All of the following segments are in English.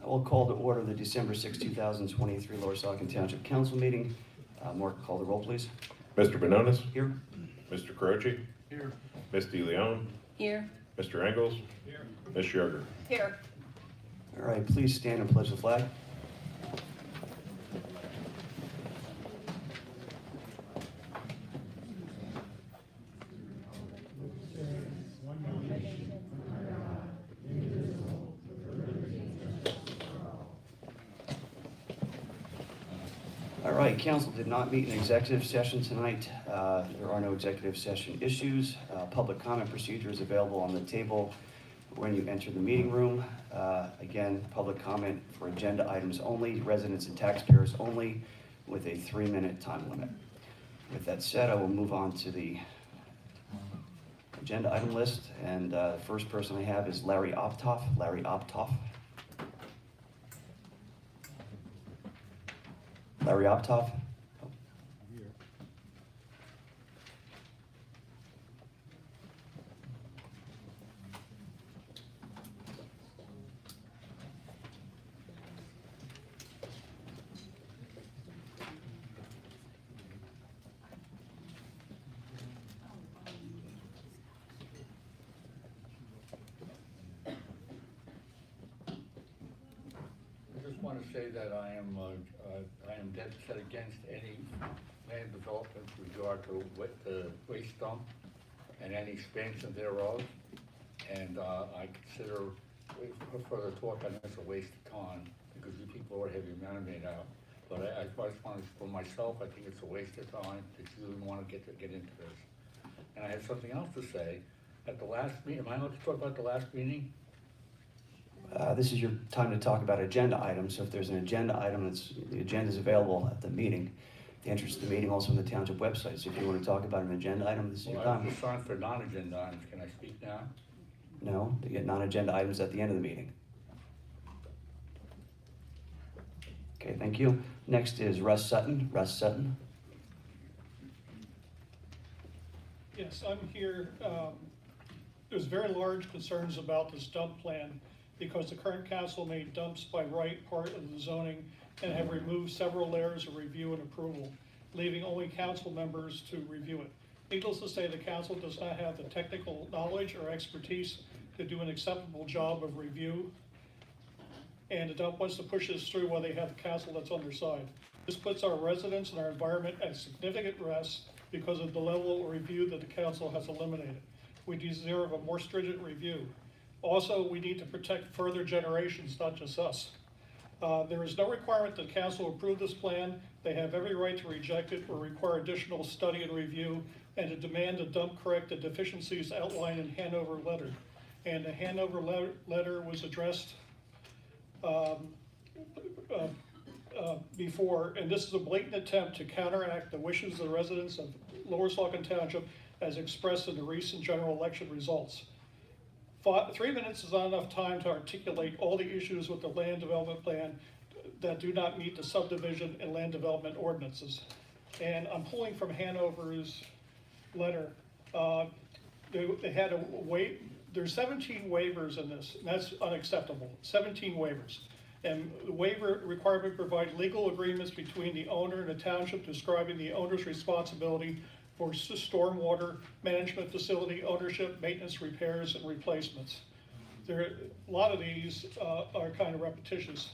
I will call to order the December 6, 2023 Lower Saucon Township Council meeting. Mark, call the roll, please. Mr. Bononis? Here. Mr. Croce? Here. Ms. DeLeon? Here. Mr. Engels? Here. Ms. Sugar? Here. All right, please stand and pledge the flag. All right, council did not meet in executive session tonight. There are no executive session issues. Public comment procedure is available on the table when you enter the meeting room. Again, public comment for agenda items only, residents and taxpayers only, with a 3-minute time limit. With that said, I will move on to the agenda item list, and the first person I have is Larry Optoff. Larry Optoff. Larry Optoff. I just want to say that I am dead set against any land development with regard to the waste dump and any expansion thereof. And I consider further talk on this a waste of time because you people already have your mind made out. But I just want to, for myself, I think it's a waste of time that you even want to get into this. And I have something else to say. At the last meeting, am I allowed to talk about the last meeting? This is your time to talk about agenda items. So if there's an agenda item, the agenda is available at the meeting. The entrance to the meeting also on the township website. So if you want to talk about an agenda item, this is your Well, time. I'm just on for non-agenda items. Can I speak now? No, you get non-agenda items at the end of the meeting. Okay, thank you. Next is Russ Sutton. Russ Sutton. Yes, I'm here. There's very large concerns about this dump plan because the current council made dumps by right part of the zoning and have removed several layers of review and approval, leaving only council members to review it. Needless to say, the council does not have the technical knowledge or expertise to do an acceptable job of review, and the dump wants to push this through while they have the council that's on their side. This puts our residents and our environment at significant risk because of the level of review that the council has eliminated. We deserve a more stringent review. Also, we need to protect further generations, not just us. There is no requirement that council approve this plan. They have every right to reject it or require additional study and review and to demand the dump correct the deficiencies outlined in Hanover letter. And the Hanover letter was addressed before, and this is a blatant attempt to counteract the wishes of the residents of Lower Saucon Township as expressed in the recent general election results. 3 minutes is not enough time to articulate all the issues with the land development plan that do not meet the subdivision and land development ordinances. And I'm pulling from Hanover's letter. They had there's 17 waivers in this, and that's unacceptable, 17 waivers. And the waiver requirement provides legal agreements between the owner and the township describing the owner's responsibility for stormwater management facility ownership, maintenance, repairs, and replacements. A lot of these are kind of repetitious.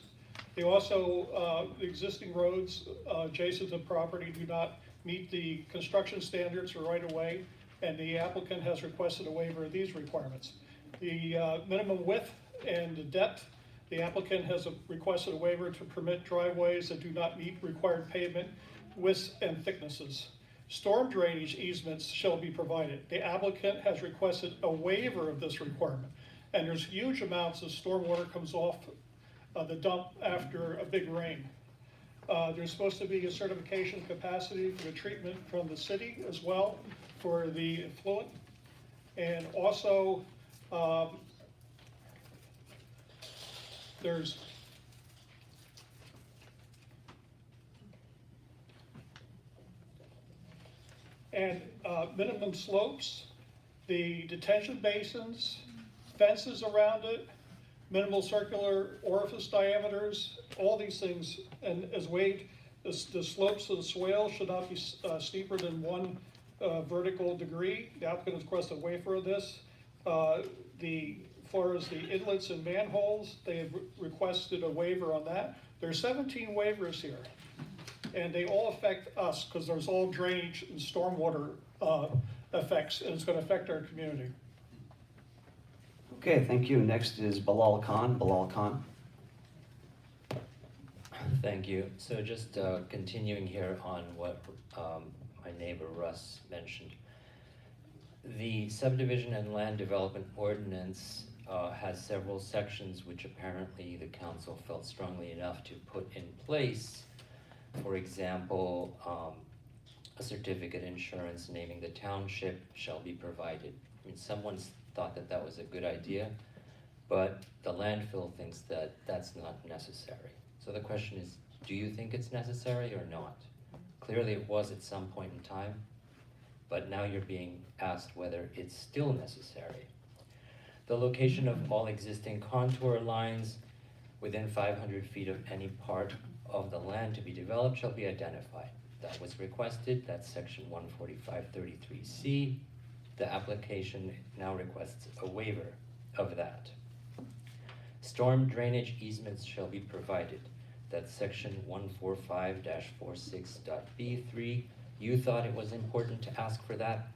They also, the existing roads adjacent to the property do not meet the construction standards or right of way, and the applicant has requested a waiver of these requirements. The minimum width and the depth, the applicant has requested a waiver to permit driveways that do not meet required pavement widths and thicknesses. Storm drainage easements shall be provided. The applicant has requested a waiver of this requirement, and there's huge amounts of stormwater comes off the dump after a big rain. There's supposed to be a certification capacity for the treatment from the city as well for the effluent, and also there's minimum slopes, the detention basins, fences around it, minimal circular orifice diameters, all these things, and as waived, the slopes of the swale should not be steeper than 1 vertical degree. The applicant has requested a waiver of this. As far as the inlets and manholes, they have requested a waiver on that. There's 17 waivers here, and they all affect us because there's all drainage and stormwater effects, and it's going to affect our community. Okay, thank you. Next is Bilal Khan. Bilal Khan. Thank you. So just continuing here on what my neighbor Russ mentioned. The subdivision and land development ordinance has several sections which apparently the council felt strongly enough to put in place. For example, a certificate insurance naming the township shall be provided. I mean, someone's thought that that was a good idea, but the landfill thinks that that's not necessary. So the question is, do you think it's necessary or not? Clearly it was at some point in time, but now you're being asked whether it's still necessary. The location of all existing contour lines within 500 feet of any part of the land to be developed shall be identified. That was requested, that's section 145.33C. The application now requests a waiver of that. Storm drainage easements shall be provided. That's section 145-46.B3. You thought it was important to ask for that.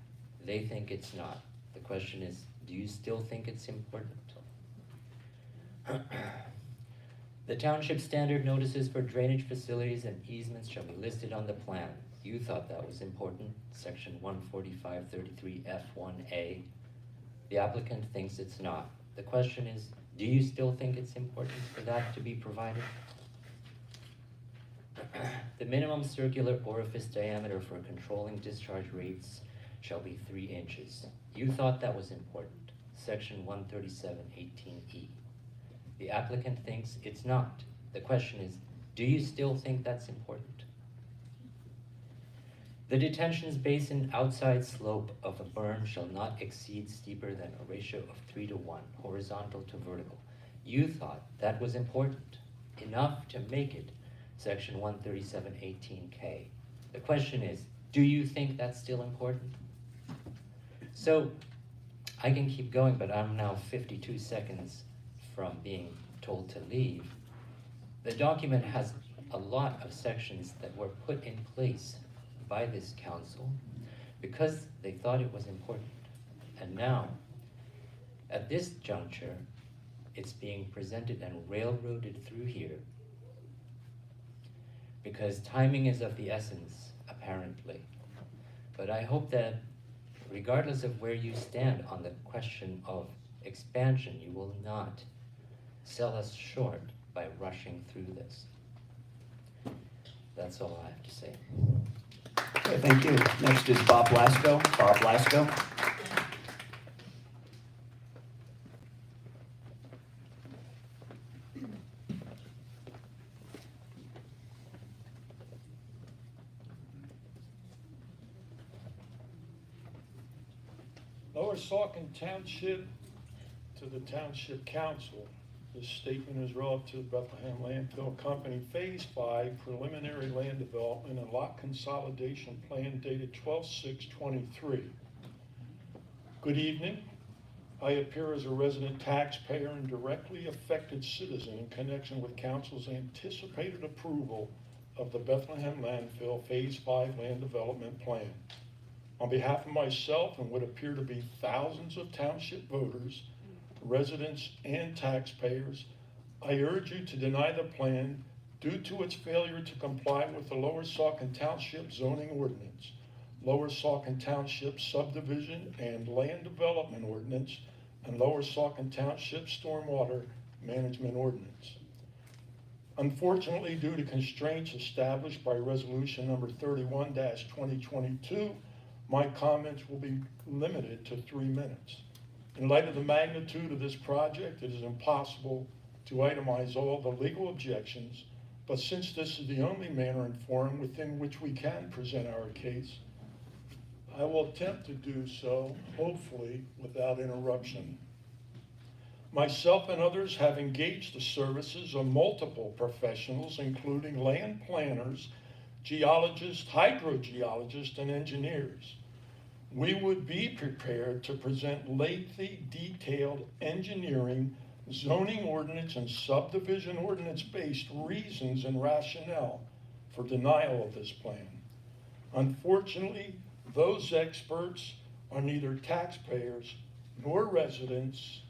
They think it's not. The question is, do you still think it's important? The township standard notices for drainage facilities and easements shall be listed on the plan. You thought that was important, section 145.33F1A. The applicant thinks it's not. The question is, do you still think it's important for that to be provided? The minimum circular orifice diameter for controlling discharge rates shall be 3 inches. You thought that was important, section 137.18E. The applicant thinks it's not. The question is, do you still think that's important? The detention basin outside slope of a berm shall not exceed steeper than a ratio of 3 to 1, horizontal to vertical. You thought that was important, enough to make it section 137.18K. The question is, do you think that's still important? So I can keep going, but I'm now 52 seconds from being told to leave. The document has a lot of sections that were put in place by this council because they thought it was important. And now, at this juncture, it's being presented and railroaded through here because timing is of the essence, apparently. But I hope that regardless of where you stand on the question of expansion, you will not sell us short by rushing through this. That's all I have to say. Okay, thank you. Next is Bob Lasko. Bob Lasko. Lower Saucon Township to the Township Council. This statement is relative to the Bethlehem Landfill Company Phase 5 Preliminary Land Development and Lot Consolidation Plan dated 12/6/23. Good evening. I appear as a resident taxpayer and directly affected citizen in connection with Council's anticipated approval of the Bethlehem Landfill Phase 5 Land Development Plan. On behalf of myself and what appear to be thousands of township voters, residents, and taxpayers, I urge you to deny the plan due to its failure to comply with the Lower Saucon Township zoning ordinance, Lower Saucon Township subdivision and land development ordinance, and Lower Saucon Township stormwater management ordinance. Unfortunately, due to constraints established by resolution number 31-2022, my comments will be limited to 3 minutes. In light of the magnitude of this project, it is impossible to itemize all the legal objections, but since this is the only manner and forum within which we can present our case, I will attempt to do so, hopefully without interruption. Myself and others have engaged the services of multiple professionals, including land planners, geologists, hydrogeologists, and engineers. We would be prepared to present lengthy, detailed engineering, zoning ordinance, and subdivision ordinance-based reasons and rationale for denial of this plan. Unfortunately, those experts are neither taxpayers nor residents,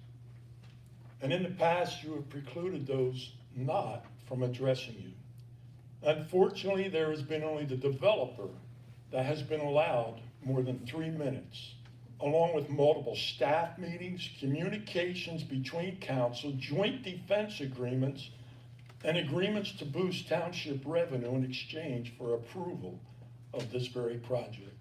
and in the past you have precluded those not from addressing you. Unfortunately, there has been only the developer that has been allowed more than 3 minutes, along with multiple staff meetings, communications between council, joint defense agreements, and agreements to boost township revenue in exchange for approval of this very project.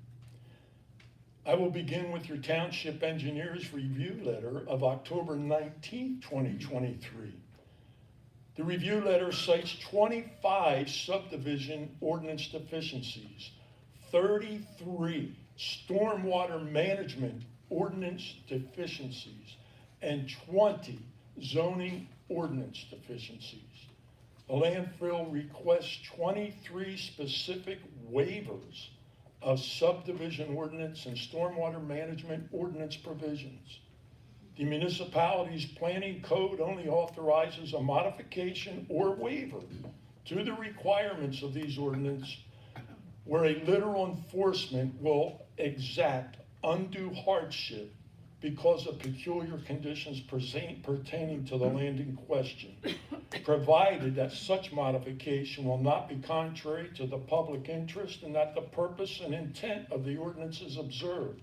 I will begin with your township engineer's review letter of October 19, 2023. The review letter cites 25 subdivision ordinance deficiencies, 33 stormwater management ordinance deficiencies, and 20 zoning ordinance deficiencies. The landfill requests 23 specific waivers of subdivision ordinance and stormwater management ordinance provisions. The municipality's planning code only authorizes a modification or waiver to the requirements of these ordinances where a literal enforcement will exact undue hardship because of peculiar conditions pertaining to the land in question, provided that such modification will not be contrary to the public interest and that the purpose and intent of the ordinance is observed.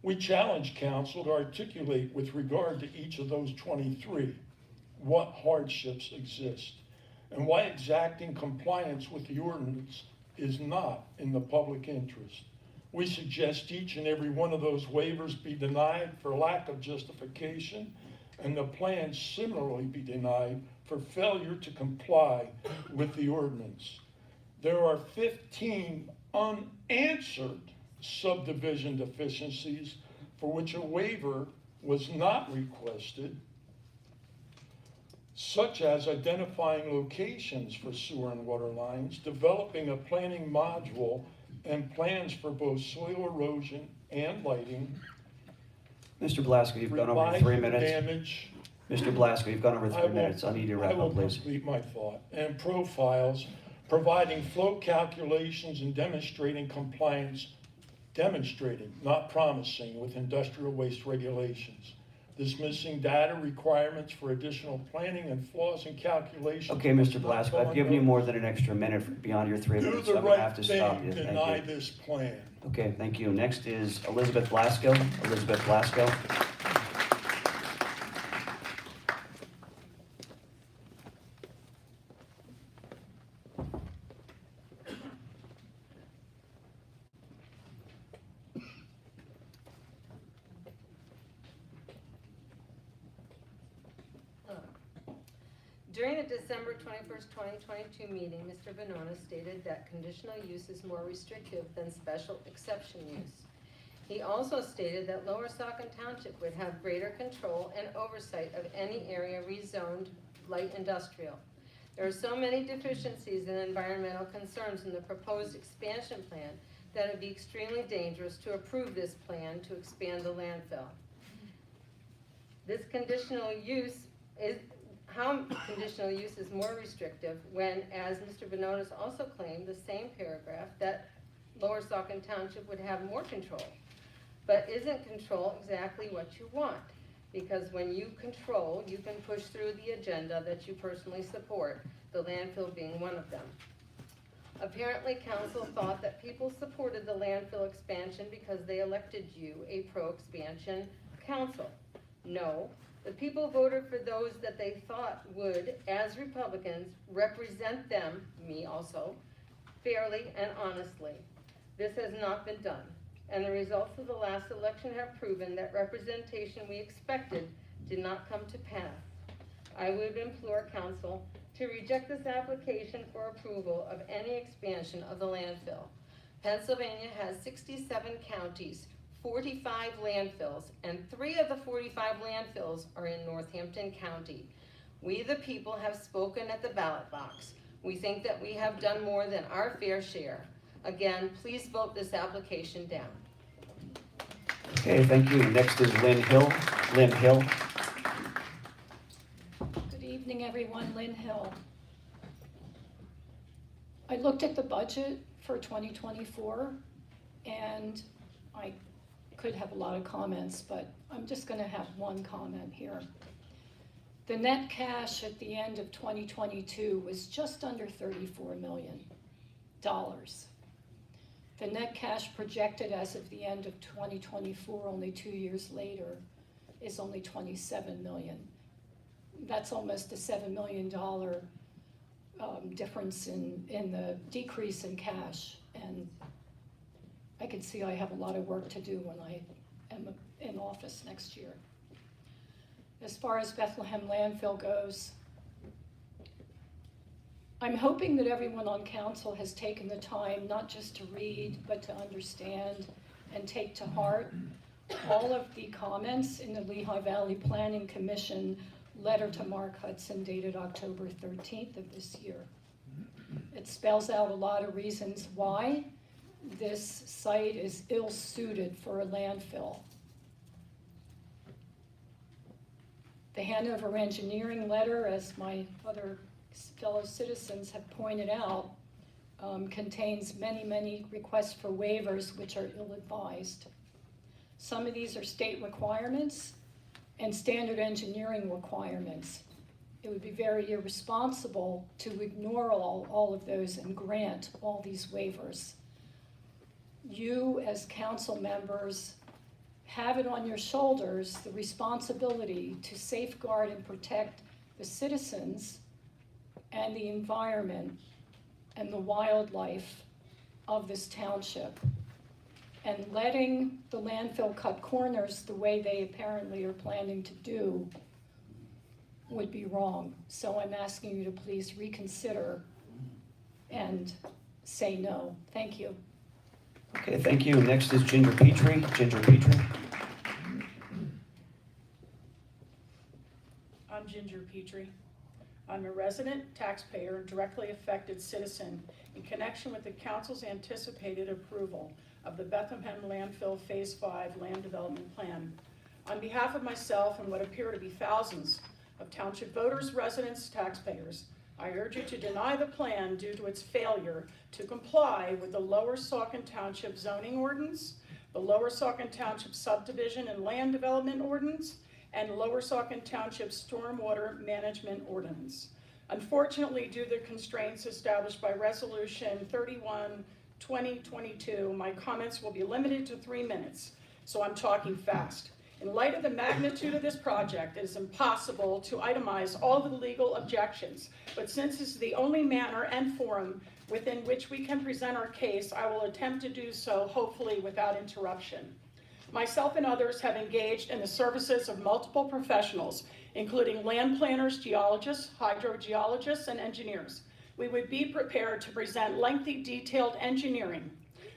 We challenge council to articulate with regard to each of those 23 what hardships exist and why exacting compliance with the ordinance is not in the public interest. We suggest each and every one of those waivers be denied for lack of justification, and the plan similarly be denied for failure to comply with the ordinance. There are 15 unanswered subdivision deficiencies for which a waiver was not requested, such as identifying locations for sewer and water lines, developing a planning module and plans for both soil erosion and lighting. Mr. Blasco, you've gone over 3 minutes. Damage. Mr. Blasco, you've gone over 3 minutes. I need you to wrap I will up, please. complete my thought. And profiles, providing flow calculations and demonstrating compliance, not promising, with industrial waste regulations. Dismissing data requirements for additional planning and flaws in calculations. Okay, Mr. Blasco, I've given you more than an extra minute beyond your 3 Do minutes, the so I'm gonna have right to stop you. thing, Thank deny you. this plan. Okay, thank you. Next is Elizabeth Blasco. Elizabeth Blasco. During the December 21st, 2022 meeting, Mr. Venona stated that conditional use is more restrictive than special exception use. He also stated that Lower Saucon Township would have greater control and oversight of any area rezoned light industrial. There are so many deficiencies and environmental concerns in the proposed expansion plan that it would be extremely dangerous to approve this plan to expand the landfill. This conditional use is how conditional use is more restrictive when, as Mr. Venonas also claimed, the same paragraph, that Lower Saucon Township would have more control. But isn't control exactly what you want? Because when you control, you can push through the agenda that you personally support, the landfill being one of them. Apparently, council thought that people supported the landfill expansion because they elected you a pro-expansion council. No. The people voted for those that they thought would, as Republicans, represent them, me also, fairly and honestly. This has not been done, and the results of the last election have proven that representation we expected did not come to pass. I would implore council to reject this application for approval of any expansion of the landfill. Pennsylvania has 67 counties, 45 landfills, and 3 of the 45 landfills are in Northampton County. We the people have spoken at the ballot box. We think that we have done more than our fair share. Again, please vote this application down. Okay, thank you. Next is Lynn Hill. Lynn Hill. Good evening, everyone. Lynn Hill. I looked at the budget for 2024, and I could have a lot of comments, but I'm just going to have one comment here. The net cash at the end of 2022 was just under $34 million. The net cash projected as of the end of 2024, only 2 years later, is only $27 million. That's almost a $7 million difference in the decrease in cash, and I can see I have a lot of work to do when I am in office next year. As far as Bethlehem landfill goes, I'm hoping that everyone on council has taken the time not just to read, but to understand and take to heart all of the comments in the Lehigh Valley Planning Commission letter to Mark Hudson dated October 13th of this year. It spells out a lot of reasons why this site is ill-suited for a landfill. The Hanover Engineering letter, as my other fellow citizens have pointed out, contains many, many requests for waivers which are ill-advised. Some of these are state requirements and standard engineering requirements. It would be very irresponsible to ignore all of those and grant all these waivers. You, as council members, have it on your shoulders the responsibility to safeguard and protect the citizens and the environment and the wildlife of this township. And letting the landfill cut corners the way they apparently are planning to do would be wrong. So I'm asking you to please reconsider and say no. Thank you. Okay, thank you. Next is Ginger Petrie. Ginger Petrie. I'm Ginger Petrie. I'm a resident, taxpayer, and directly affected citizen in connection with the council's anticipated approval of the Bethlehem Landfill Phase 5 Land Development Plan. On behalf of myself and what appear to be thousands of township voters, residents, taxpayers, I urge you to deny the plan due to its failure to comply with the Lower Saucon Township zoning ordinance, the Lower Saucon Township subdivision and land development ordinance, and Lower Saucon Township stormwater management ordinance. Unfortunately, due to the constraints established by Resolution 31/2022, my comments will be limited to 3 minutes, so I'm talking fast. In light of the magnitude of this project, it is impossible to itemize all the legal objections, but since this is the only manner and forum within which we can present our case, I will attempt to do so, hopefully without interruption. Myself and others have engaged in the services of multiple professionals, including land planners, geologists, hydrogeologists, and engineers. We would be prepared to present lengthy, detailed engineering,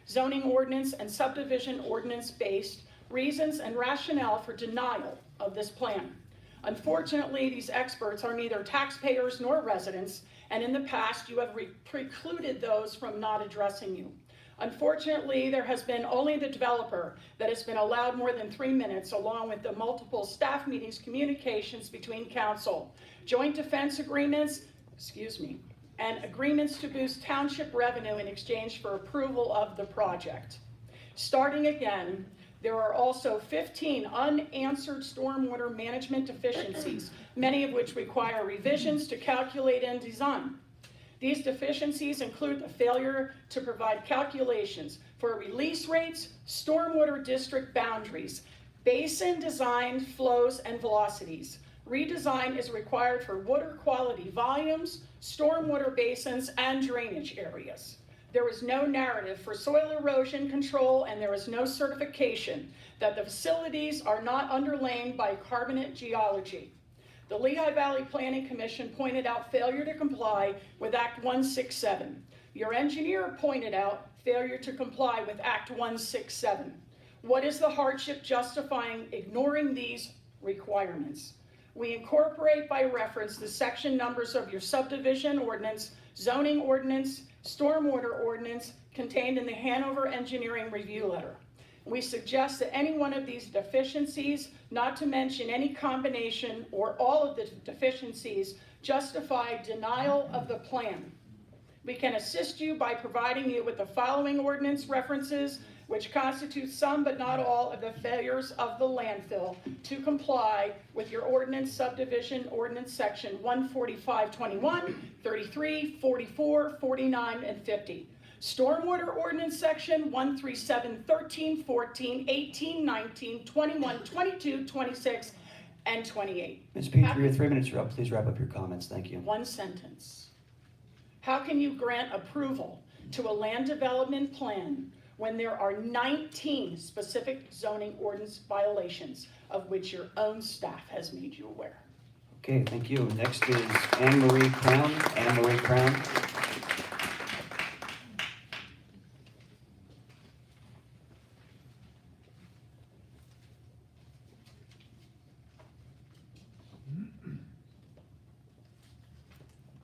zoning ordinance, and subdivision ordinance-based reasons and rationale for denial of this plan. Unfortunately, these experts are neither taxpayers nor residents, and in the past you have precluded those from not addressing you. Unfortunately, there has been only the developer that has been allowed more than 3 minutes, along with the multiple staff meetings, communications between council, joint defense agreements, and agreements to boost township revenue in exchange for approval of the project. Starting again, there are also 15 unanswered stormwater management deficiencies, many of which require revisions to calculate and design. These deficiencies include the failure to provide calculations for release rates, stormwater district boundaries, basin design flows and velocities. Redesign is required for water quality volumes, stormwater basins, and drainage areas. There is no narrative for soil erosion control, and there is no certification that the facilities are not underlain by carbonate geology. The Lehigh Valley Planning Commission pointed out failure to comply with Act 167. Your engineer pointed out failure to comply with Act 167. What is the hardship justifying ignoring these requirements? We incorporate by reference the section numbers of your subdivision ordinance, zoning ordinance, stormwater ordinance contained in the Hanover Engineering Review Letter. We suggest that any one of these deficiencies, not to mention any combination or all of the deficiencies, justify denial of the plan. We can assist you by providing you with the following ordinance references, which constitute some but not all of the failures of the landfill to comply with your ordinance subdivision ordinance section 14521, 33, 44, 49, and 50. Stormwater ordinance section 137, 13, 14, 18, 19, 21, 22, 26, and 28. Ms. Petrie, your 3 minutes are up. Please wrap up your comments. Thank you. One sentence. How can you grant approval to a land development plan when there are 19 specific zoning ordinance violations of which your own staff has made you aware? Okay, thank you. Next is Anne Marie Crown. Anne Marie Crown.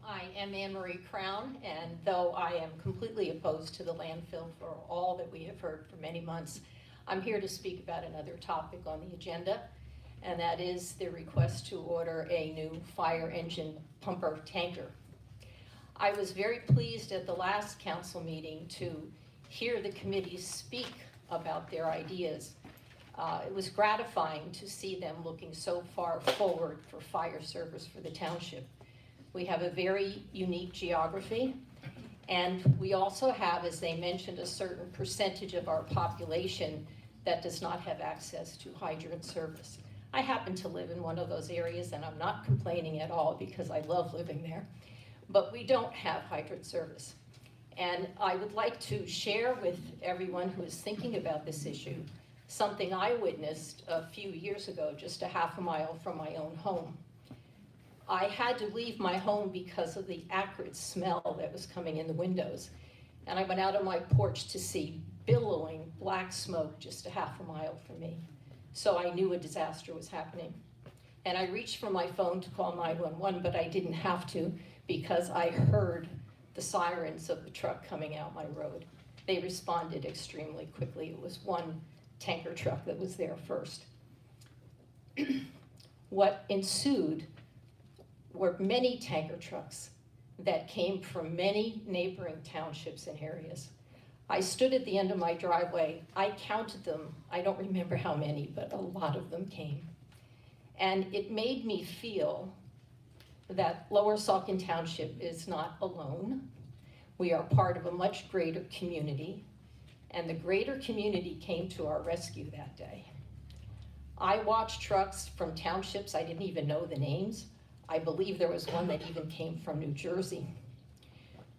I am Anne Marie Crown, and though I am completely opposed to the landfill for all that we have heard for many months, I'm here to speak about another topic on the agenda, and that is the request to order a new fire engine pumper tanker. I was very pleased at the last council meeting to hear the committees speak about their ideas. It was gratifying to see them looking so far forward for fire service for the township. We have a very unique geography, and we also have, as they mentioned, a certain percentage of our population that does not have access to hydrant service. I happen to live in one of those areas, and I'm not complaining at all because I love living there, but we don't have hydrant service. And I would like to share with everyone who is thinking about this issue something I witnessed a few years ago, just a half a mile from my own home. I had to leave my home because of the acrid smell that was coming in the windows. And I went out on my porch to see billowing black smoke just a half a mile from me. So I knew a disaster was happening. And I reached for my phone to call 911, but I didn't have to because I heard the sirens of the truck coming out my road. They responded extremely quickly. It was one tanker truck that was there first. What ensued were many tanker trucks that came from many neighboring townships and areas. I stood at the end of my driveway. I counted them. I don't remember how many, but a lot of them came. And it made me feel that Lower Saucon Township is not alone. We are part of a much greater community, and the greater community came to our rescue that day. I watched trucks from townships I didn't even know the names. I believe there was one that even came from New Jersey.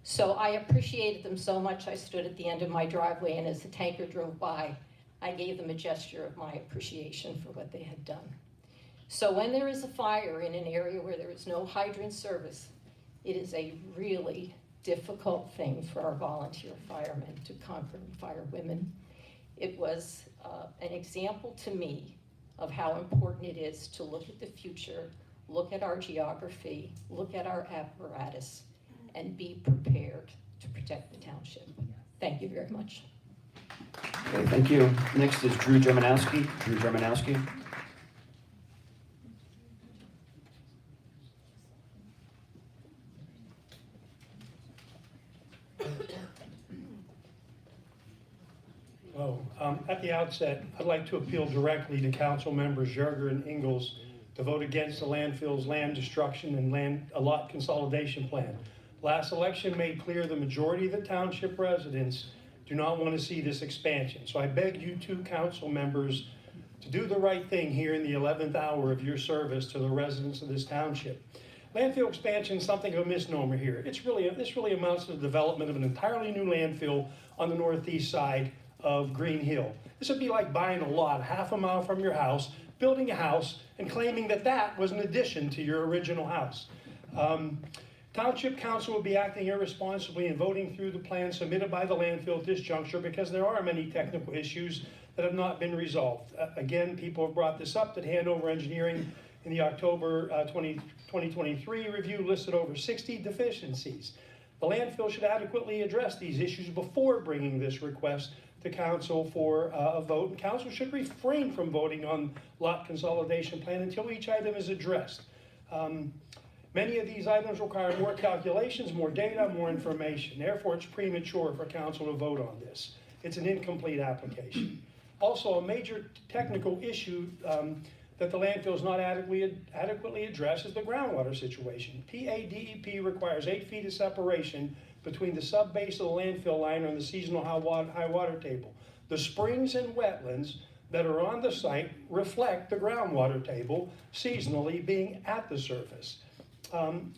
So I appreciated them so much, I stood at the end of my driveway, and as the tanker drove by, I gave them a gesture of my appreciation for what they had done. So when there is a fire in an area where there is no hydrant service, it is a really difficult thing for our volunteer firemen to conquer, and firewomen. It was an example to me of how important it is to look at the future, look at our geography, look at our apparatus, and be prepared to protect the township. Thank you very much. Okay, thank you. Next is Drew Germanowski. Drew Germanowski. At the outset, I'd like to appeal directly to Council Members Yerger and Ingalls to vote against the landfill's land destruction and lot consolidation plan. Last election made clear the majority of the township residents do not want to see this expansion. So I beg you two council members to do the right thing here in the 11th hour of your service to the residents of this township. Landfill expansion is something of a misnomer here. This really amounts to the development of an entirely new landfill on the northeast side of Green Hill. This would be like buying a lot half a mile from your house, building a house, and claiming that that was an addition to your original house. Township Council will be acting irresponsibly and voting through the plan submitted by the landfill at this juncture because there are many technical issues that have not been resolved. Again, people have brought this up, that Hanover Engineering in the October 2023 review listed over 60 deficiencies. The landfill should adequately address these issues before bringing this request to council for a vote. And council should refrain from voting on lot consolidation plan until each item is addressed. Many of these items require more calculations, more data, more information. Therefore, it's premature for council to vote on this. It's an incomplete application. Also, a major technical issue that the landfill is not adequately addressed is the groundwater situation. PADEP requires 8 feet of separation between the sub-base of the landfill liner and the seasonal high water table. The springs and wetlands that are on the site reflect the groundwater table seasonally being at the surface.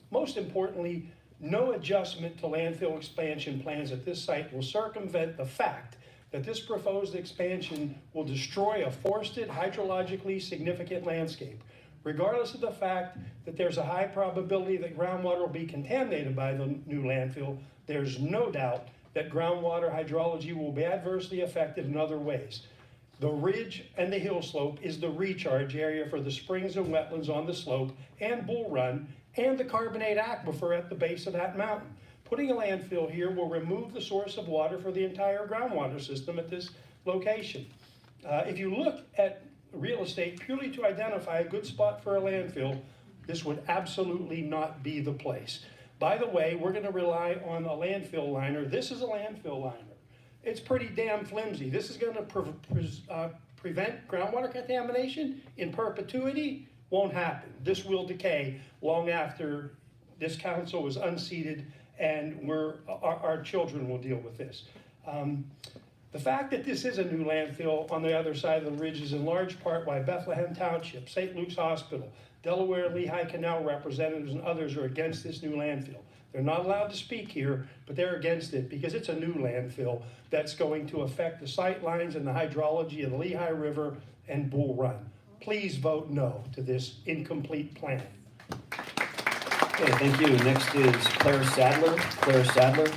Most importantly, no adjustment to landfill expansion plans at this site will circumvent the fact that this proposed expansion will destroy a forested, hydrologically significant landscape. Regardless of the fact that there's a high probability that groundwater will be contaminated by the new landfill, there's no doubt that groundwater hydrology will be adversely affected in other ways. The ridge and the hill slope is the recharge area for the springs and wetlands on the slope and Bull Run and the carbonate aquifer at the base of that mountain. Putting a landfill here will remove the source of water for the entire groundwater system at this location. If you look at real estate purely to identify a good spot for a landfill, this would absolutely not be the place. By the way, we're going to rely on a landfill liner. This is a landfill liner. It's pretty damn flimsy. This is going to prevent groundwater contamination in perpetuity. Won't happen. This will decay long after this council is unseated, and our children will deal with this. The fact that this is a new landfill on the other side of the ridge is in large part why Bethlehem Township, St. Luke's Hospital, Delaware Lehigh Canal representatives and others are against this new landfill. They're not allowed to speak here, but they're against it because it's a new landfill that's going to affect the sight lines and the hydrology of the Lehigh River and Bull Run. Please vote no to this incomplete plan. Okay, thank you. Next is Claire Sadler. Claire Sadler.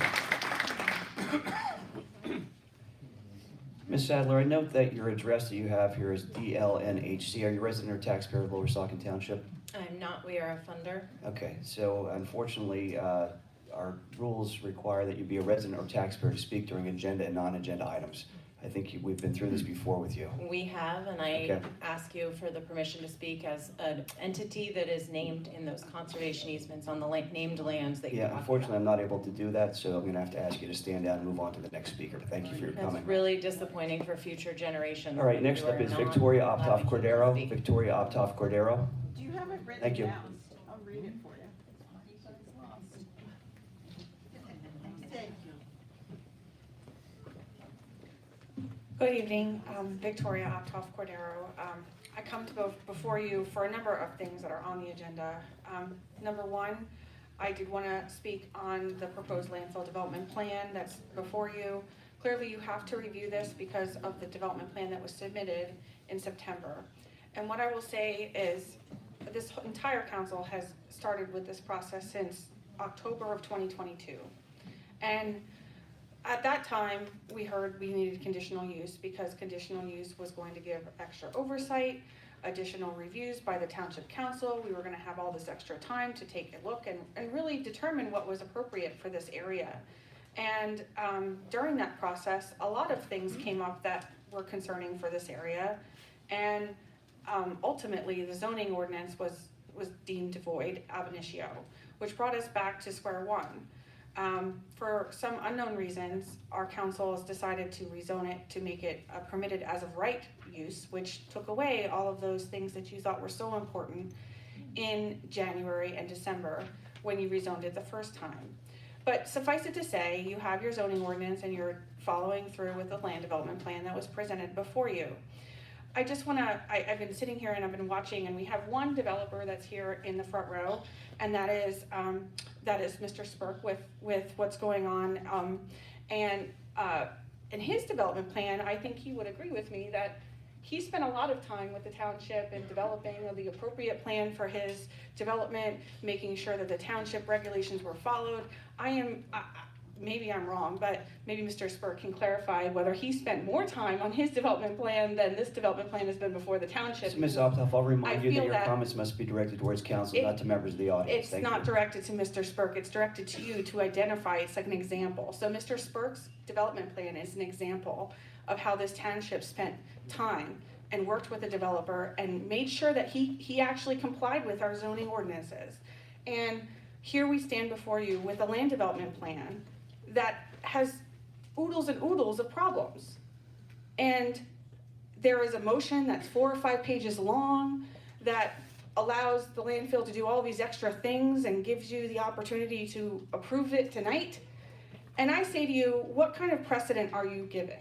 Ms. Sadler, I note that your address that you have here is DLNHC. Are you a resident or taxpayer of Lower Saucon Township? I'm not, we are a funder. Okay, so unfortunately, our rules require that you be a resident or taxpayer to speak during agenda and non-agenda items. I think we've been through this before with you. We have, and I ask you for the permission to speak as an entity that is named in those conservation easements on the named lands that you're talking about. Unfortunately, I'm not able to do that, so I'm going to have to ask you to stand down and move on to the next speaker. But thank you for your comment. That's really disappointing for future generations. All right, next up is Victoria Optoff Cordero. Victoria Optoff Cordero. Do you have it written Thank you. down? I'll read it for you. Thank you. Good evening, Victoria Optoff Cordero. I come to before you for a number of things that are on the agenda. Number one, I did want to speak on the proposed landfill development plan that's before you. Clearly, you have to review this because of the development plan that was submitted in September. And what I will say is this entire council has started with this process since October of 2022. And at that time, we heard we needed conditional use because conditional use was going to give extra oversight, additional reviews by the township council. We were going to have all this extra time to take a look and really determine what was appropriate for this area. And during that process, a lot of things came up that were concerning for this area. And ultimately, the zoning ordinance was deemed void ab initio, which brought us back to square one. For some unknown reasons, our council has decided to rezone it to make it a permitted as of right use, which took away all of those things that you thought were so important in January and December when you rezoned it the first time. But suffice it to say, you have your zoning ordinance and you're following through with the land development plan that was presented before you. I just want to, I've been sitting here and I've been watching, and we have one developer that's here in the front row, and that is Mr. Spurk with what's going on. And in his development plan, I think he would agree with me that he spent a lot of time with the township in developing the appropriate plan for his development, making sure that the township regulations were followed. maybe I'm wrong, but maybe Mr. Spurk can clarify whether he spent more time on his development plan than this development plan has been before the township. So Ms. Optoff, I'll remind I you that feel your that comments must be directed towards council, not to members of the audience. It's Thank not you. directed to Mr. Spurk, it's directed to you to identify, it's like an example. So Mr. Spurk's development plan is an example of how this township spent time and worked with the developer and made sure that he actually complied with our zoning ordinances. And here we stand before you with a land development plan that has oodles and oodles of problems. And there is a motion that's 4 or 5 pages long that allows the landfill to do all these extra things and gives you the opportunity to approve it tonight. And I say to you, what kind of precedent are you giving?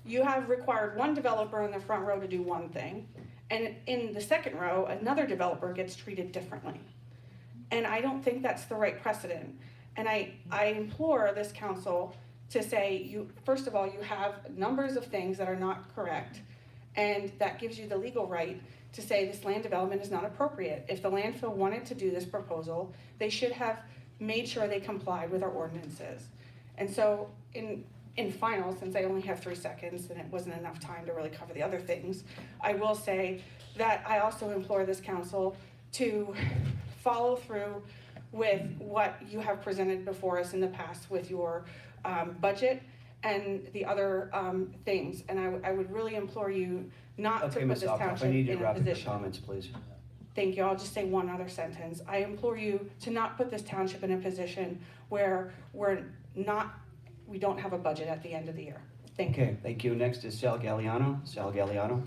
You have required one developer in the front row to do one thing, and in the second row, another developer gets treated differently. And I don't think that's the right precedent. And I implore this council to say, first of all, you have numbers of things that are not correct, and that gives you the legal right to say this land development is not appropriate. If the landfill wanted to do this proposal, they should have made sure they complied with our ordinances. And so in final, since I only have 3 seconds and it wasn't enough time to really cover the other things, I will say that I also implore this council to follow through with what you have presented before us in the past with your budget and the other things. And I would really implore you not to Okay, put Ms. this Optoff, township I need you in to a wrap up your position. comments, please. Thank you, I'll just say one other sentence. I implore you to not put this township in a position where we don't have a budget at the end of the year. Thank you. Okay, thank you. Next is Sal Galliano. Sal Galliano.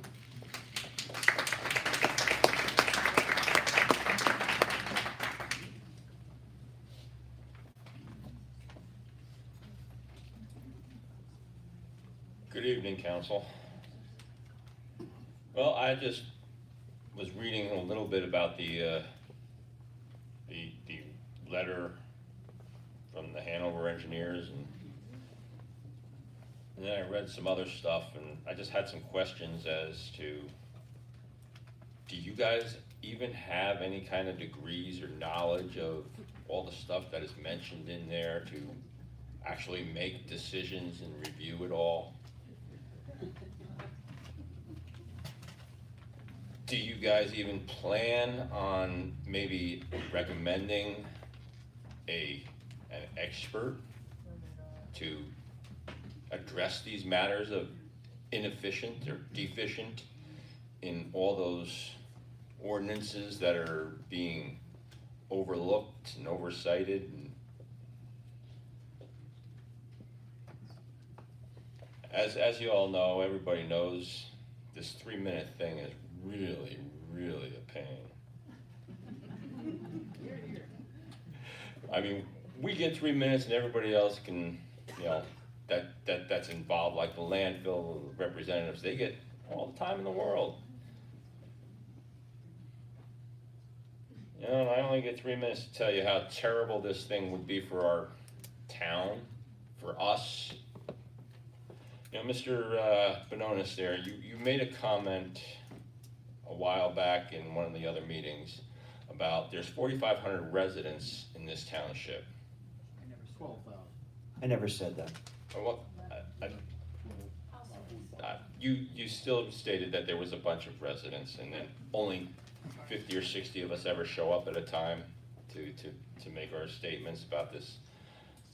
Good evening, council. Well, I just was reading a little bit about the letter from the Hanover engineers, and then I read some other stuff, and I just had some questions as to, do you guys even have any kind of degrees or knowledge of all the stuff that is mentioned in there to actually make decisions and review it all? Do you guys even plan on maybe recommending an expert to address these matters of inefficient or deficient in all those ordinances that are being overlooked and oversighted? And as you all know, everybody knows, this 3-minute thing is really, really a pain. I mean, we get 3 minutes and everybody else can, that's involved, like the landfill representatives, they get all the time in the world. And I only get 3 minutes to tell you how terrible this thing would be for our town, for us. Mr. Bononis there, you made a comment a while back in one of the other meetings about there's 4,500 residents in this township. I never said that. Well, you still stated that there was a bunch of residents, and then only 50 or 60 of us ever show up at a time to make our statements about this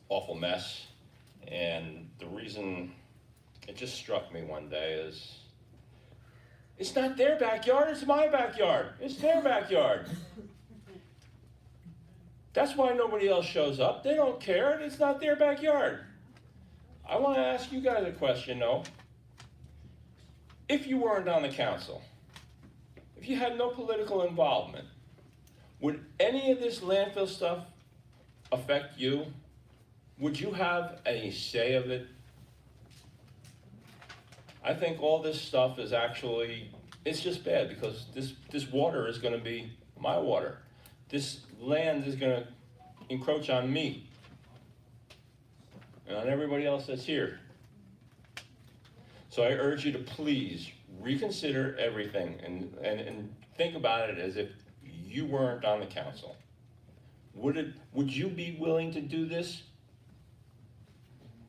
awful mess. And the reason it just struck me one day is, it's not their backyard, it's my backyard. It's their backyard. That's why nobody else shows up. They don't care, it's not their backyard. I want to ask you guys a question though. If you weren't on the council, if you had no political involvement, would any of this landfill stuff affect you? Would you have any say of it? I think all this stuff is actually, it's just bad because this water is going to be my water. This land is going to encroach on me and on everybody else that's here. So I urge you to please reconsider everything and think about it as if you weren't on the council. Would you be willing to do this?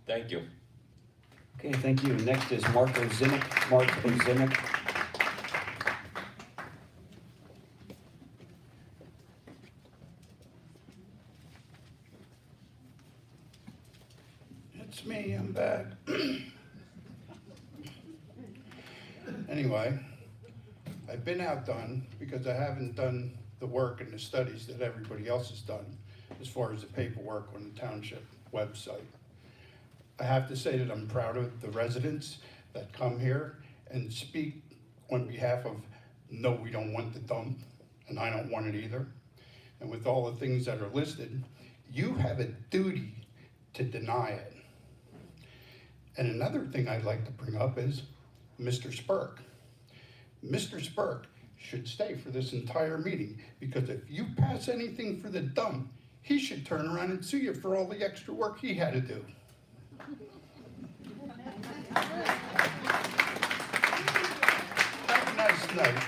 Thank you. Okay, thank you. Next is Mark Ozimic. Mark Ozimic. It's me, I'm back. Anyway, I've been outdone because I haven't done the work and the studies that everybody else has done as far as the paperwork on the township website. I have to say that I'm proud of the residents that come here and speak on behalf of, no, we don't want the dump, and I don't want it either. And with all the things that are listed, you have a duty to deny it. And another thing I'd like to bring up is Mr. Spurk. Mr. Spurk should stay for this entire meeting, because if you pass anything for the dump, he should turn around and sue you for all the extra work he had to do. Have a nice night.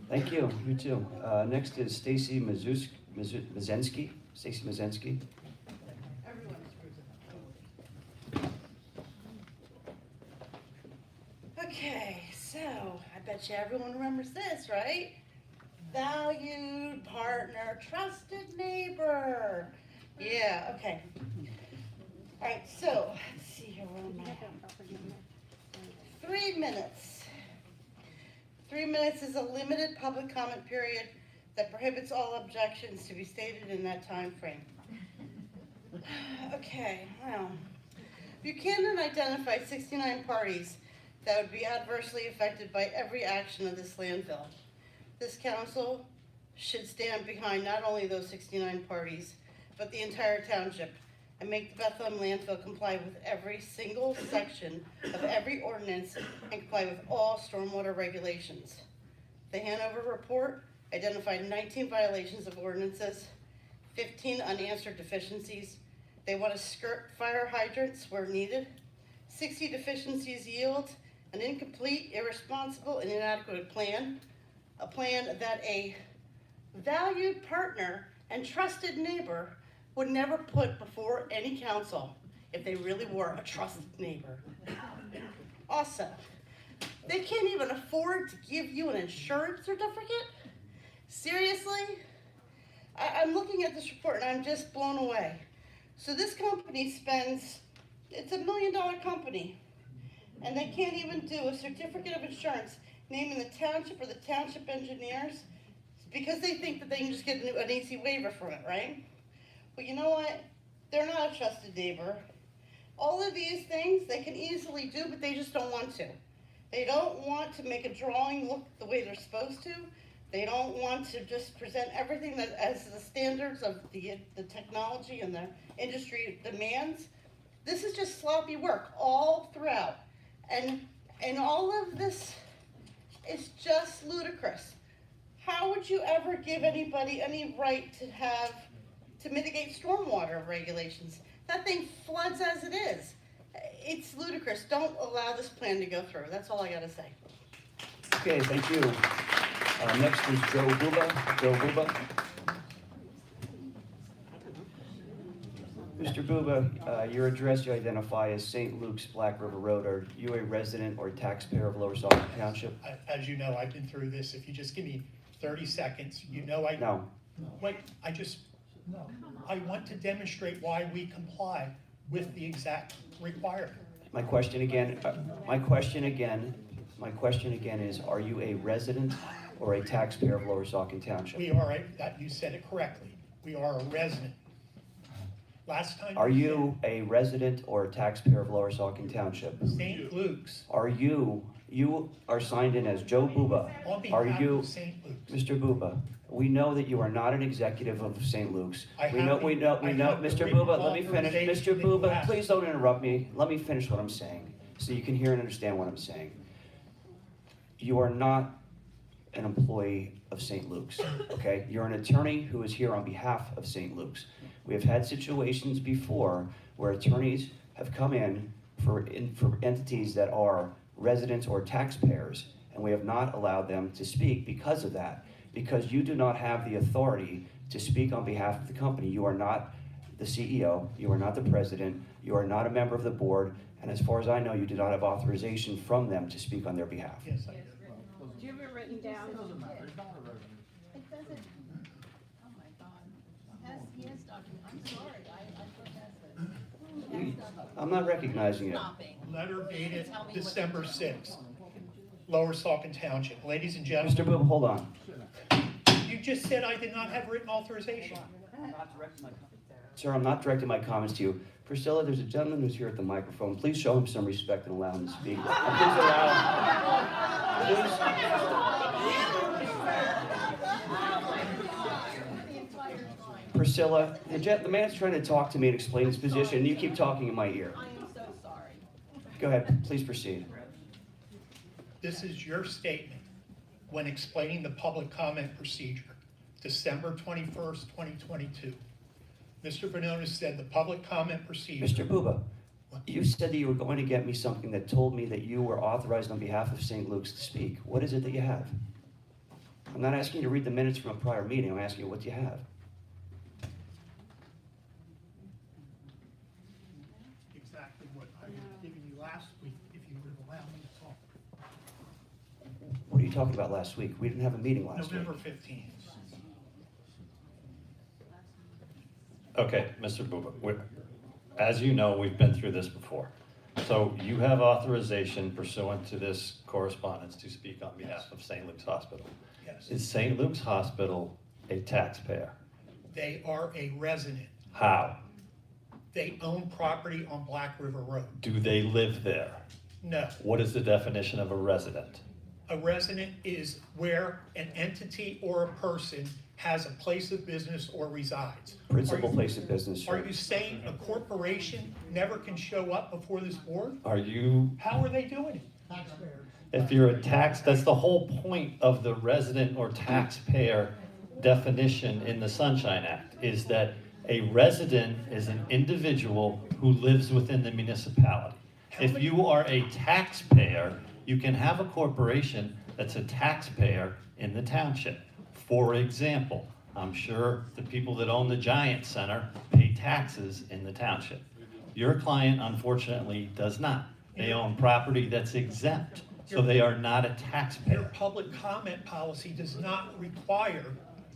Thank you. You too. Next is Stacy Mazensky. Stacy Mazensky. Okay, so I bet you everyone remembers this, right? Valued partner, trusted neighbor. Yeah, okay. All right, so let's see here. Where am I? 3 minutes. 3 minutes is a limited public comment period that prohibits all objections to be stated in that time frame. Okay, well, Buchanan identified 69 parties that would be adversely affected by every action of this landfill. This council should stand behind not only those 69 parties, but the entire township, and make the Bethlehem landfill comply with every single section of every ordinance and comply with all stormwater regulations. The Hanover report identified 19 violations of ordinances, 15 unanswered deficiencies. They want to skirt fire hydrants where needed. 60 deficiencies yield an incomplete, irresponsible, and inadequate plan, a plan that a valued partner and trusted neighbor would never put before any council if they really were a trusted neighbor. Also, they can't even afford to give you an insurance certificate? Seriously? I'm looking at this report and I'm just blown away. So this company spends, it's $1 million company, and they can't even do a certificate of insurance naming the township or the township engineers because they think that they can just get an easy waiver from it, right? But you know what? They're not a trusted neighbor. All of these things they can easily do, but they just don't want to. They don't want to make a drawing look the way they're supposed to. They don't want to just present everything that as the standards of the technology and the industry demands. This is just sloppy work all throughout. And all of this is just ludicrous. How would you ever give anybody any right to mitigate stormwater regulations? That thing floods as it is. It's ludicrous. Don't allow this plan to go through. That's all I gotta say. Okay, thank you. Next is Joe Buba. Joe Buba. Mr. Buba, your address you identify as St. Luke's, Black River Road. Are you a resident or taxpayer of Lower Sauk Township? As you know, I've been through this. If you just give me 30 seconds, you know I... No. Wait, I want to demonstrate why we comply with the exact requirement. My question again is, are you a resident or a taxpayer of Lower Sauk Township? We are, you said it correctly. We are a resident. Last time. Are you a resident or a taxpayer of Lower Sauk Township? St. Luke's. Are you are signed in as Joe Buba. On Are behalf you, of St. Luke's. Mr. Buba, we know that you are not an executive of St. Luke's. We know, Mr. Buba, let me finish. Mr. Buba, please don't interrupt me. Let me finish what I'm saying so you can hear and understand what I'm saying. You are not an employee of St. Luke's, okay? You're an attorney who is here on behalf of St. Luke's. We have had situations before where attorneys have come in for entities that are residents or taxpayers, and we have not allowed them to speak because of that. Because you do not have the authority to speak on behalf of the company. You are not the CEO, you are not the president, you are not a member of the board, and as far as I know, you do not have authorization from them to speak on their behalf. Yes, I do. Do you have it written down? Doesn't matter, he's not a resident. It doesn't, oh my God. He has document, I'm sorry, I protested. I'm not recognizing it. Letter dated December 6th, Lower Saucon Township. Ladies and gentlemen. Mr. Boob, hold on. You just said I did not have written authorization. Sir, I'm not directing my comments to you. Priscilla, there's a gentleman who's here at the microphone. Please show him some respect and allow him to speak. Please Priscilla, the man's trying to talk to me and explain his position, and you keep talking in my ear. I am so sorry. Go ahead, please proceed. This is your statement when explaining the public comment procedure, December 21st, 2022. Mr. Vanonis said the public comment procedure. Mr. Buba, you said that you were going to get me something that told me that you were authorized on behalf of St. Luke's to speak. What is it that you have? I'm not asking you to read the minutes from a prior meeting. I'm asking you, what do you have? Exactly what I was giving you last week, if you would have allowed me to talk. What are you talking about last week? We didn't have a meeting last November week. 15th. Okay, Mr. Buba, as you know, we've been through this before. So you have authorization pursuant to this correspondence to speak on behalf of St. Luke's Hospital. Yes. Is St. Luke's Hospital a taxpayer? They are a resident. How? They own property on Black River Road. Do they live there? No. What is the definition of a resident? A resident is where an entity or a person has a place of business or resides. Principal place of business, sir. Are you saying a corporation never can show up before this board? Are you, How are they doing it? if you're a tax, that's the whole point of the resident or taxpayer definition in the Sunshine Act, is that a resident is an individual who lives within the municipality. If you are a taxpayer, you can have a corporation that's a taxpayer in the township. For example, I'm sure the people that own the Giant Center pay taxes in the township. Your client, unfortunately, does not. They own property that's exempt, so they are not a Your taxpayer. public comment policy does not require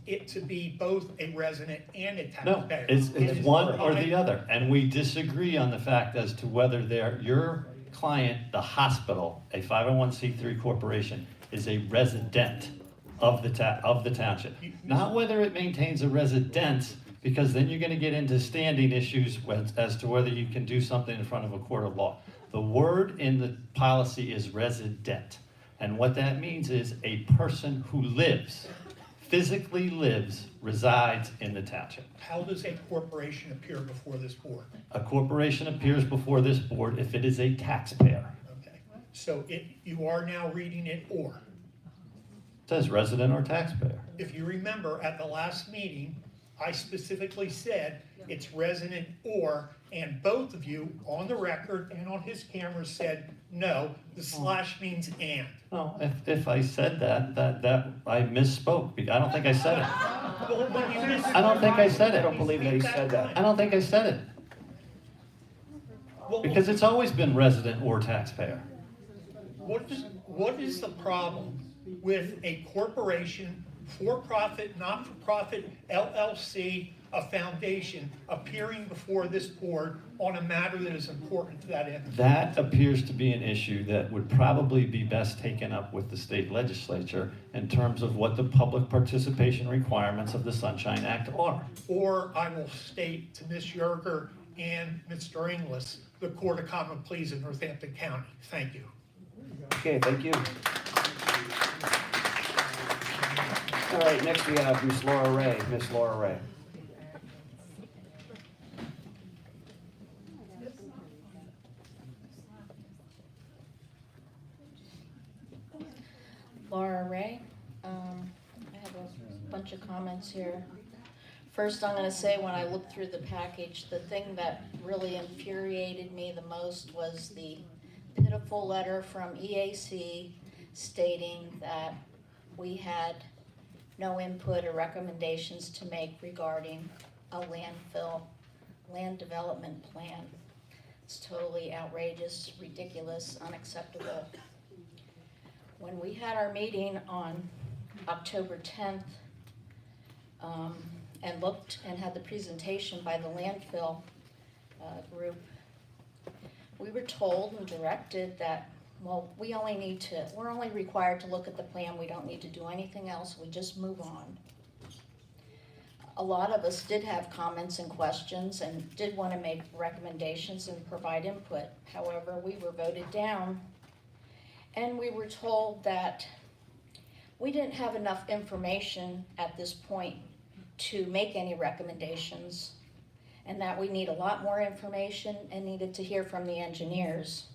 it to be both a resident and a No, taxpayer. it's one or the other, and we disagree on the fact as to whether your client, the hospital, a 501c3 corporation, is a resident of the township. Not whether it maintains a residence, because then you're gonna get into standing issues as to whether you can do something in front of a court of law. The word in the policy is resident, and what that means is a person who lives, physically lives, resides in the township. How does a corporation appear before this board? A corporation appears before this board if it is a taxpayer. Okay, so you are now reading it or. It says resident or taxpayer. If you remember, at the last meeting, I specifically said it's resident or, and both of you, on the record and on his camera, said, no, the slash means and. No, if I said that I misspoke. I don't think I said it. Well, when you I don't think I said it. I don't believe that he said that. I don't think I said it. Because it's always been resident or taxpayer. What is the problem with a corporation, for-profit, not-for-profit, LLC, a foundation, appearing before this board on a matter that is important to that entity? That appears to be an issue that would probably be best taken up with the state legislature in terms of what the public participation requirements of the Sunshine Act are. Or I will state to Ms. Yerger and Mr. Inglis, the Court of Common Pleas in Northampton County. Thank you. Okay, thank you. All right, next we have Ms. Laura Ray. Ms. Laura Ray. Laura Ray. I have a bunch of comments here. First, I'm going to say when I looked through the package, the thing that really infuriated me the most was the pitiful letter from EAC stating that we had no input or recommendations to make regarding a landfill land development plan. It's totally outrageous, ridiculous, unacceptable. When we had our meeting on October 10th, and looked and had the presentation by the landfill group, we were told and directed that, well, we're only required to look at the plan, we don't need to do anything else, we just move on. A lot of us did have comments and questions and did want to make recommendations and provide input. However, we were voted down, and we were told that we didn't have enough information at this point to make any recommendations, and that we need a lot more information and needed to hear from the engineers.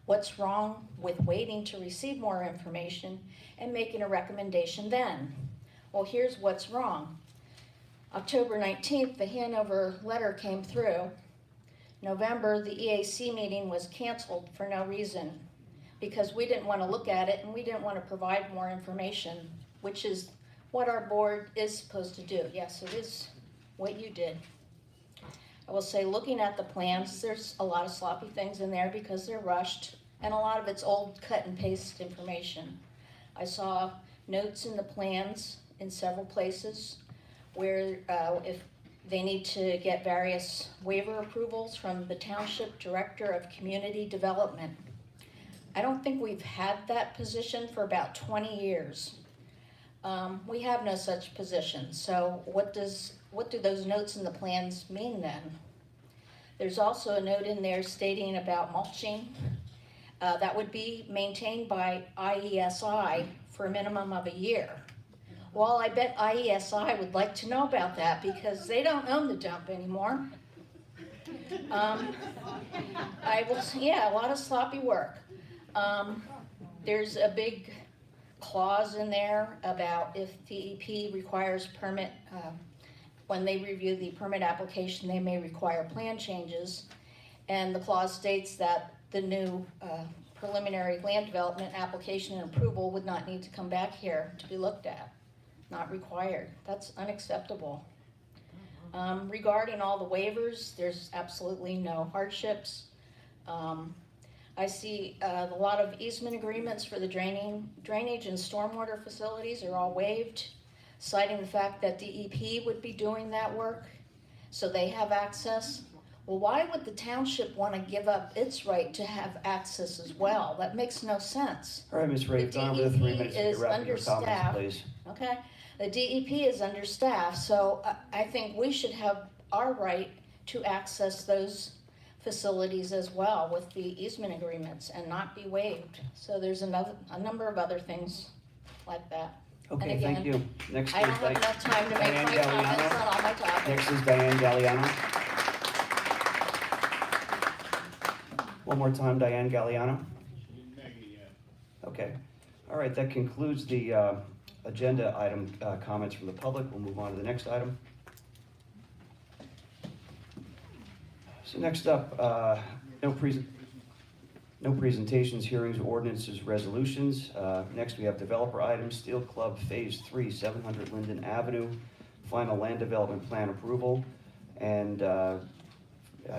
What's wrong with waiting to receive more information and making a recommendation then? Well, here's what's wrong. October 19th, the Hanover letter came through. November, the EAC meeting was canceled for no reason, because we didn't want to look at it and we didn't want to provide more information, which is what our board is supposed to do. Yes, it is what you did. I will say, looking at the plans, there's a lot of sloppy things in there because they're rushed, and a lot of it's old cut and paste information. I saw notes in the plans in several places where if they need to get various waiver approvals from the Township Director of Community Development. I don't think we've had that position for about 20 years. We have no such position, so what do those notes in the plans mean then? There's also a note in there stating about mulching that would be maintained by IESI for a minimum of a year. Well, I bet IESI would like to know about that because they don't own the dump anymore. Yeah, a lot of sloppy work. There's a big clause in there about if DEP requires permit, when they review the permit application, they may require plan changes. And the clause states that the new preliminary land development application and approval would not need to come back here to be looked at. Not required. That's unacceptable. Regarding all the waivers, there's absolutely no hardships. I see a lot of easement agreements for the drainage and stormwater facilities are all waived, citing the fact that DEP would be doing that work, so they have access. Well, why would the township want to give up its right to have access as well? That makes no sense. All right, Ms. Ray, you've gone over the 3 minutes. is Wrap up your comments, understaffed. please. Okay, the DEP is understaffed, so I think we should have our right to access those facilities as well with the easement agreements and not be waived. So there's a number of other things like that. Okay, And again, thank you. Next I don't is have enough time to make Diane my comments Galliano. on all my topics. Next is Diane Galliano. One more time, Diane Galliano. Okay. All right, that concludes the agenda item comments from the public. We'll move on to the next item. So next up, no presentations, hearings, ordinances, resolutions. Next, we have developer items, Steel Club Phase 3, 700 Linden Avenue, final land development plan approval. And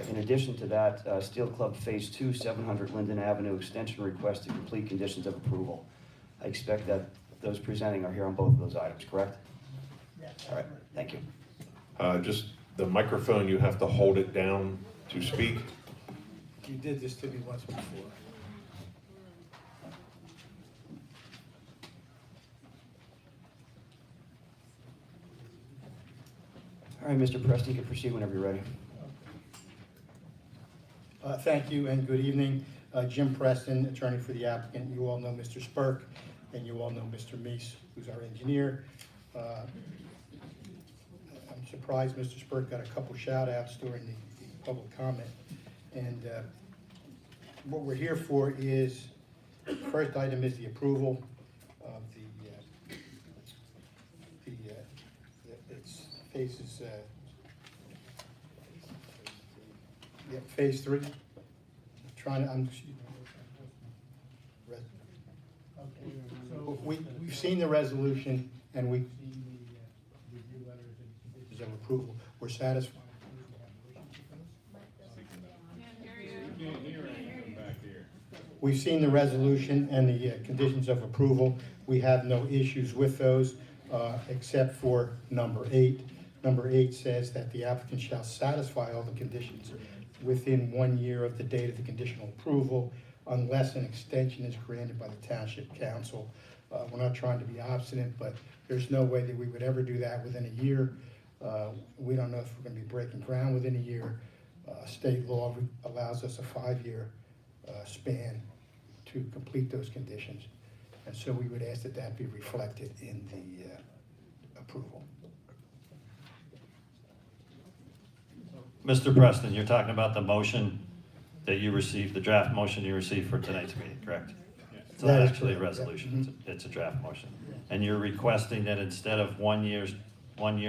in addition to that, Steel Club Phase 2, 700 Linden Avenue, extension request to complete conditions of approval. I expect that those presenting are here on both of those items, correct? Yes. All right, thank you. Just the microphone, you have to hold it down to speak. You did this to me once before. All right, Mr. Preston, you can proceed whenever you're ready. Thank you and good evening. Jim Preston, attorney for the applicant. You all know Mr. Spurk and you all know Mr. Meese, who's our engineer. I'm surprised Mr. Spurk got a couple shout outs during the public comment. And what we're here for is, the first item is the approval of it's phases, phase 3. So we've seen the resolution and we've seen the review letters and conditions of approval. We're satisfied. We've seen the resolution and the conditions of approval. We have no issues with those, except for number 8. Number 8 says that the applicant shall satisfy all the conditions within 1 year of the date of the conditional approval, unless an extension is granted by the Township Council. We're not trying to be obstinate, but there's no way that we would ever do that within a year. We don't know if we're gonna be breaking ground within a year. State law allows us a 5-year span to complete those conditions. And so we would ask that that be reflected in the approval. Mr. Preston, you're talking about the motion that you received, the draft motion you received for tonight's meeting, correct? It's not That is actually a correct, yeah. resolution, it's a draft motion. And you're requesting that instead of 1 year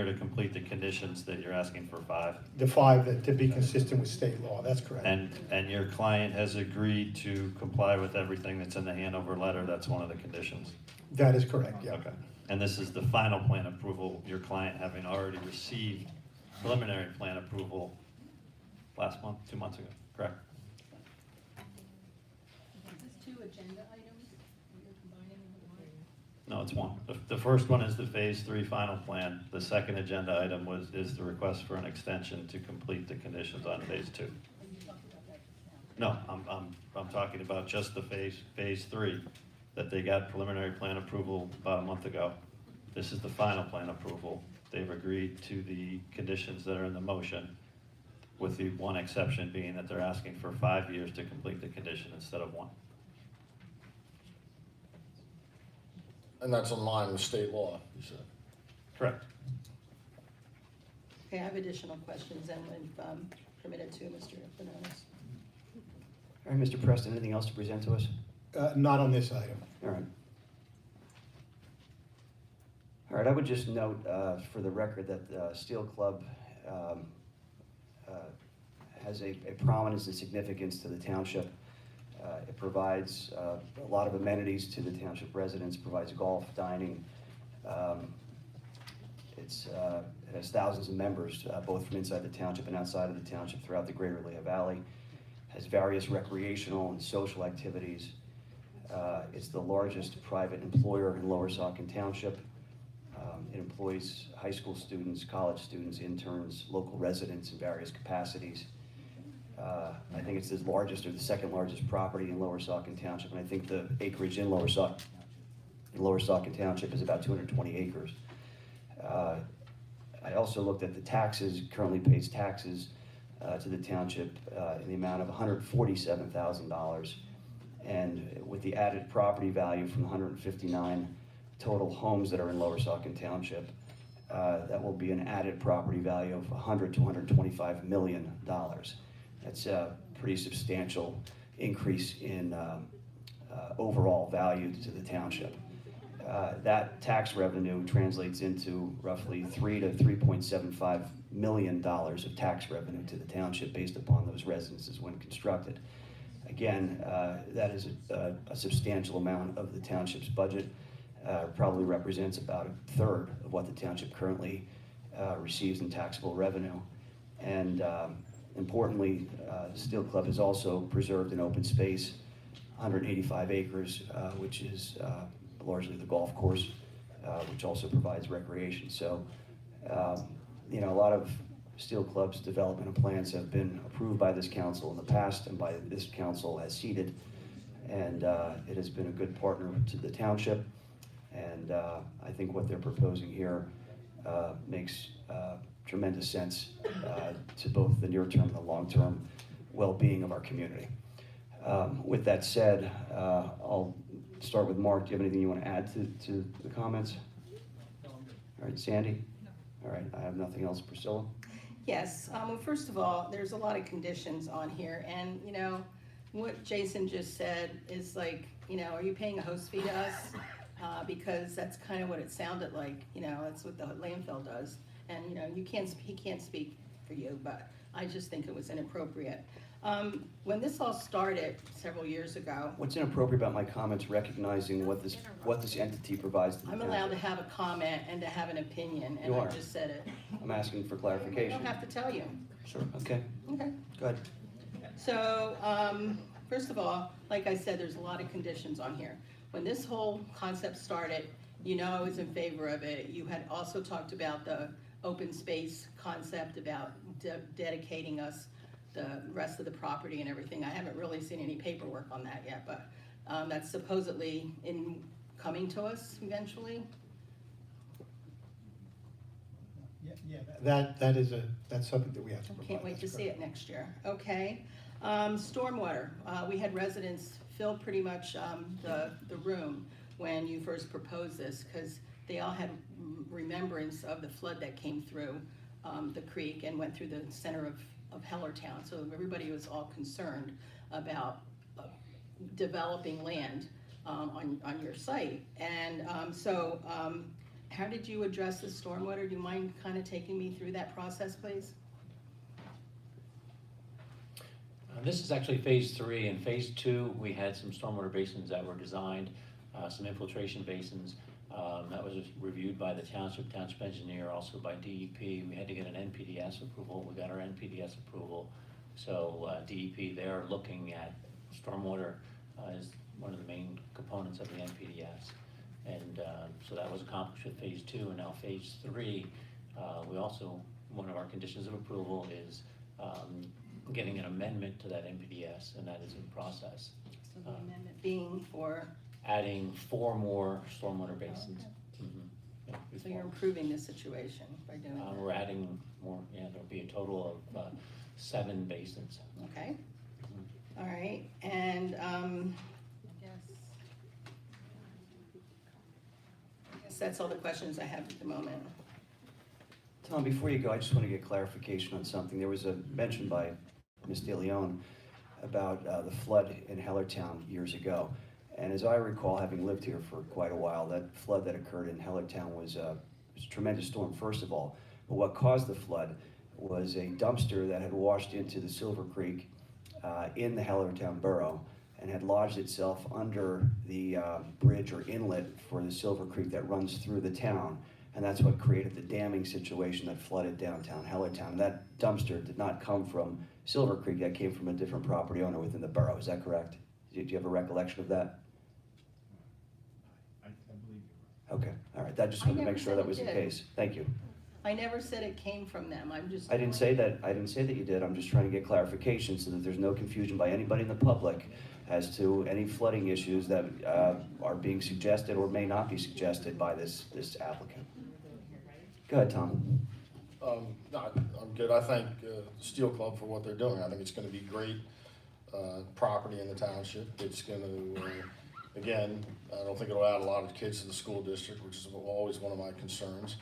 to complete the conditions, that you're asking for 5? The 5, to be consistent with state law, that's correct. And your client has agreed to comply with everything that's in the handover letter, that's one of the conditions? That is correct, yeah. Okay. And this is the final plan approval, your client having already received preliminary plan approval last month, 2 months ago, correct? Is this 2 agenda items that you're combining into one? No, it's one. The first one is the Phase 3 final plan. The second agenda item is the request for an extension to complete the conditions on Phase 2. No, I'm talking about just the Phase 3, that they got preliminary plan approval about a month ago. This is the final plan approval. They've agreed to the conditions that are in the motion, with the one exception being that they're asking for 5 years to complete the condition instead of 1. And that's in line with state law, you said? Correct. Okay, I have additional questions and if permitted to, Mr. Benonis. All right, Mr. Preston, anything else to present to us? Not on this item. All right. All right, I would just note for the record that Steel Club has a prominence and significance to the township. It provides a lot of amenities to the township residents, provides golf, dining. It has thousands of members, both from inside the township and outside of the township throughout the greater Lehigh Valley. Has various recreational and social activities. It's the largest private employer in Lower Saucon Township. It employs high school students, college students, interns, local residents in various capacities. I think it's the largest or the second largest property in Lower Saucon Township, and I think the acreage in Lower Saucon Township is about 220 acres. I also looked at the taxes, currently pays taxes to the township in the amount of $147,000. And with the added property value from 159 total homes that are in Lower Saucon Township, that will be an added property value of $100 to $125 million. That's a pretty substantial increase in overall value to the township. That tax revenue translates into roughly $3 to $3.75 million of tax revenue to the township based upon those residences when constructed. Again, that is a substantial amount of the township's budget. Probably represents about a third of what the township currently receives in taxable revenue. And importantly, the Steel Club has also preserved an open space, 185 acres, which is largely the golf course, which also provides recreation. So, you know, a lot of Steel Club's development plans have been approved by this council in the past and by this council as seated. And it has been a good partner to the township. And I think what they're proposing here makes tremendous sense to both the near-term and the long-term well-being of our community. With that said, I'll start with Mark. Do you have anything you want to add to the comments? All right, Sandy? All right, I have nothing else. Priscilla? Yes, well, first of all, there's a lot of conditions on here, and, you know, what Jason just said is like, you know, are you paying a host fee to us? Because that's kind of what it sounded like, you know, that's what the landfill does. And, you know, he can't speak for you, but I just think it was inappropriate. When this all started several years ago. What's inappropriate about my comments recognizing what this entity provides to the I'm allowed to have a comment and to have an opinion, and You I are. just said it. I'm asking for I clarification. don't have to tell you. Sure, okay. Okay. Go ahead. So, First of all, like I said, there's a lot of conditions on here. When this whole concept started, you know I was in favor of it. You had also talked about the open space concept, about dedicating us the rest of the property and everything. I haven't really seen any paperwork on that yet, but that's supposedly coming to us eventually. That's something that we have to provide. Can't wait to see it next year. Okay. Stormwater. We had residents fill pretty much the room when you first proposed this, because they all had remembrance of the flood that came through the creek and went through the center of Hellertown. So everybody was all concerned about developing land on your site. And how did you address the stormwater? Do you mind kind of taking me through that process, please? This is actually phase 3. In phase 2, we had some stormwater basins that were designed, some infiltration basins. That was reviewed by the township engineer, also by DEP. We had to get an NPDES approval. We got our NPDES approval. So DEP, they're looking at stormwater as one of the main components of the NPDES. And so that was accomplished with phase 2, and now phase 3, we also, one of our conditions of approval is getting an amendment to that NPDES, and that is in process. So the amendment being for? Adding 4 more stormwater basins. Okay. So you're improving the situation by doing that? We're adding more, there'll be a total of 7 basins. Okay. All right, and I guess that's all the questions I have at the moment. Tom, before you go, I just want to get clarification on something. There was a mention by Ms. De Leon about the flood in Hellertown years ago. And as I recall, having lived here for quite a while, that flood that occurred in Hellertown was a tremendous storm, first of all. But what caused the flood was a dumpster that had washed into the Silver Creek in the Hellertown borough and had lodged itself under the bridge or inlet for the Silver Creek that runs through the town. And that's what created the damming situation that flooded downtown Hellertown. That dumpster did not come from Silver Creek, that came from a different property owner within the borough, is that correct? Do you have a recollection of that? I believe you're right. Okay, all right, I just wanted to make sure that was the case. Thank you. I never said it came from them, I'm just. I didn't say that you did, I'm just trying to get clarification so that there's no confusion by anybody in the public as to any flooding issues that are being suggested or may not be suggested by this applicant. Go ahead, Tom. No, I'm good. I thank Steel Club for what they're doing. I think it's going to be great property in the township. It's going to, again, I don't think it'll add a lot of kids to the school district, which is always one of my concerns.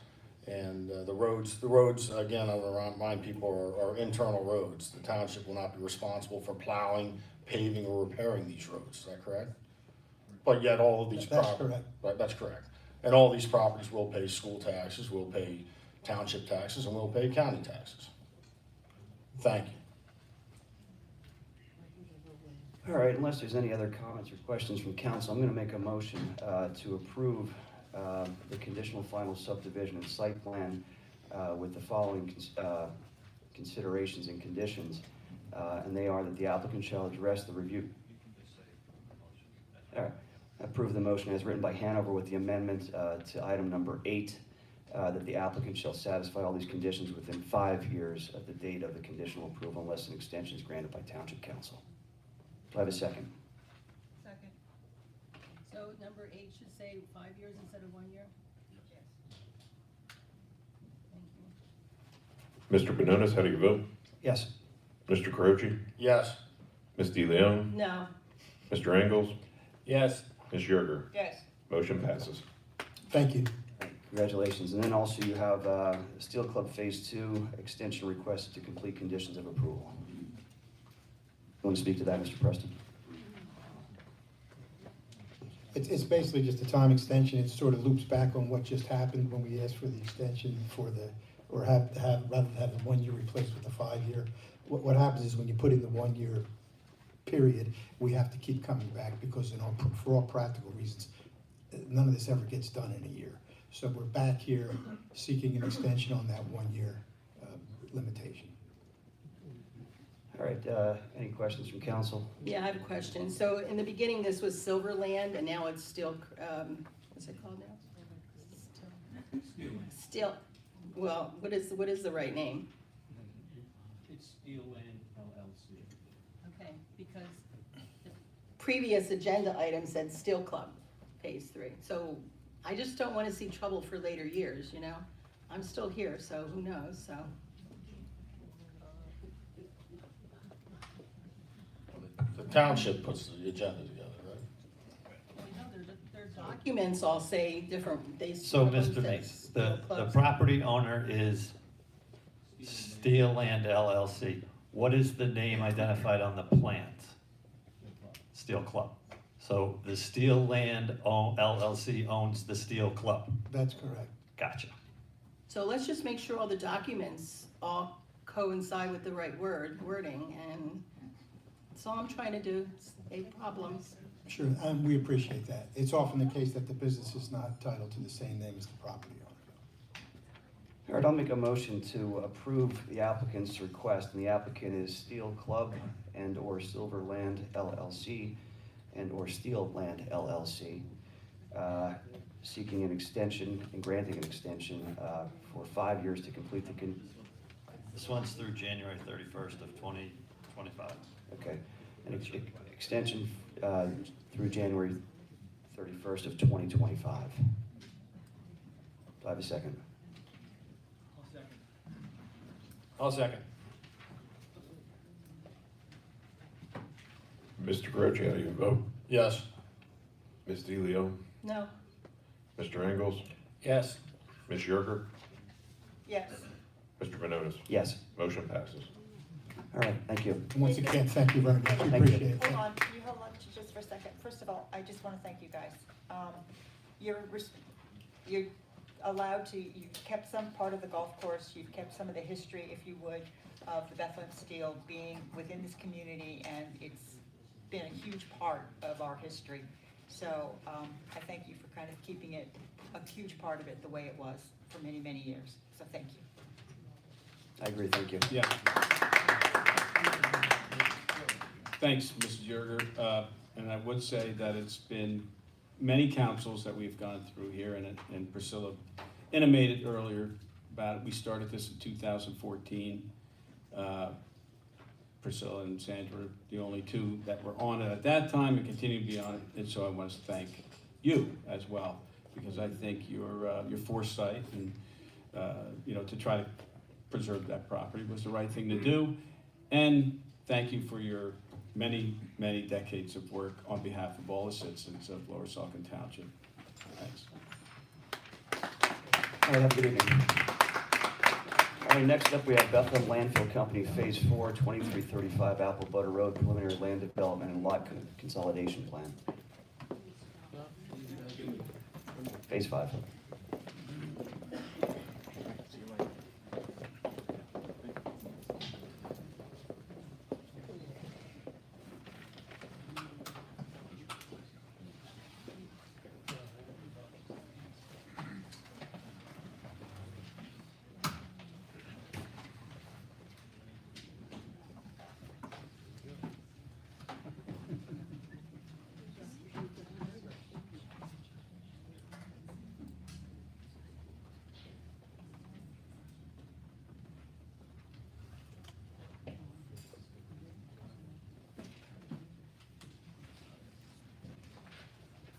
And the roads, again, I want to remind people are internal roads. The township will not be responsible for plowing, paving, or repairing these roads. Is that correct? But yet all of these That's correct. Right, that's correct. And all these properties will pay school taxes, will pay township taxes, and will pay county taxes. Thank you. All right, unless there's any other comments or questions from council, I'm going to make a motion to approve the conditional final subdivision and site plan with the following considerations and conditions. And they are that the applicant shall address the review. All right. Approve the motion as written by Hanover with the amendment to item number 8, that the applicant shall satisfy all these conditions within 5 years of the date of the conditional approval unless an extension is granted by Township Council. Do I have a second? Second. So number 8 should say 5 years instead of 1 year? Yes. Thank you. Mr. Benonis, how do you vote? Yes. Mr. Caroci? Yes. Ms. De Leon? No. Mr. Engels? Yes. Ms. Yerger? Yes. Motion passes. Thank you. Congratulations. And then also you have Steel Club Phase 2 extension request to complete conditions of approval. You want to speak to that, Mr. Preston? It's basically just a time extension. It sort of loops back on what just happened when we asked for the extension for the, or rather than have the 1 year replaced with the 5 year. What happens is when you put in the 1 year period, we have to keep coming back because for all practical reasons, none of this ever gets done in a year. So we're back here seeking an extension on that 1 year limitation. All right, any questions from council? Yeah, I have a question. So in the beginning, this was Silverland, and now it's still, what's it called now? Still, well, what is the right name? It's Steel Land LLC. Okay, because the previous agenda item said Steel Club, Phase 3. So I just don't want to see trouble for later years, you know? I'm still here, so who knows, so. The township puts the agenda together, right? Their documents all say different, they. So, one Mr. says Mace, Steel the Club. property owner is Steel Land LLC. What is the name identified on the plans? Steel Club. So the Steel Land LLC owns the Steel Club. That's correct. Gotcha. So let's just make sure all the documents all coincide with the right wording, and that's all I'm trying to do, save problems. Sure, and we appreciate that. It's often the case that the business is not entitled to the same name as the property owner. All right, I'll make a motion to approve the applicant's request, and the applicant is Steel Club and/or Silverland LLC and/or Steel Land LLC, seeking an extension and granting an extension for 5 years to complete the This one's through January 31st of 2025. okay, an extension through January 31st of 2025. Do I have a second? I'll second. Mr. Groce, how do you vote? Yes. Ms. DeLeo? No. Mr. Engels? Yes. Ms. Yerger? Yes. Mr. Vanonis? Yes. Motion passes. All right, thank you. Once again, thank you very much. We Thank you. appreciate it. Hold on, can you hold on just for a second? First of all, I just want to thank you guys. You're allowed to, you've kept some part of the golf course, you've kept some of the history, if you would, of the Bethlehem Steel being within this community, and it's been a huge part of our history. So I thank you for kind of keeping it, a huge part of it, the way it was for many, many years. So thank you. I agree, thank you. Yeah. Thanks, Mrs. Yerger. And I would say that it's been many councils that we've gone through here, and Priscilla intimated earlier about it. We started this in 2014. Priscilla and Sandra, the only two that were on it at that time and continue to be on it. And so I want to thank you as well, because I think your foresight and, to try to preserve that property was the right thing to do. And thank you for your many, many decades of work on behalf of all the citizens of Lower Saucon Township. Thanks. All right, have a good evening. All right, next up we have Bethlehem Landfill Company, Phase 4, 2335 Apple Butter Road, preliminary land development and lot consolidation plan. Phase 5.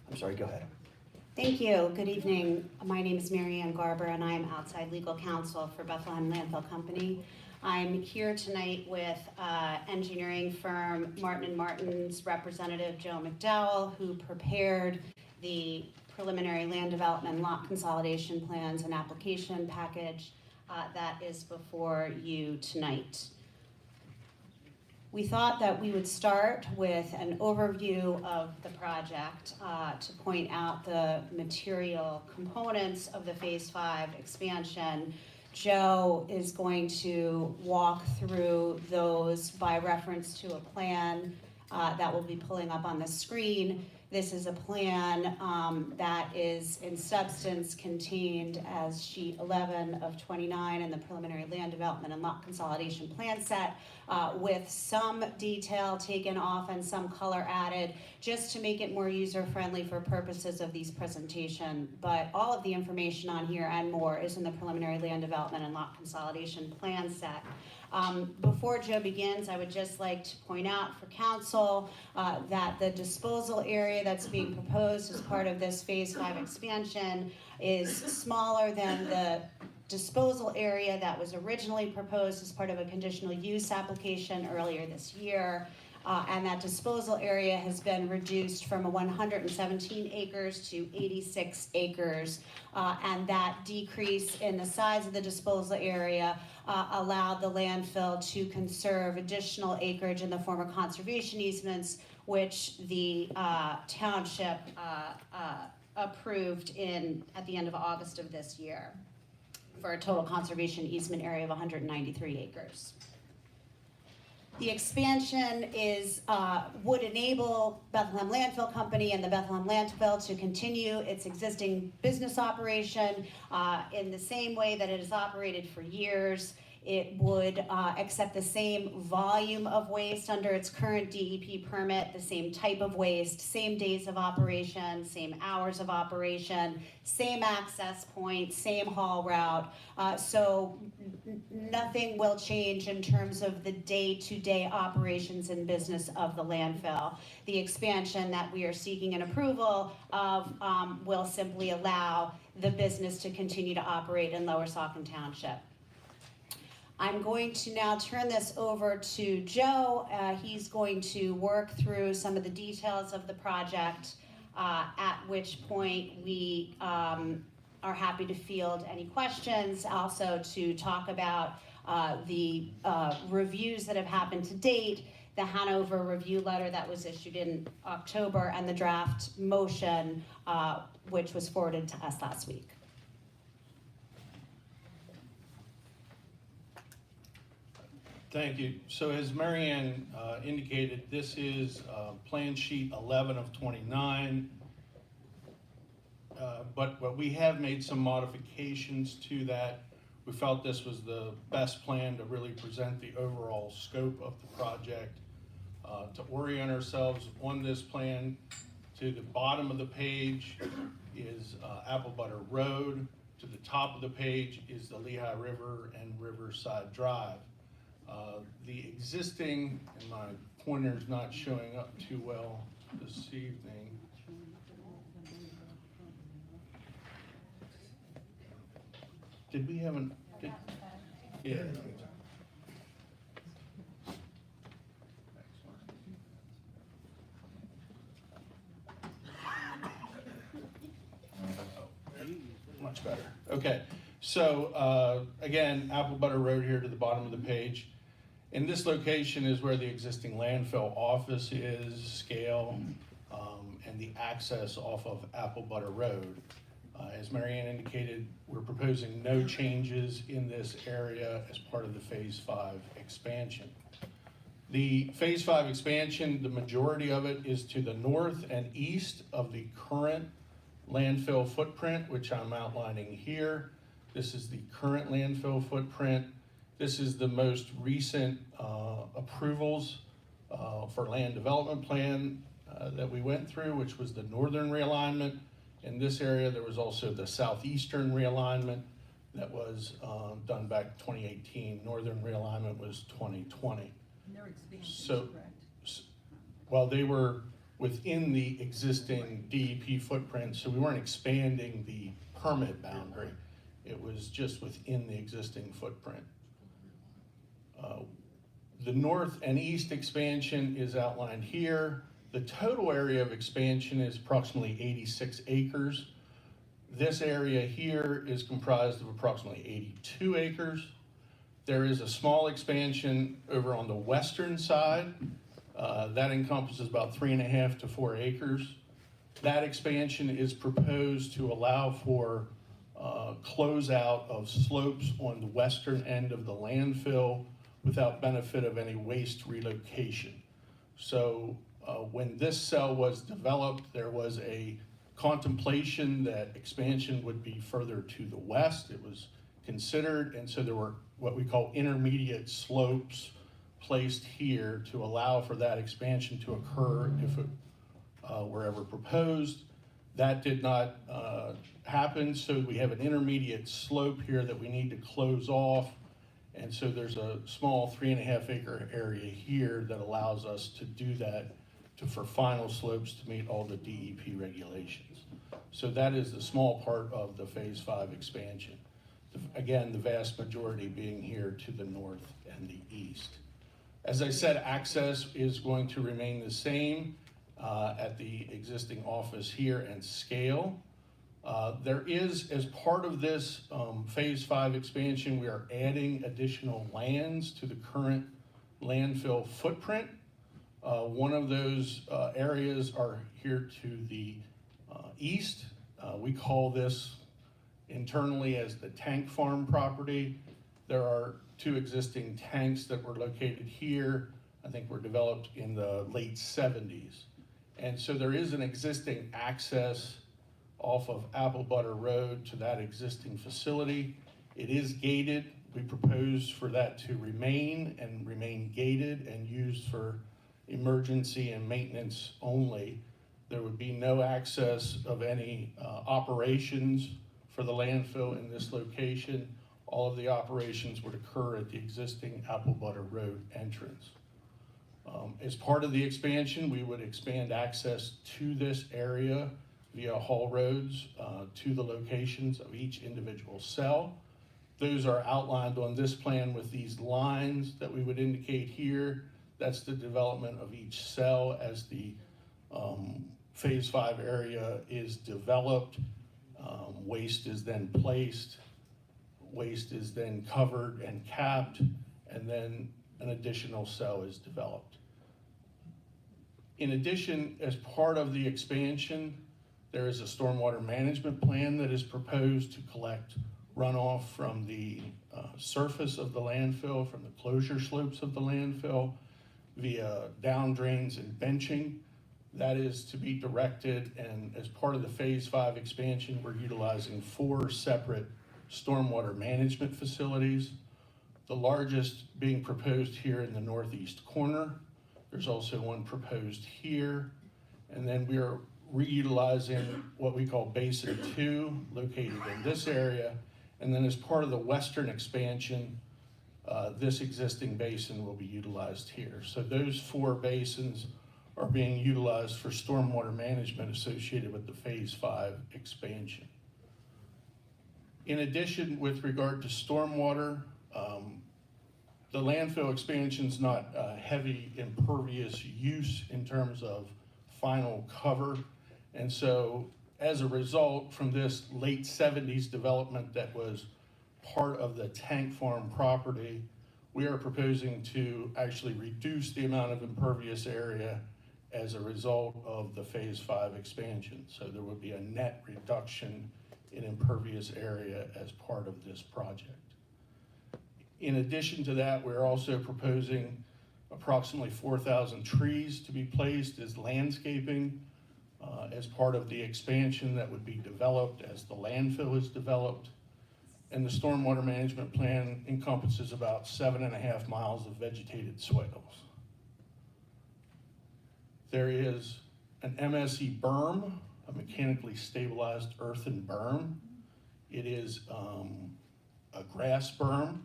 I'm sorry, go ahead. Thank you. Good evening. My name is Mary Ann Garber, and I'm outside legal counsel for Bethlehem Landfill Company. I'm here tonight with engineering firm Martin & Martin's representative Joe McDowell, who prepared the preliminary land development and lot consolidation plans and application package that is before you tonight. We thought that we would start with an overview of the project to point out the material components of the Phase 5 expansion. Joe is going to walk through those by reference to a plan that will be pulling up on the screen. This is a plan that is in substance contained as sheet 11 of 29 in the preliminary land development and lot consolidation plan set, with some detail taken off and some color added, just to make it more user-friendly for purposes of these presentation. But all of the information on here and more is in the preliminary land development and lot consolidation plan set. Before Joe begins, I would just like to point out for council that the disposal area that's being proposed as part of this Phase 5 expansion is smaller than the disposal area that was originally proposed as part of a conditional use application earlier this year. And that disposal area has been reduced from 117 acres to 86 acres. And that decrease in the size of the disposal area allowed the landfill to conserve additional acreage in the form of conservation easements, which the township approved at the end of August of this year, for a total conservation easement area of 193 acres. The expansion would enable Bethlehem Landfill Company and the Bethlehem Landfill to continue its existing business operation in the same way that it has operated for years. It would accept the same volume of waste under its current DEP permit, the same type of waste, same days of operation, same hours of operation, same access point, same haul route. So nothing will change in terms of the day-to-day operations and business of the landfill. The expansion that we are seeking an approval of will simply allow the business to continue to operate in Lower Saucon Township. I'm going to now turn this over to Joe. He's going to work through some of the details of the project, at which point we are happy to field any questions, also to talk about the reviews that have happened to date, the Hanover review letter that was issued in October, and the draft motion, which was forwarded to us last week. Thank you. So as Marianne indicated, this is plan sheet 11 of 29. But we have made some modifications to that. We felt this was the best plan to really present the overall scope of the project. To orient ourselves on this plan, to the bottom of the page is Apple Butter Road. To the top of the page is the Lehigh River and Riverside Drive. The existing, and my pointer's not showing up too well this evening. Did we have yeah. Much better. Okay, so again, Apple Butter Road here to the bottom of the page. And this location is where the existing landfill office is, scale, and the access off of Apple Butter Road. As Marianne indicated, we're proposing no changes in this area as part of the Phase 5 expansion. The Phase 5 expansion, the majority of it is to the north and east of the current landfill footprint, which I'm outlining here. This is the current landfill footprint. This is the most recent approvals for land development plan that we went through, which was the northern realignment. In this area, there was also the southeastern realignment that was done back in 2018. Northern realignment was 2020. And their expansion, So, correct? well, they were within the existing DEP footprint, so we weren't expanding the permit boundary. It was just within the existing footprint. The north and east expansion is outlined here. The total area of expansion is approximately 86 acres. This area here is comprised of approximately 82 acres. There is a small expansion over on the western side. That encompasses about 3.5 to 4 acres. That expansion is proposed to allow for closeout of slopes on the western end of the landfill without benefit of any waste relocation. So when this cell was developed, there was a contemplation that expansion would be further to the west. It was considered, and so there were what we call intermediate slopes placed here to allow for that expansion to occur if it were ever proposed. That did not happen, so we have an intermediate slope here that we need to close off. And so there's a small 3.5 acre area here that allows us to do that for final slopes to meet all the DEP regulations. So that is the small part of the Phase 5 expansion. Again, the vast majority being here to the north and the east. As I said, access is going to remain the same at the existing office here and scale. There is, as part of this Phase 5 expansion, we are adding additional lands to the current landfill footprint. One of those areas are here to the east. We call this internally as the tank farm property. There are 2 existing tanks that were located here. I think were developed in the late 70s. And so there is an existing access off of Apple Butter Road to that existing facility. It is gated. We propose for that to remain gated and used for emergency and maintenance only. There would be no access of any operations for the landfill in this location. All of the operations would occur at the existing Apple Butter Road entrance. As part of the expansion, we would expand access to this area via haul roads to the locations of each individual cell. Those are outlined on this plan with these lines that we would indicate here. That's the development of each cell as the Phase 5 area is developed. Waste is then placed, waste is then covered and capped, and then an additional cell is developed. In addition, as part of the expansion, there is a stormwater management plan that is proposed to collect runoff from the surface of the landfill, from the closure slopes of the landfill, via down drains and benching. That is to be directed, and as part of the Phase 5 expansion, we're utilizing 4 separate stormwater management facilities. The largest being proposed here in the northeast corner. There's also one proposed here. And then we are reutilizing what we call Basin 2, located in this area. And then as part of the western expansion, this existing basin will be utilized here. So those 4 basins are being utilized for stormwater management associated with the Phase 5 expansion. In addition, with regard to stormwater, the landfill expansion is not heavy impervious use in terms of final cover. And so as a result, from this late 70s development that was part of the tank farm property, we are proposing to actually reduce the amount of impervious area as a result of the Phase 5 expansion. So there would be a net reduction in impervious area as part of this project. In addition to that, we're also proposing approximately 4,000 trees to be placed as landscaping as part of the expansion that would be developed as the landfill is developed. And the stormwater management plan encompasses about 7.5 miles of vegetated swales. There is an MSE berm, a mechanically stabilized earthen berm. It is a grass berm,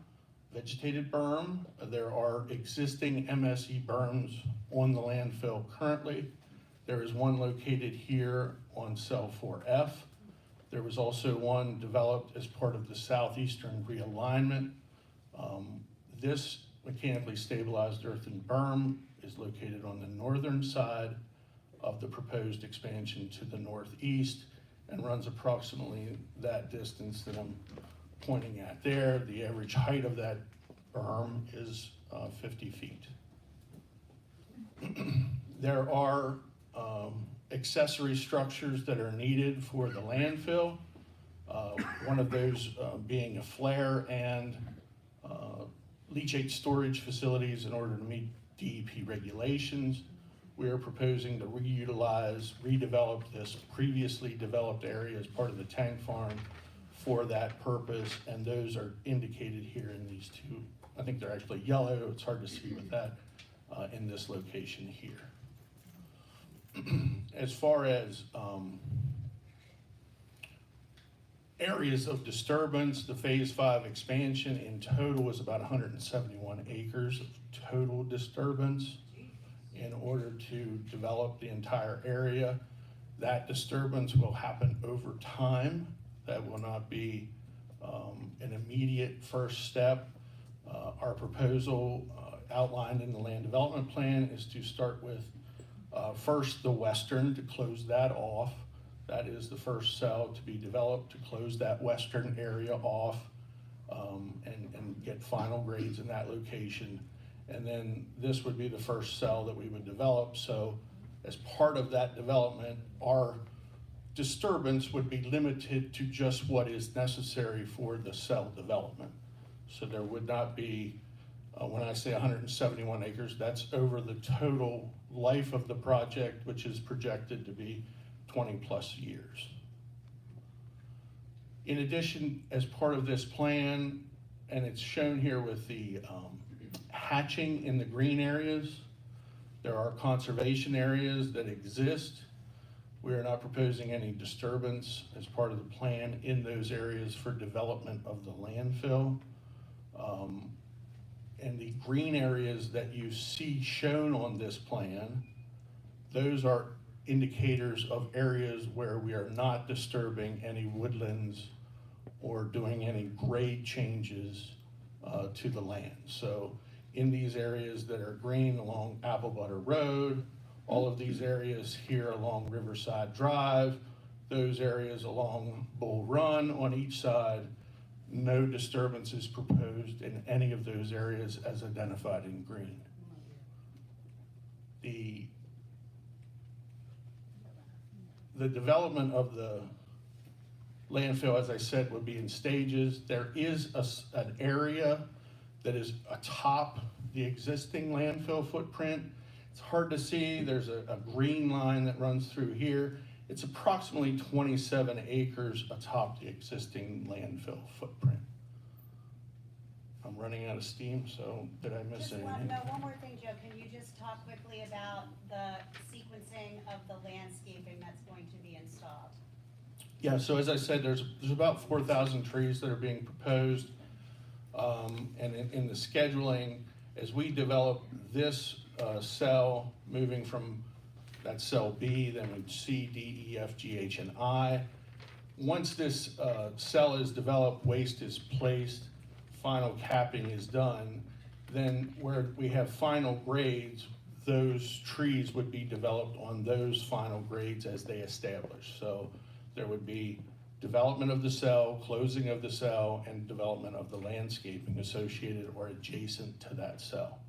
vegetated berm. There are existing MSE berms on the landfill currently. There is one located here on cell 4F. There was also one developed as part of the southeastern realignment. This mechanically stabilized earthen berm is located on the northern side of the proposed expansion to the northeast and runs approximately that distance that I'm pointing at there. The average height of that berm is 50 feet. There are accessory structures that are needed for the landfill. One of those being a flare and leachate storage facilities in order to meet DEP regulations. We are proposing to redevelop this previously developed area as part of the tank farm for that purpose, and those are indicated here in these two. I think they're actually yellow, it's hard to see with that in this location here. As far as areas of disturbance, the Phase 5 expansion in total is about 171 acres of total disturbance in order to develop the entire area. That disturbance will happen over time. That will not be an immediate first step. Our proposal outlined in the land development plan is to start with first the western, to close that off. That is the first cell to be developed, to close that western area off and get final grades in that location. And then this would be the first cell that we would develop. So as part of that development, our disturbance would be limited to just what is necessary for the cell development. So there would not be, when I say 171 acres, that's over the total life of the project, which is projected to be 20 plus years. In addition, as part of this plan, and it's shown here with the hatching in the green areas, there are conservation areas that exist. We are not proposing any disturbance as part of the plan in those areas for development of the landfill. And the green areas that you see shown on this plan, those are indicators of areas where we are not disturbing any woodlands or doing any grade changes to the land. So in these areas that are green along Apple Butter Road, all of these areas here along Riverside Drive, those areas along Bull Run on each side, no disturbance is proposed in any of those areas as identified in green. The development of the landfill, as I said, would be in stages. There is an area that is atop the existing landfill footprint. It's hard to see. There's a green line that runs through here. It's approximately 27 acres atop the existing landfill footprint. I'm running out of steam, so did I miss anything? One more thing, Joe. Can you just talk quickly about the sequencing of the landscaping that's going to be installed? Yeah, so as I said, there's about 4,000 trees that are being proposed. And in the scheduling, as we develop this cell, moving from that cell B, then we'd C, D, E, F, G, H, and I. Once this cell is developed, waste is placed, final capping is done, then where we have final grades, those trees would be developed on those final grades as they establish. So there would be development of the cell, closing of the cell, and development of the landscaping associated or adjacent to that cell.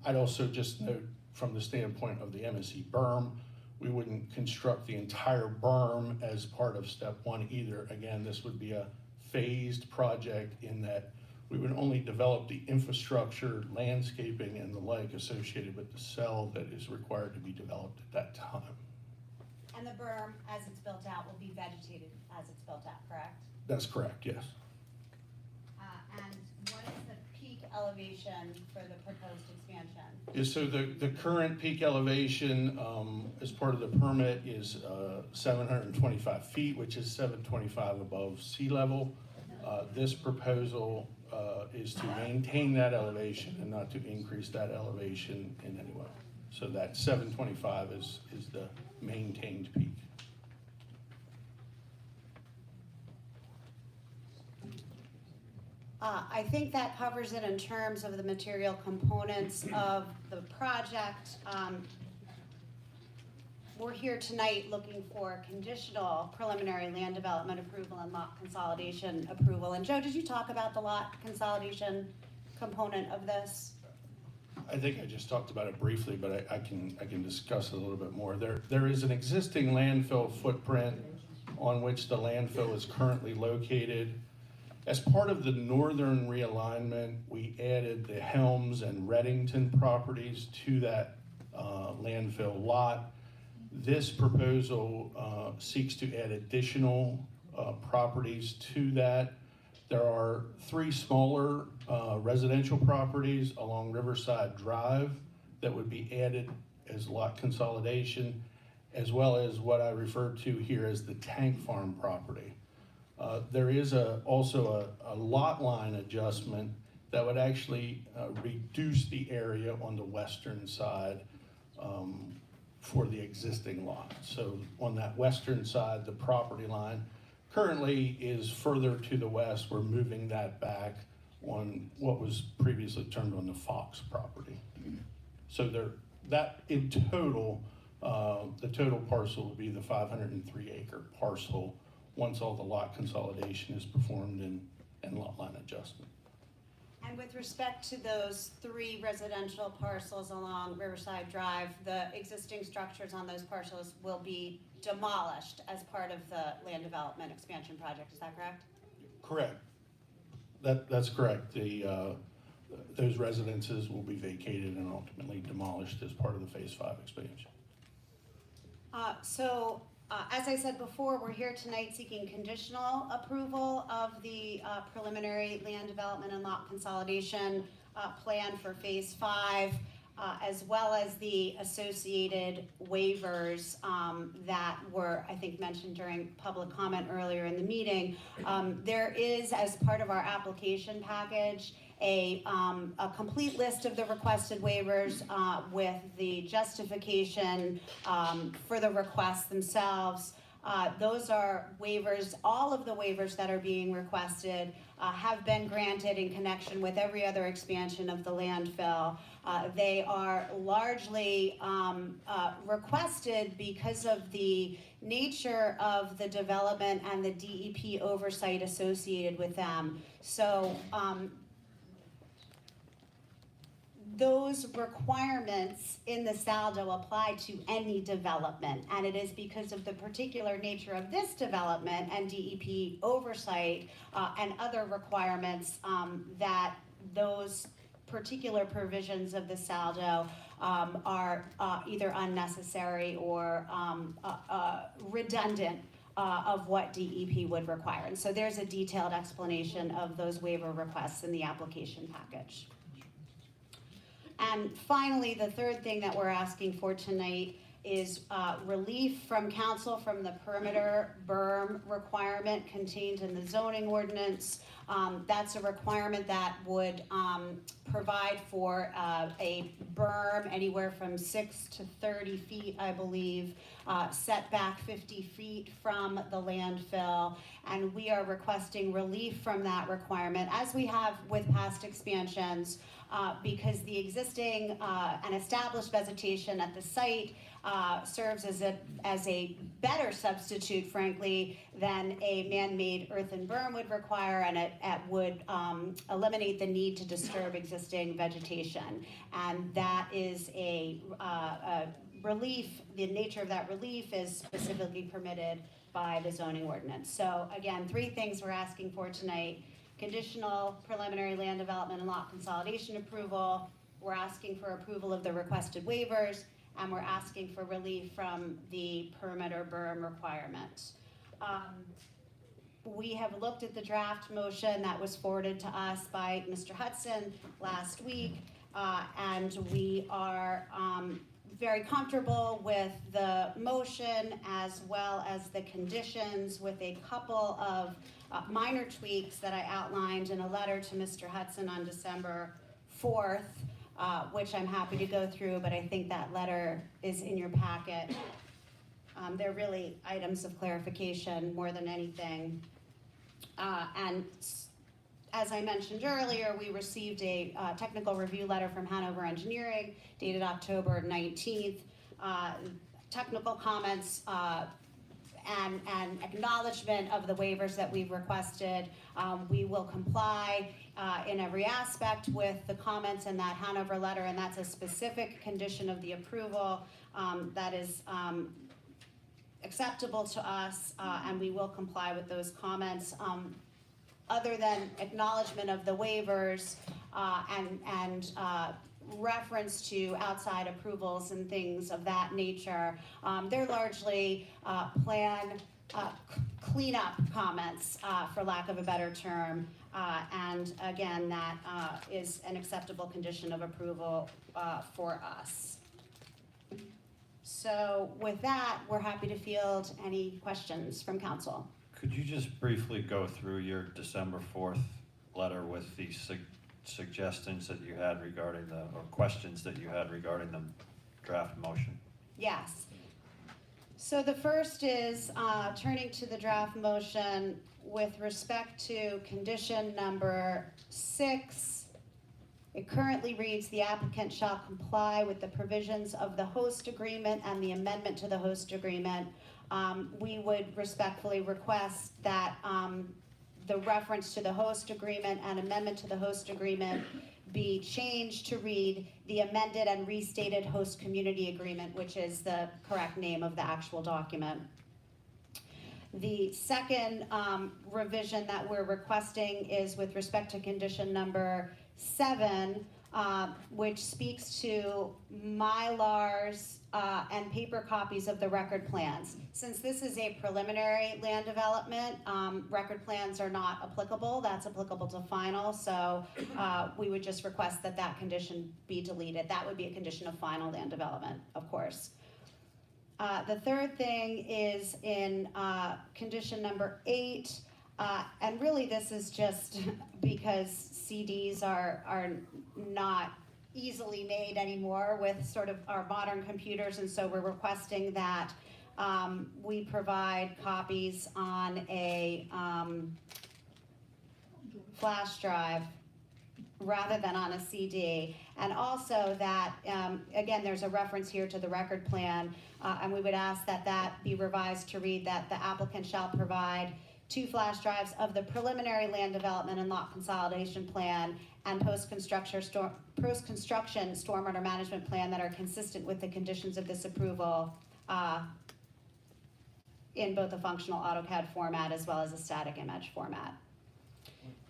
I'd also just note from the standpoint of the MSE berm, we wouldn't construct the entire berm as part of step one either. Again, this would be a phased project in that we would only develop the infrastructure, landscaping, and the like associated with the cell that is required to be developed at that time. And the berm, as it's built out, will be vegetated as it's built out, correct? That's correct, yes. And what is the peak elevation for the proposed expansion? So the current peak elevation as part of the permit is 725 feet, which is 725 above sea level. This proposal is to maintain that elevation and not to increase that elevation in any way. So that 725 is the maintained peak. I think that covers it in terms of the material components of the project. We're here tonight looking for conditional preliminary land development approval and lot consolidation approval. And Joe, did you talk about the lot consolidation component of this? I think I just talked about it briefly, but I can discuss it a little bit more. There is an existing landfill footprint on which the landfill is currently located. As part of the northern realignment, we added the Helms and Reddington properties to that landfill lot. This proposal seeks to add additional properties to that. There are 3 smaller residential properties along Riverside Drive that would be added as lot consolidation, as well as what I refer to here as the tank farm property. There is also a lot line adjustment that would actually reduce the area on the western side for the existing lot. So on that western side, the property line currently is further to the west. We're moving that back on what was previously termed on the Fox property. So that in total, the total parcel will be the 503 acre parcel once all the lot consolidation is performed and lot line adjustment. And with respect to those 3 residential parcels along Riverside Drive, the existing structures on those parcels will be demolished as part of the land development expansion project, is that correct? Correct. That's correct. Those residences will be vacated and ultimately demolished as part of the Phase 5 expansion. As I said before, we're here tonight seeking conditional approval of the preliminary land development and lot consolidation plan for Phase 5, as well as the associated waivers that were, I think, mentioned during public comment earlier in the meeting. There is, as part of our application package, a complete list of the requested waivers with the justification for the requests themselves. Those are waivers, all of the waivers that are being requested have been granted in connection with every other expansion of the landfill. They are largely requested because of the nature of the development and the DEP oversight associated with them. So those requirements in the saldo apply to any development, and it is because of the particular nature of this development and DEP oversight and other requirements that those particular provisions of the saldo are either unnecessary or redundant of what DEP would require. And so there's a detailed explanation of those waiver requests in the application package. And finally, the third thing that we're asking for tonight is relief from council from the perimeter berm requirement contained in the zoning ordinance. That's a requirement that would provide for a berm anywhere from 6 to 30 feet, I believe, set back 50 feet from the landfill. And we are requesting relief from that requirement, as we have with past expansions, because the existing and established vegetation at the site serves as a better substitute, frankly, than a man-made earthen berm would require, and it would eliminate the need to disturb existing vegetation. And that is a relief. The nature of that relief is specifically permitted by the zoning ordinance. So again, 3 things we're asking for tonight: conditional preliminary land development and lot consolidation approval. We're asking for approval of the requested waivers, and we're asking for relief from the perimeter berm requirement. We have looked at the draft motion that was forwarded to us by Mr. Hudson last week, and we are very comfortable with the motion as well as the conditions, with a couple of minor tweaks that I outlined in a letter to Mr. Hudson on December 4th, which I'm happy to go through, but I think that letter is in your packet. They're really items of clarification more than anything. And as I mentioned earlier, we received a technical review letter from Hanover Engineering dated October 19th. Technical comments and acknowledgement of the waivers that we've requested. We will comply in every aspect with the comments in that Hanover letter, and that's a specific condition of the approval that is acceptable to us, and we will comply with those comments. Other than acknowledgement of the waivers and reference to outside approvals and things of that nature, they're largely cleanup comments, for lack of a better term. And again, that is an acceptable condition of approval for us. So with that, we're happy to field any questions from council. Could you just briefly go through your December 4th letter with the suggestions that you had regarding or questions that you had regarding the draft motion? Yes. So the first is turning to the draft motion with respect to condition number 6. It currently reads, the applicant shall comply with the provisions of the host agreement and the amendment to the host agreement. We would respectfully request that the reference to the host agreement and amendment to the host agreement be changed to read the amended and restated host community agreement, which is the correct name of the actual document. The second revision that we're requesting is with respect to condition number 7, which speaks to Mylars and paper copies of the record plans. Since this is a preliminary land development, record plans are not applicable. That's applicable to final, so we would just request that that condition be deleted. That would be a condition of final land development, of course. The third thing is in condition number 8, and really this is just because CDs are not easily made anymore with sort of our modern computers, and so we're requesting that we provide copies on a flash drive rather than on a CD. And also that, again, there's a reference here to the record plan, and we would ask that that be revised to read that the applicant shall provide 2 flash drives of the preliminary land development and lot consolidation plan and post-construction stormwater management plan that are consistent with the conditions of this approval in both a functional AutoCAD format as well as a static image format.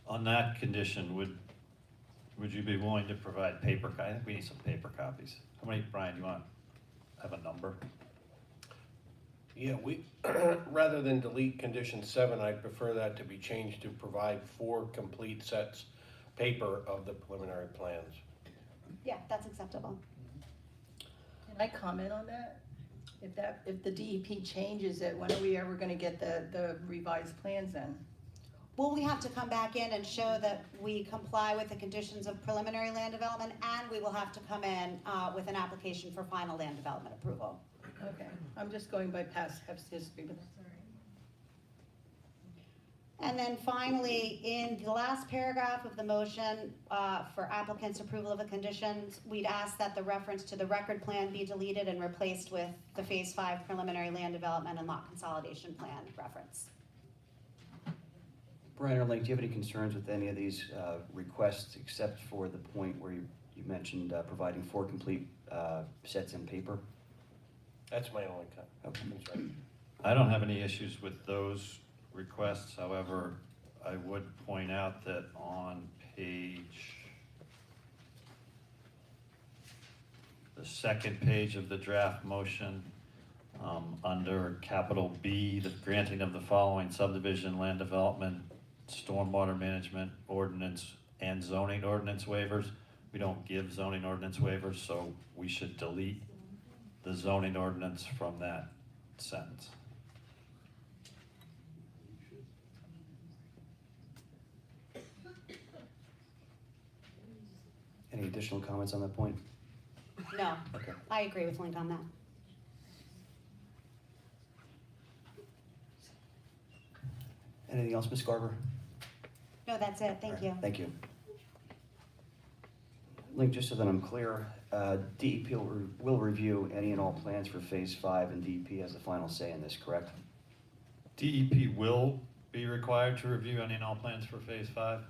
On that condition, would you be willing to provide paper? I think we need some paper copies. How many, Brian, you want? Have a number? Yeah, we, rather than delete condition 7, I'd prefer that to be changed to provide 4 complete sets paper of the preliminary plans. Yeah, that's acceptable. Can I comment on that? If the DEP changes it, when are we ever gonna get the revised plans in? Well, we have to come back in and show that we comply with the conditions of preliminary land development, and we will have to come in with an application for final land development approval. Okay, I'm just going by past history, but that's all right. And then finally, in the last paragraph of the motion for applicant's approval of the conditions, we'd ask that the reference to the record plan be deleted and replaced with the Phase 5 preliminary land development and lot consolidation plan reference. Brian or Link, do you have any concerns with any of these requests except for the point where you mentioned providing 4 complete sets in paper? That's my only concern. I don't have any issues with those requests. However, I would point out that on the second page of the draft motion, under capital B, the granting of the following subdivision, land development, stormwater management ordinance, and zoning ordinance waivers. We don't give zoning ordinance waivers, so we should delete the zoning ordinance from that sentence. Any additional comments on that point? No, Okay. I agree with Link on that. Anything else, Ms. Garber? No, that's it, thank you. Thank you. Link, just so that I'm clear, DEP will review any and all plans for Phase 5, and DEP has the final say in this, correct? DEP will be required to review any and all plans for Phase 5.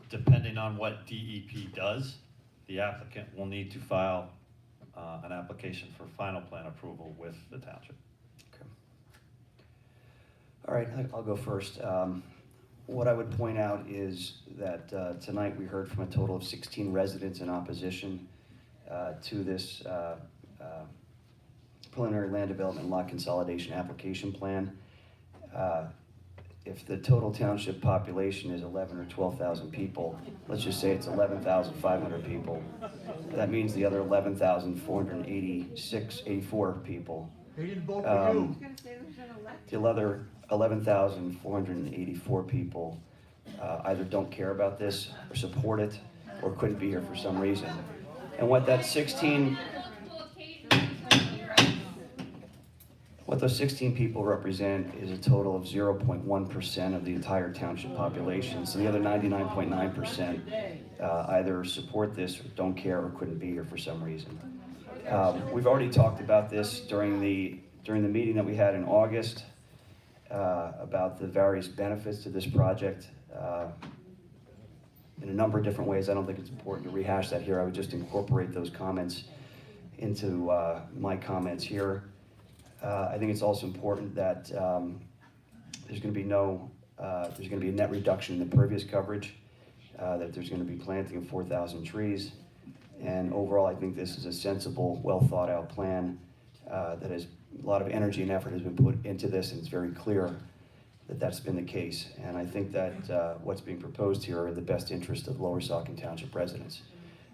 Depending on what DEP does, the applicant will need to file an application for final plan approval with the township. Okay. All right, I'll go first. What I would point out is that tonight we heard from a total of 16 residents in opposition to this preliminary land development lot consolidation application plan. If the total township population is 11 or 12,000 people, let's just say it's 11,500 people, that means the other 84 people. They didn't vote for you. The other 11,484 people either don't care about this or support it or couldn't be here for some reason. And what those 16 people represent is a total of 0.1% of the entire township population. So the other 99.9% either support this or don't care or couldn't be here for some reason. We've already talked about this during the meeting that we had in August about the various benefits to this project in a number of different ways. I don't think it's important to rehash that here. I would just incorporate those comments into my comments here. I think it's also important that there's going to be a net reduction in the pervious coverage, that there's going to be planting of 4,000 trees. And overall, I think this is a sensible, well thought out plan that has a lot of energy and effort has been put into this, and it's very clear that that's been the case. And I think that what's being proposed here are in the best interest of Lower Saucon Township residents.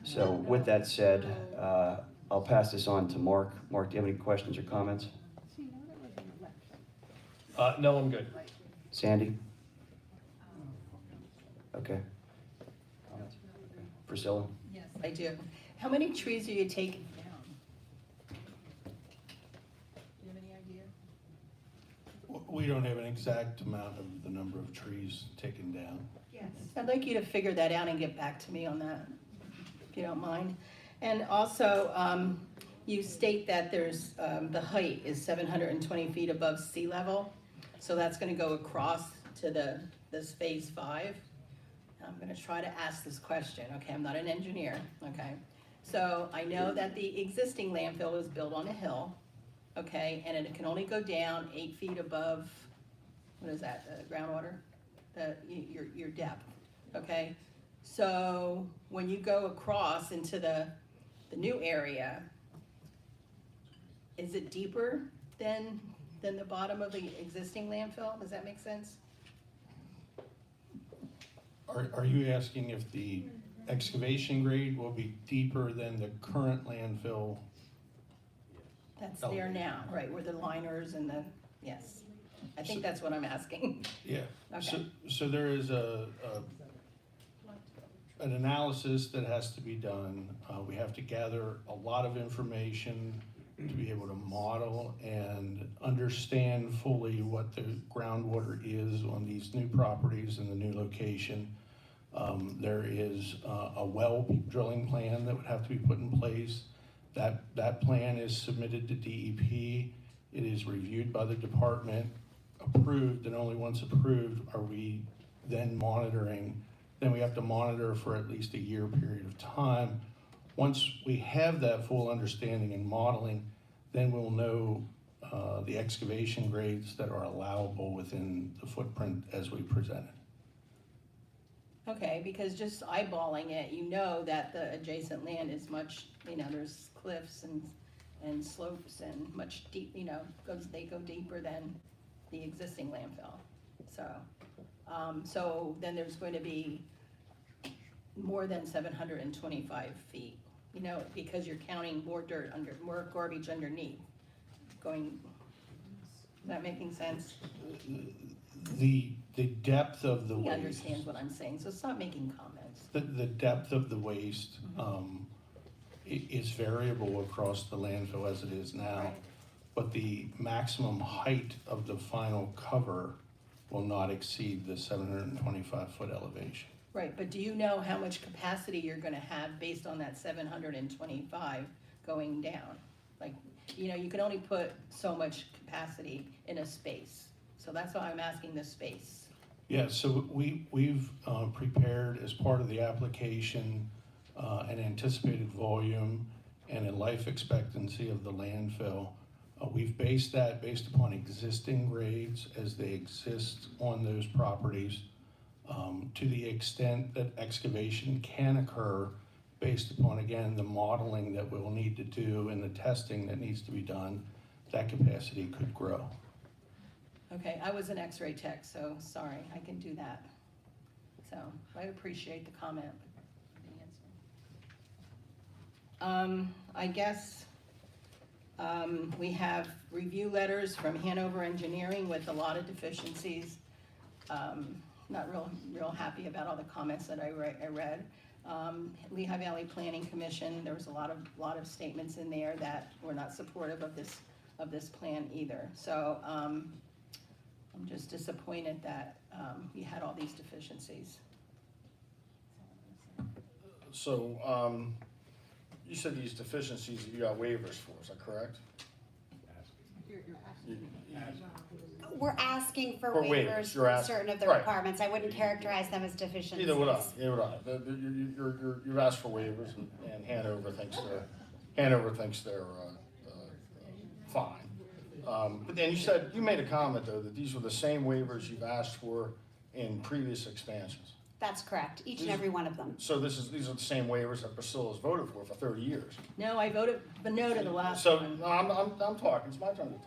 So with that said, I'll pass this on to Mark. Mark, do you have any questions or comments? No, I'm good. Sandy? Okay. Comments? Priscilla? Yes, I do. How many trees are you taking down? Do you have any idea? We don't have an exact amount of the number of trees taken down. Yes. I'd like you to figure that out and get back to me on that, if you don't mind. And also, you state that there's, the height is 720 feet above sea level. So that's gonna go across to this phase 5. I'm gonna try to ask this question, okay? I'm not an engineer, okay? So I know that the existing landfill is built on a hill, okay? And it can only go down 8 feet above, what is that, groundwater? Your depth, okay? So when you go across into the new area, is it deeper than the bottom of the existing landfill? Does that make sense? Are you asking if the excavation grade will be deeper than the current landfill? That's there now, right, where the liners and the, yes. I think that's what I'm asking. Yeah. Okay. So there is an analysis that has to be done. We have to gather a lot of information to be able to model and understand fully what the groundwater is on these new properties in the new location. There is a well drilling plan that would have to be put in place. That plan is submitted to DEP. It is reviewed by the department, approved, and only once approved are we then monitoring. Then we have to monitor for at least a year period of time. Once we have that full understanding and modeling, then we'll know the excavation grades that are allowable within the footprint as we present it. Okay, because just eyeballing it, you know that the adjacent land is much, there's cliffs and slopes and much deep, they go deeper than the existing landfill. So then there's going to be more than 725 feet, because you're counting more more garbage underneath. Is that making sense? The depth of the He waste. understands what I'm saying, so stop making comments. The depth of the waste is variable across the landfill as it is now, Right. but the maximum height of the final cover will not exceed the 725-foot elevation. Right, but do you know how much capacity you're gonna have based on that 725 going down? Like, you can only put so much capacity in a space. So that's why I'm asking the space. Yeah, so we've prepared as part of the application an anticipated volume and a life expectancy of the landfill. We've based that based upon existing grades as they exist on those properties. To the extent that excavation can occur based upon, again, the modeling that we'll need to do and the testing that needs to be done, that capacity could grow. Okay, I was an X-ray tech, so sorry, I can do that. So I appreciate the comment. I guess we have review letters from Hanover Engineering with a lot of deficiencies. Not real happy about all the comments that I read. Lehigh Valley Planning Commission, there was a lot of statements in there that were not supportive of this plan either. So I'm just disappointed that we had all these deficiencies. So, you said these deficiencies, you got waivers for, is that correct? We're asking for For waivers, waivers you're for asking- certain of the right. requirements. I wouldn't characterize them as deficiencies. Neither would I. You've asked for waivers, and Hanover thinks they're fine. But then you made a comment, though, that these were the same waivers you've asked for in previous expansions. That's correct, each and every one of them. So these are the same waivers that Priscilla's voted for 30 years. No, I voted the no to the last So, one. no, I'm talking, it's my turn to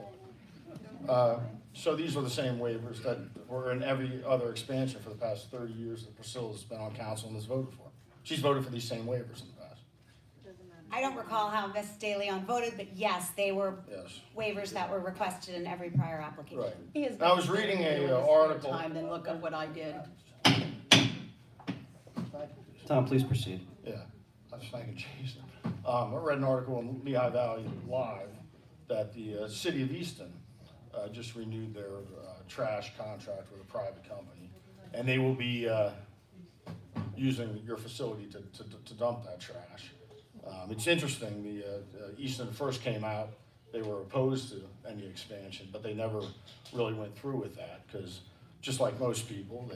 talk. So these were the same waivers that were in every other expansion for the past 30 years that Priscilla's been on council and has voted for. She's voted for these same waivers in the past. I don't recall how Ms. De Leon voted, but yes, they were Yes. waivers that were requested in every prior application. Right. He has I was been reading doing a this for article. time, then look at what I did. Tom, please proceed. Yeah, I was thanking Jason. I read an article in Lehigh Valley Live that the city of Easton just renewed their trash contract with a private company, and they will be using your facility to dump that trash. It's interesting, the Easton first came out, they were opposed to any expansion, but they never really went through with that, because just like most people,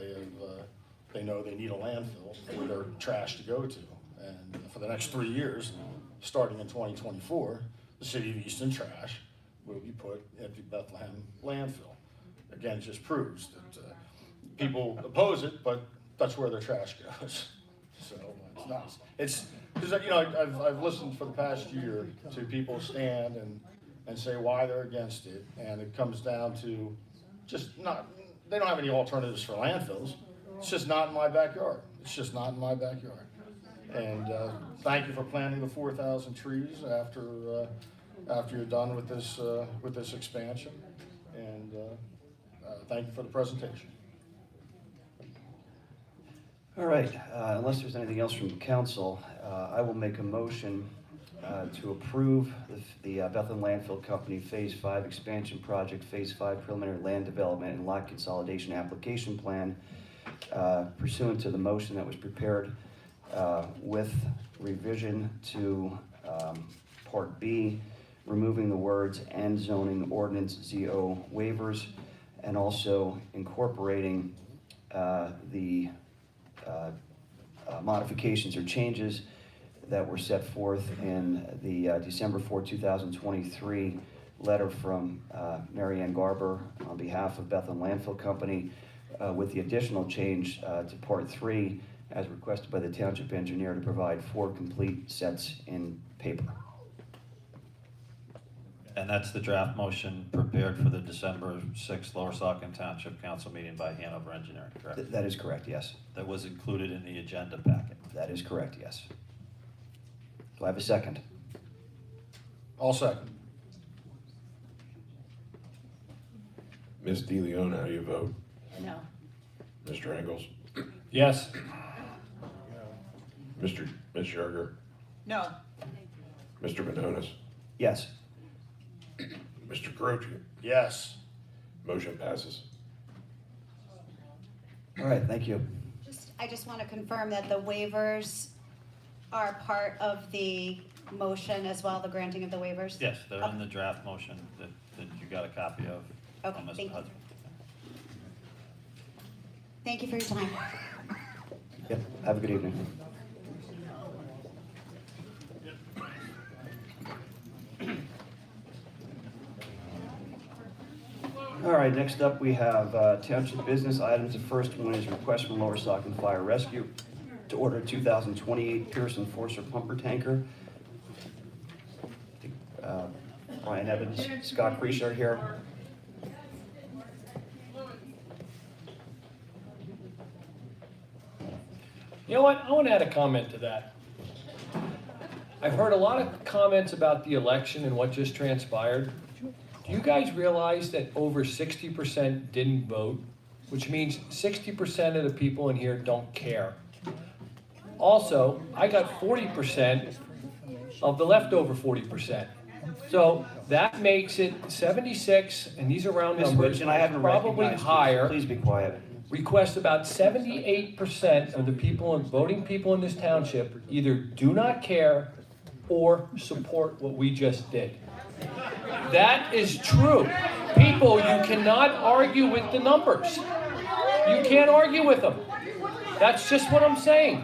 they know they need a landfill for their trash to go to. And for the next 3 years, starting in 2024, the city of Easton trash will be put at the Bethlehem landfill. Again, it just proves that people oppose it, but that's where their trash goes. So it's nice. It's because I've listened for the past year to people stand and say why they're against it, and it comes down to just not. They don't have any alternatives for landfills. It's just not in my backyard. It's just not in my backyard. And thank you for planting the 4,000 trees after you're done with this expansion. And thank you for the presentation. All right, unless there's anything else from council, I will make a motion to approve the Bethlehem Landfill Company Phase 5 Expansion Project, Phase 5 Preliminary Land Development and Lot Consolidation Application Plan pursuant to the motion that was prepared with revision to Part B, removing the words "and zoning ordinance ZO waivers," and also incorporating the modifications or changes that were set forth in the December 4, 2023 letter from Mary Ann Garber on behalf of Bethlehem Landfill Company, with the additional change to Part 3 as requested by the township engineer to provide 4 complete sets in paper. And that's the draft motion prepared for the December 6th Lower Saucon Township Council meeting by Hanover Engineering, correct? That is correct, yes. That was included in the agenda packet. That is correct, yes. Do I have a second? I'll second. Ms. De Leon, how do you vote? No. Mr. Engels? Yes. Ms. Yerger? No. Mr. Manonis? Yes. Mr. Croce? Yes. Motion passes. All right, thank you. I just want to confirm that the waivers are part of the motion as well, the granting of the waivers? Yes, they're in the draft motion that you got a copy of. Okay, from Mr. thank you. Hudson. Thank you for your time. Yep, have a good evening. All right, next up, we have township business items. The first one is request from Lower Stockton Fire Rescue to order 2028 Pearson Forcer pumper tanker. Brian Evans, Scott Creasy are here. You know what, I want to add a comment to that. I've heard a lot of comments about the election and what just transpired. Do you guys realize that over 60% didn't vote, which means 60% of the people in here don't care? Also, I got 40% of the leftover 40%. So that makes it 76, and these are round Ms. numbers, Rich, and I haven't probably recognized you, so higher. please be quiet. Request about 78% of the people and voting people in this township either do not care or support what we just did. That is true. People, you cannot argue with the numbers. You can't argue with them. That's just what I'm saying.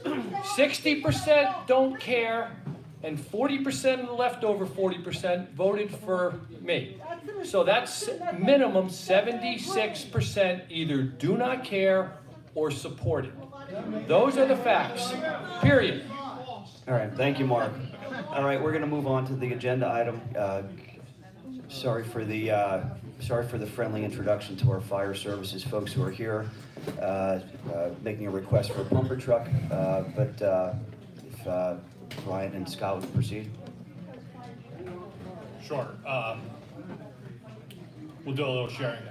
60% don't care, and 40% of the leftover 40% voted for me. So that's minimum 76% either do not care or support it. Those are the facts, period. All right, thank you, Mark. All right, we're going to move on to the agenda item. Sorry for the friendly introduction to our fire services folks who are here, making a request for a pumper truck. But if Ryan and Scott would proceed. Sure. We'll do a little sharing.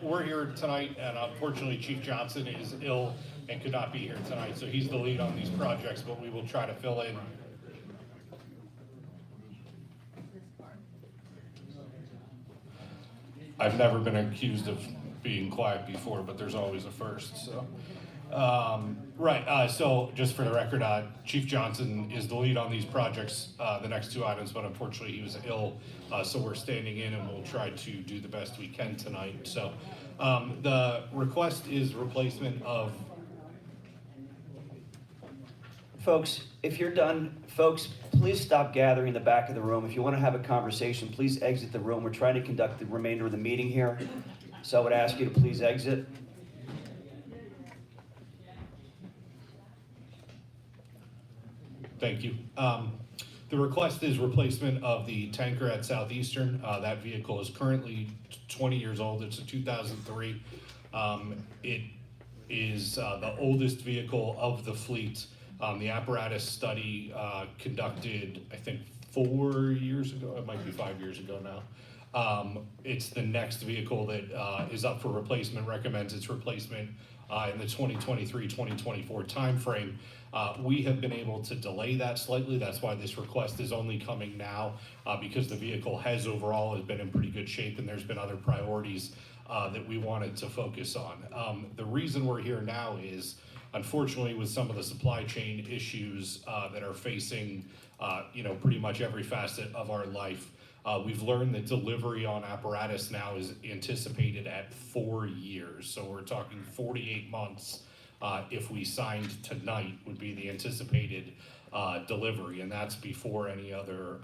We're here tonight, and unfortunately Chief Johnson is ill and could not be here tonight, so he's the lead on these projects, but we will try to fill in. I've never been accused of being quiet before, but there's always a first, so. So just for the record, Chief Johnson is the lead on these projects, the next two items, but unfortunately he was ill, so we're standing in and we'll try to do the best we can tonight. So the request is replacement of. Folks, if you're done, folks, please stop gathering in the back of the room. If you want to have a conversation, please exit the room. We're trying to conduct the remainder of the meeting here, so I would ask you to please exit. Thank you. The request is replacement of the tanker at Southeastern. That vehicle is currently 20 years old. It's a 2003. It is the oldest vehicle of the fleet. The apparatus study conducted, I think, 4 years ago. It might be 5 years ago now. It's the next vehicle that is up for replacement, recommends its replacement in the 2023-2024 timeframe. We have been able to delay that slightly. That's why this request is only coming now, because the vehicle has been in pretty good shape, and there's been other priorities that we wanted to focus on. The reason we're here now is, unfortunately, with some of the supply chain issues that are facing pretty much every facet of our life, we've learned that delivery on apparatus now is anticipated at 4 years. So we're talking 48 months if we signed tonight would be the anticipated delivery, and that's before any other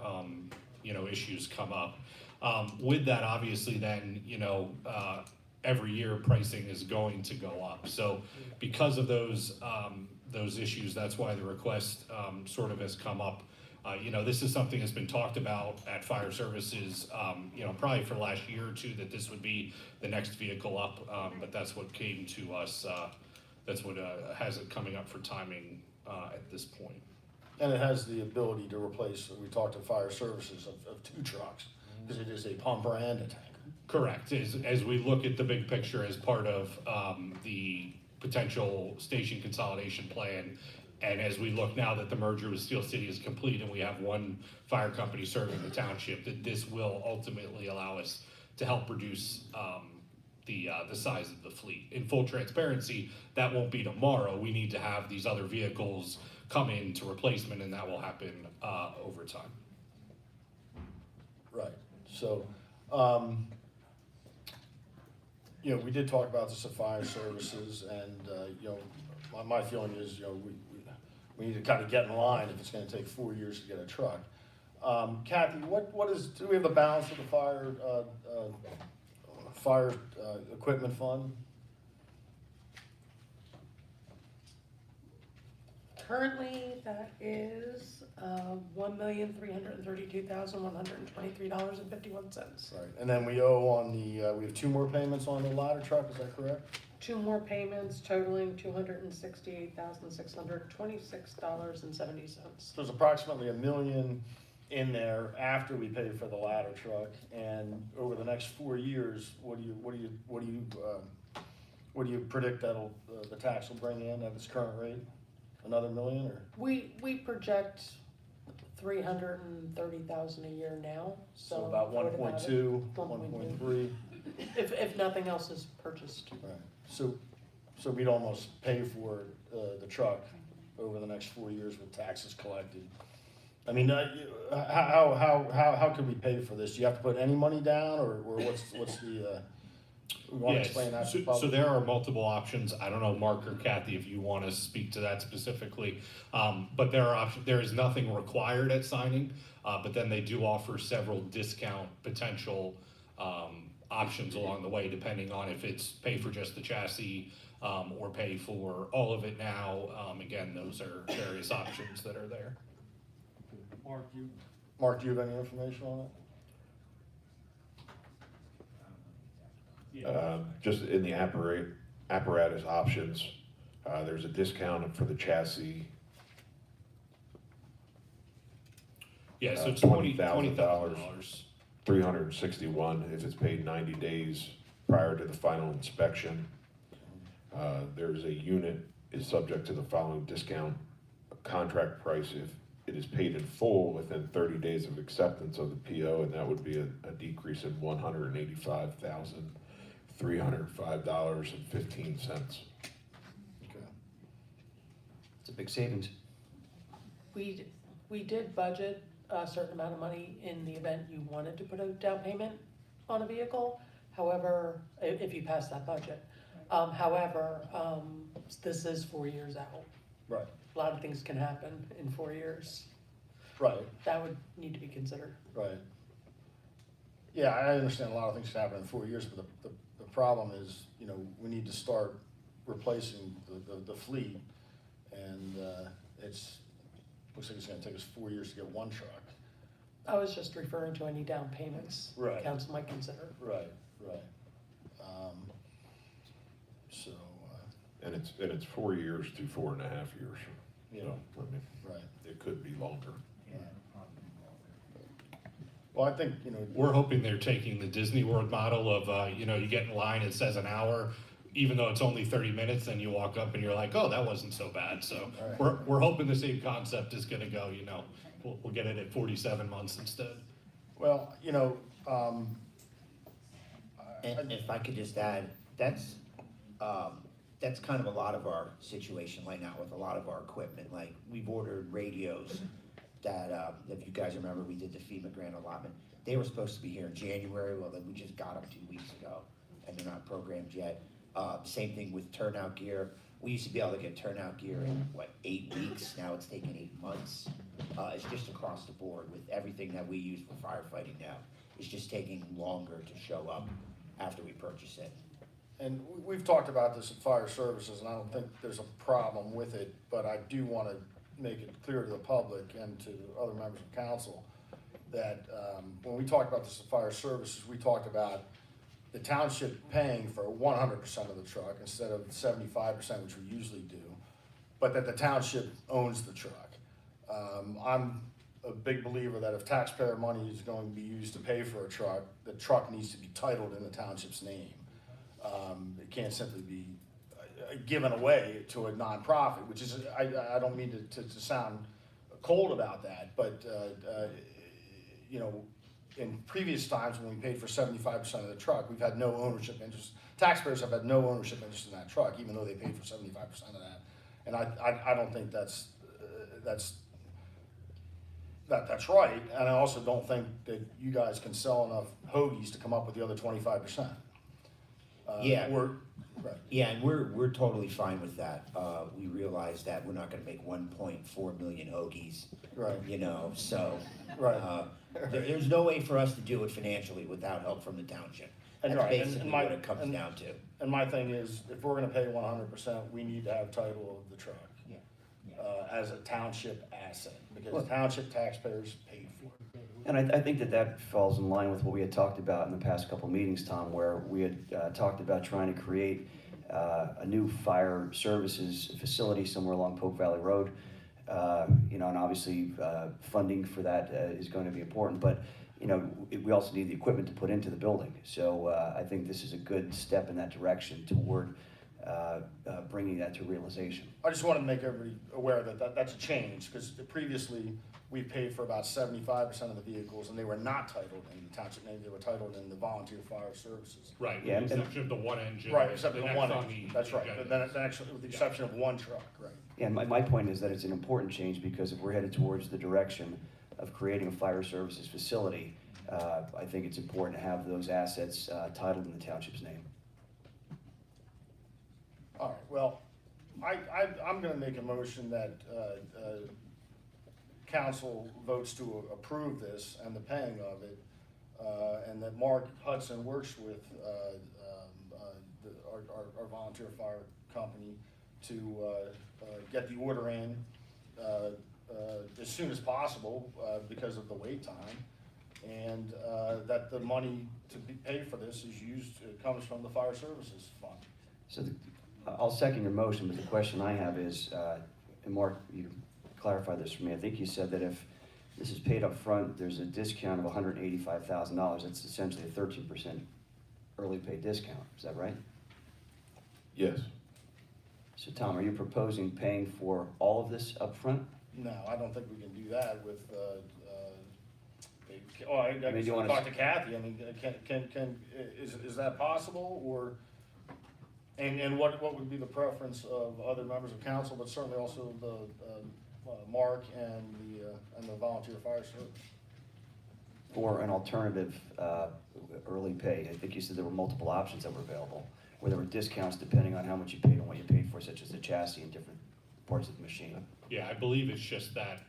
issues come up. With that, obviously, then every year pricing is going to go up. So because of those issues, that's why the request sort of has come up. This is something that's been talked about at Fire Services, probably for the last year or two, that this would be the next vehicle up, but that's what came to us. That's what has it coming up for timing at this point. And it has the ability to replace, we talked to Fire Services of 2 trucks, because it is a pumper and a tanker. Correct. As we look at the big picture as part of the potential station consolidation plan, and as we look now that the merger with Steel City is complete and we have one fire company serving the township, that this will ultimately allow us to help reduce the size of the fleet. In full transparency, that won't be tomorrow. We need to have these other vehicles come into replacement, and that will happen over time. Right. So, we did talk about this at Fire Services, and my feeling is, we need to kind of get in line if it's going to take 4 years to get a truck. Kathy, do we have the balance of the fire equipment fund? Currently, that is $1,332,123.51. Right, and then we owe on the, we have 2 more payments on the ladder truck, is that correct? 2 more payments totaling $268,626.70. So there's approximately $1 million in there after we pay for the ladder truck, and over the next 4 years, what do you predict that'll, the tax will bring in at its current rate? Another $1 million, or? We project $330,000 a year now, so. So about 1.2, 1.3. If nothing else is purchased. Right, so we'd almost pay for the truck over the next 4 years with taxes collected. I mean, how can we pay for this? Do you have to put any money down, or what's the, we want to Yes, explain that to the so public? there are multiple options. I don't know, Mark or Kathy, if you want to speak to that specifically. But there are options, there is nothing required at signing, but then they do offer several discount potential options along the way, depending on if it's pay for just the chassis or pay for all of it now. Again, those are various options that are there. Mark, do you have any information on it? Just in the apparatus options, there's a discount for the chassis. Yeah, so it's $20,000, $361 if it's paid 90 days prior to the final inspection. There's a unit is subject to the following discount: a contract price if it is paid in full within 30 days of acceptance of the PO, and that would be a decrease of $185,305.15. It's a big savings. We did budget a certain amount of money in the event you wanted to put a down payment on a vehicle. However, if you pass that budget. However, this is 4 years out. Right. A lot of things can happen in 4 years. Right. That would need to be considered. Right. Yeah, I understand a lot of things can happen in 4 years, but the problem is, you know, we need to start replacing the fleet, and looks like it's gonna take us 4 years to get one truck. I was just referring to any down payments. Right. Council might consider. Right. So. And it's 4 years to 4.5 years. Yeah. So, I mean, Right. it could be longer. Well, I think, you know. We're hoping they're taking the Disney World model of, you know, you get in line, it says an hour, even though it's only 30 minutes, then you walk up and you're like, oh, that wasn't so bad. So Right. we're hoping the same concept is gonna go, you know, we'll get it at 47 months instead. Well, you know, And if I could just add, that's kind of a lot of our situation right now with a lot of our equipment. Like, we've ordered radios that, if you guys remember, we did the FEMA grant allotment. They were supposed to be here in January, well, then we just got them 2 weeks ago, and they're not programmed yet. Same thing with turnout gear. We used to be able to get turnout gear in, 8 weeks? Now it's taking 8 months. It's just across the board with everything that we use for firefighting now. It's just taking longer to show up after we purchase it. and we've talked about this at Fire Services, and I don't think there's a problem with it, but I do want to make it clear to the public and to other members of council that when we talked about this at Fire Services, we talked about the township paying for 100% of the truck instead of 75%, which we usually do, but that the township owns the truck. I'm a big believer that if taxpayer money is going to be used to pay for a truck, the truck needs to be titled in the township's name. It can't simply be given away to a nonprofit, which is, I don't mean to sound cold about that, but, you know, in previous times when we paid for 75% of the truck, we've had no ownership interest. Taxpayers have had no ownership interest in that truck, even though they paid for 75% of that. And I don't think that's right, and I also don't think that you guys can sell enough hoagies to come up with the other 25%. Yeah. Right. Yeah, and we're totally fine with that. We realize that we're not gonna make 1.4 million hoagies. Right. You know, so. Right. There's no way for us to do it financially without help from the township. And That's right, and basically my, what it comes down to. and my thing is, if we're gonna pay 100%, we need to have title of the truck. As a township asset, because township taxpayers paid for it. And I think that falls in line with what we had talked about in the past couple of meetings, Tom, where we had talked about trying to create a new fire services facility somewhere along Pope Valley Road. You know, and obviously funding for that is going to be important, but you know, we also need the equipment to put into the building. So I think this is a good step in that direction toward bringing that to realization. I just wanted to make everybody aware that that's a change, because previously, we paid for about 75% of the vehicles, and they were not titled in the township name, they were titled in the volunteer fire services. Right, Yeah, with the exception of the one engine. Right, except for the the next one on engine, the that's right, agenda. but then actually, with the exception of one truck, right. Yeah, my point is that it's an important change, because if we're headed towards the direction of creating a fire services facility, I think it's important to have those assets titled in the township's name. All right, well, I'm gonna make a motion that council votes to approve this and the paying of it, and that Mark Hudson works with our volunteer fire company to get the order in as soon as possible because of the wait time, and that the money to be paid for this is used, it comes from the fire services fund. So I'll second your motion, but the question I have is, and Mark, you clarify this for me, I think you said that if this is paid up front, there's a discount of $185,000. That's essentially a 13% early pay discount. Is that right? Yes. So Tom, are you proposing paying for all of this up front? No, I don't think we can do that with, I mean, guess you wanna talk to Kathy, I mean, is that possible, or, and what would be the preference of other members of council, but certainly also the, Mark and the volunteer fire service? For an alternative early pay? I think you said there were multiple options that were available, where there were discounts depending on how much you paid and what you paid for, such as the chassis and different parts of the machine. Yeah, I believe it's just that,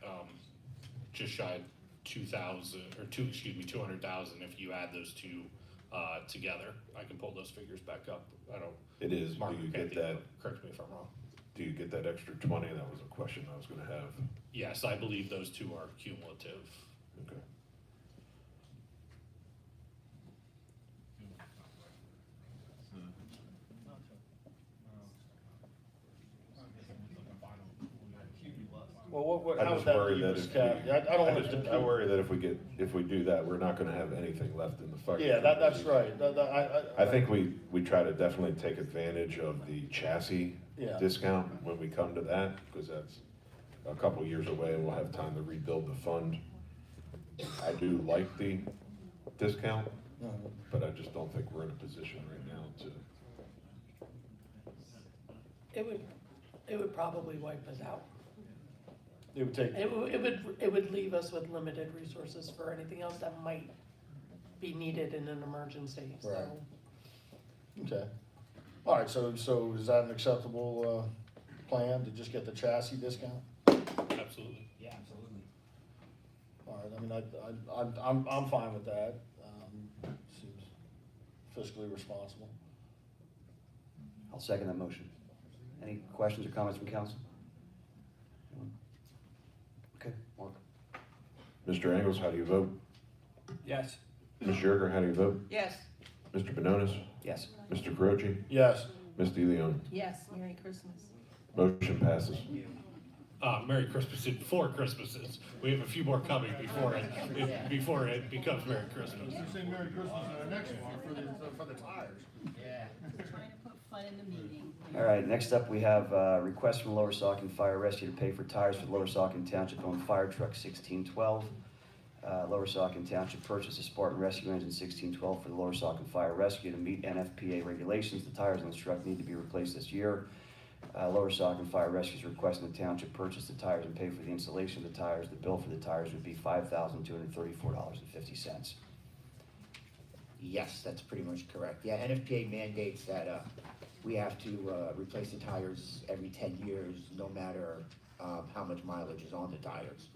just shy of 2,000, or 200,000 if you add those two together. I can pull those figures back up. I don't. It is, Mark, do you Kathy, get that, correct me if I'm wrong. do you get that extra 20? That was a question I was gonna have. Yes, I believe those two are cumulative. Okay. Well, I how just would that worry leave that us, if Kathy? I don't want to. I worry that if we do that, we're not gonna have anything left in the fire. Yeah, that's right. I think we try to definitely take advantage of the chassis Yeah. discount when we come to that, because that's a couple years away and we'll have time to rebuild the fund. I do like the discount, but I just don't think we're in a position right now to. It would probably wipe us out. It would take. It would leave us with limited resources for anything else that might be needed in an emergency, so. Right. Okay. All right, so is that an acceptable plan, to just get the chassis discount? Absolutely. Yeah, absolutely. All right, I mean, I'm fine with that. Seems fiscally responsible. I'll second that motion. Any questions or comments from council? Okay, Mark. Mr. Engels, how do you vote? Yes. Ms. Yerger, how do you vote? Yes. Mr. Benonis? Yes. Mr. Croce? Yes. Ms. DeLeon? Yes, Merry Christmas. Motion passes. Merry Christmas and 4 Christmases. We have a few more coming before it becomes Merry Christmas. You say Merry Christmas in the next one for the tires. Yeah. Trying to put fun in the meeting. All right, next up, we have a request from Lower Saucon Fire Rescue to pay for tires for the Lower Saucon Township-owned fire truck 1612. Lower Saucon Township purchased a Spartan Rescue Engine 1612 for the Lower Saucon Fire Rescue to meet NFPA regulations. The tires on this truck need to be replaced this year. Lower Saucon Fire Rescue is requesting the township purchase the tires and pay for the installation of the tires. The bill for the tires would be $5,234.50. Yes, that's pretty much correct. Yeah, NFPA mandates that we have to replace the tires every 10 years, no matter how much mileage is on the tires.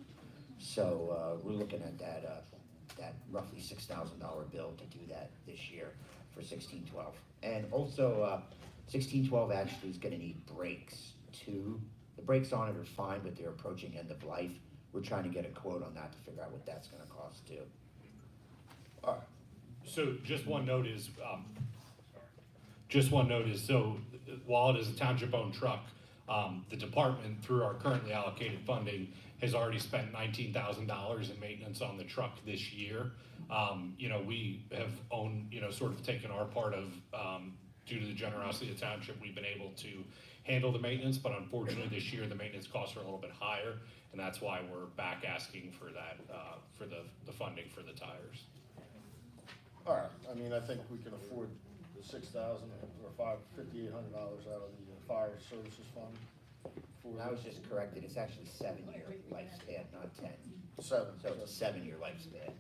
So we're looking at that that roughly $6,000 bill to do that this year for 1612. And also, 1612 actually is gonna need brakes too. The brakes on it are fine, but they're approaching end of life. We're trying to get a quote on that to figure out what that's gonna cost too. So just one note is, so while it is a township-owned truck, the department, through our currently allocated funding, has already spent $19,000 in maintenance on the truck this year. You know, we have sort of taken our part of, due to the generosity of the township, we've been able to handle the maintenance, but unfortunately this year, the maintenance costs are a little bit higher, and that's why we're back asking for that, for the funding for the tires. All right, I mean, I think we can afford the $6,000 or $5,800 out of the fire services fund. I was just corrected, it's actually 7-year lifespan, not 10. 7. So it's a 7-year lifespan.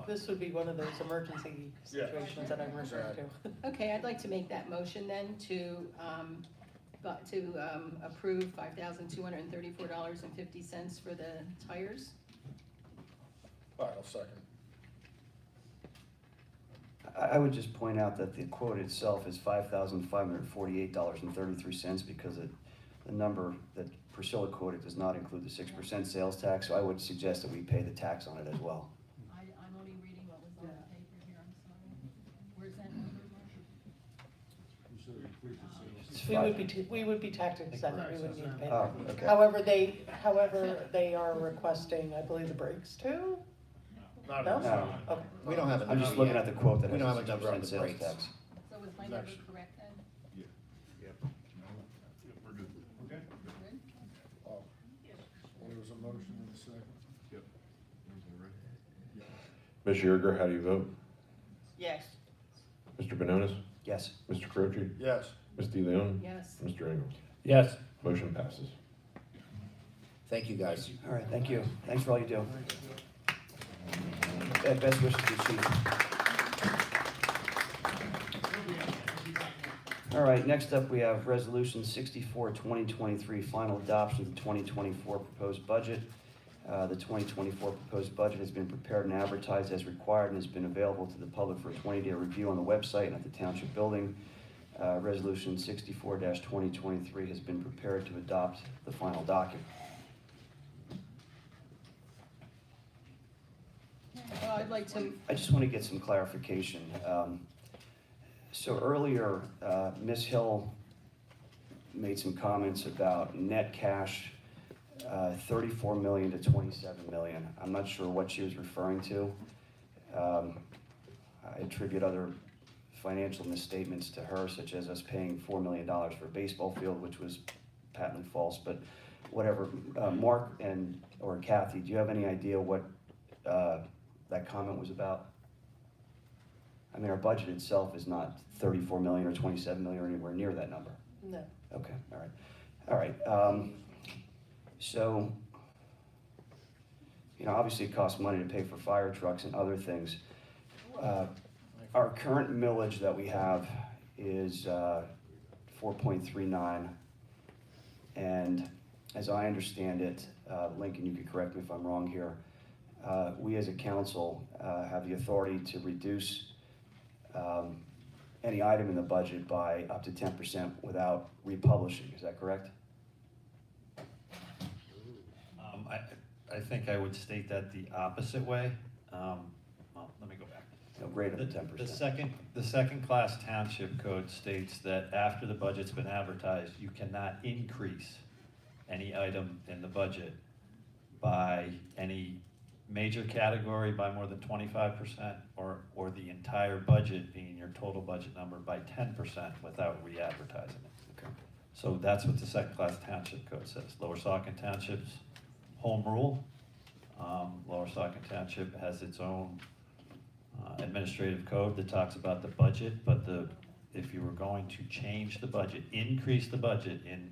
This would be one of those emergency situations that I'm referring to. Okay, I'd like to make that motion then to approve $5,234.50 for the tires. All right, I'll second. I would just point out that the quote itself is $5,548.33 because the number that Priscilla quoted does not include the 6% sales tax, so I would suggest that we pay the tax on it as well. I'm only reading what was on the paper here, I'm sorry. Where's that number, We would be tax exempt, we wouldn't need to pay Oh, that. okay. However, they are requesting, I believe, the brakes too? No? No. Okay. We don't have a I'm just number looking yet. at the quote that We don't has have the a number on 6% the sales brakes. tax. So was my number correct then? Okay. Oh, there was a motion in a second. Ms. Yerger, how do you vote? Yes. Mr. Benonis? Yes. Mr. Croce? Yes. Ms. DeLeon? Yes. Mr. Engel? Yes. Motion passes. Thank you, guys. All right, thank you. Thanks for all you do. Best wishes to you, Chief. All right, next up, we have Resolution 64, 2023, final adoption of the 2024 proposed budget. The 2024 proposed budget has been prepared and advertised as required and has been available to the public for a 20-day review on the website and at the Township Building. Resolution 64-2023 has been prepared to adopt the final document. I'd like to, I just want to get some clarification. So earlier, Ms. Hill made some comments about net cash, 34 million to 27 million. I'm not sure what she was referring to. I attribute other financial misstatements to her, such as us paying $4 million for a baseball field, which was patently false, but whatever. Mark or Kathy, do you have any idea what that comment was about? I mean, our budget itself is not 34 million or 27 million or anywhere near that number. No. Okay, all right. All right, so, you know, obviously it costs money to pay for fire trucks and other things. Our current millage that we have is 4.39, and as I understand it, Lincoln, you could correct me if I'm wrong here, we as a council have the authority to reduce any item in the budget by up to 10% without republishing. Is that correct? I think I would state that the opposite way. Well, let me go back. No, greater than 10%. The second class township code states that after the budget's been advertised, you cannot increase any item in the budget by any major category by more than 25% or the entire budget being your total budget number by 10% without re-advertising it. Okay. So that's what the second class township code says. Lower Saucon Township's home rule. Lower Saucon Township has its own administrative code that talks about the budget, but if you were going to change the budget, increase the budget in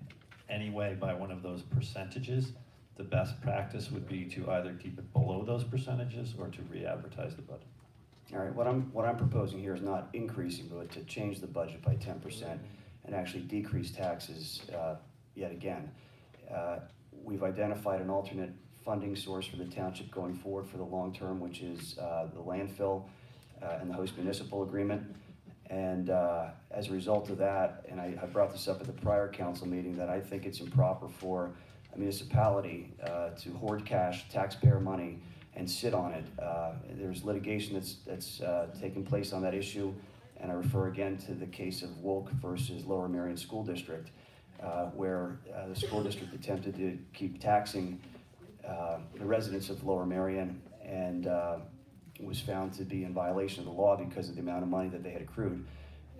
any way by one of those percentages, the best practice would be to either keep it below those percentages or to re-advertise the budget. All right, what I'm proposing here is not increasing, but to change the budget by 10% and actually decrease taxes yet again. We've identified an alternate funding source for the township going forward for the long term, which is the landfill and the host municipal agreement. And as a result of that, and I brought this up at the prior council meeting, that I think it's improper for a municipality to hoard cash, taxpayer money, and sit on it. There's litigation that's taking place on that issue, and I refer again to the case of Wolk versus Lower Merion School District, where the school district attempted to keep taxing the residents of Lower Merion, and was found to be in violation of the law because of the amount of money that they had accrued.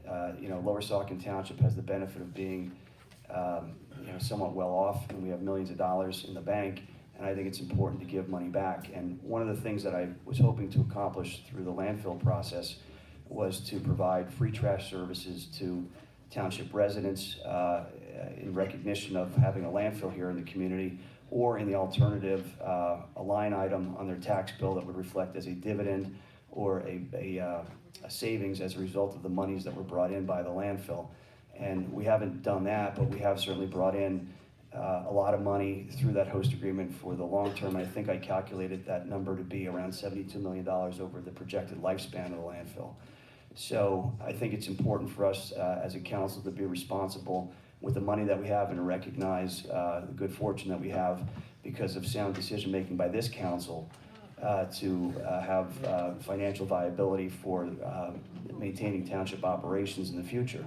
Lower Saucon Township has the benefit of being somewhat well off, and we have millions of dollars in the bank, and I think it's important to give money back. And one of the things that I was hoping to accomplish through the landfill process was to provide free trash services to township residents in recognition of having a landfill here in the community, or in the alternative, a line item on their tax bill that would reflect as a dividend or a savings as a result of the monies that were brought in by the landfill. And we haven't done that, but we have certainly brought in a lot of money through that host agreement for the long term. I think I calculated that number to be around $72 million over the projected lifespan of the landfill. So I think it's important for us as a council to be responsible with the money that we have and to recognize the good fortune that we have because of sound decision making by this council to have financial viability for maintaining township operations in the future.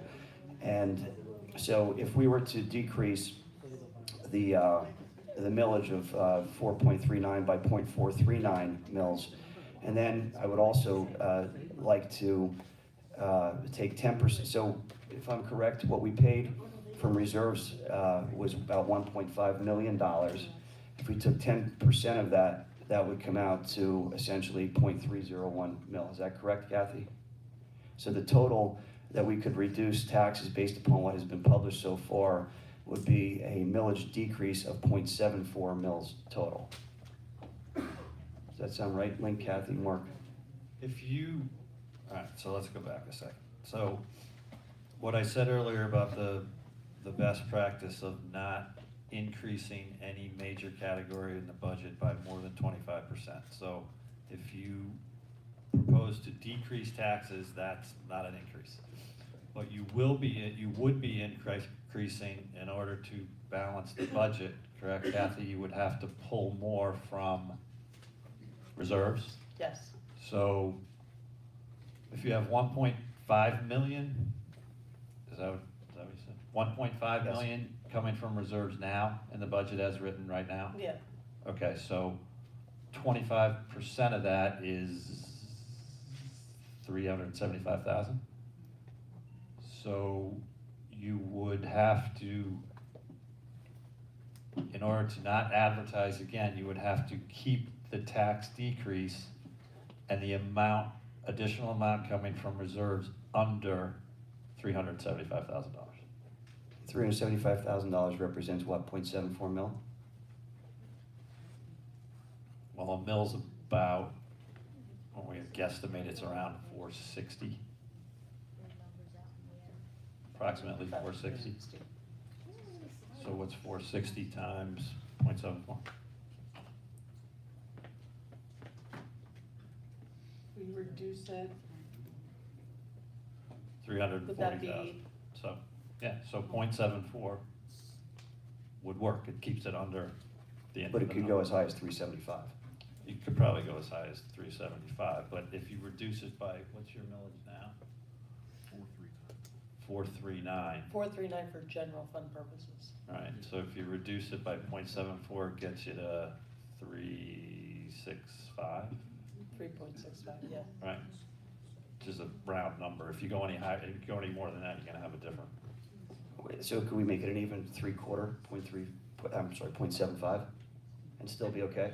And so if we were to decrease the millage of 4.39 by 0.439 mils, and then I would also like to take 10%. So if I'm correct, what we paid from reserves was about $1.5 million. If we took 10% of that, that would come out to essentially 0.301 mil. Is that correct, Kathy? So the total that we could reduce taxes based upon what has been published so far would be a millage decrease of 0.74 mils total. Does that sound right, Link, Kathy, Mark? All right, so let's go back a second. So what I said earlier about the best practice of not increasing any major category in the budget by more than 25%. So if you propose to decrease taxes, that's not an increase. But you would be increasing in order to balance the budget, correct, Kathy? You would have to pull more from reserves. Yes. So if you have 1.5 million, is that what you said? 1.5 Yes. million coming from reserves now in the budget as written right now? Yeah. Okay, so 25% of that is 375,000. So you would have to, in order to not advertise again, you would have to keep the tax decrease and the additional amount coming from reserves under $375,000. $375,000 represents what, 0.74 mil? Well, a mill's about, when we guesstimate, it's around 460. Approximately 460. So what's 460 times 0.74? We reduce it. Would that 340,000. be? So, yeah, so 0.74 would work. It keeps it under the end But of it the could go number. as high as 375. You could probably go as high as 375, but if you reduce it by, what's your millage now? 439. 439 for general fund purposes. Right, so if you reduce it by 0.74, it gets you to 365, 3.65, yeah. right? Which is a round number. If you go any higher, if you go any more than that, you're gonna have a different. So could we make it an even 3/4, 0.75, and still be okay?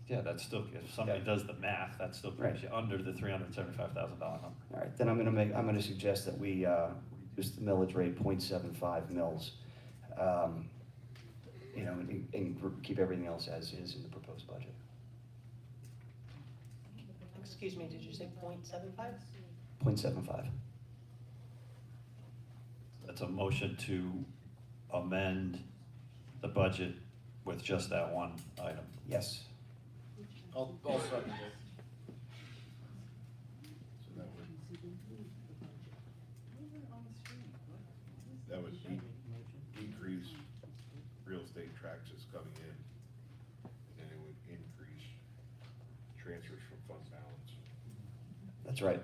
Yeah, that's still, if somebody does the math, that still brings you under the $375,000 number. All right, then I'm gonna suggest that we reduce the millage rate 0.75 mils, and keep everything else as is in the proposed budget. Excuse me, did you say 0.75? 0.75. That's a motion to amend the budget with just that one item. Yes. I'll second it. So that would decrease real estate taxes coming in, and it would increase transfers from fund balance. That's right.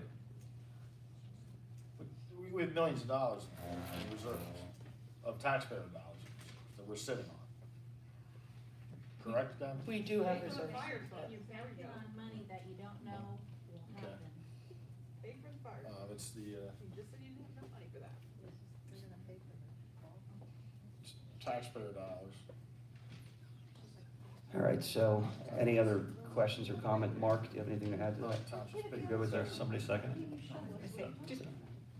We have millions of dollars in reserves, of taxpayer dollars that we're sitting on. Correct, Dan? We do have reserves. You're counting on money that you don't know will Okay. happen. Pay for the fire. It's the, You just said you didn't have enough money for that. it's taxpayer dollars. All right, so any other questions or comment? Mark, do you have anything to add to that? You good with that? Somebody second? Just,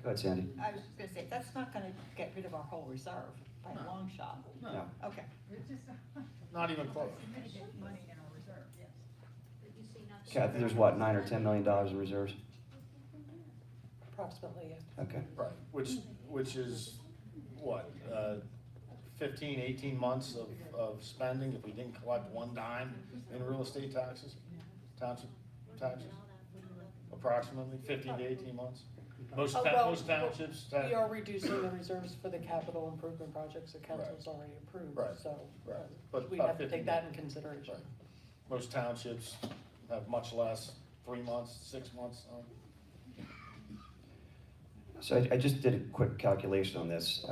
Go ahead, Sandy. I was just gonna say, that's not gonna get rid of our whole reserve by a long shot. No. Okay. Not even close. Money in our reserve, yes. Kathy, there's what, $9 or $10 million in reserves? Approximately, yeah. Okay. Right, which is what, 15, 18 months of spending if we didn't collect one dime in real estate taxes, township taxes? Approximately 15 to 18 months? Most townships. We are reducing the reserves for the capital improvement projects that council's already approved, Right. so Right. But we about have to 15 take that in consideration. Right. Most townships have much less, 3 months, 6 months. So I just did a quick calculation on this.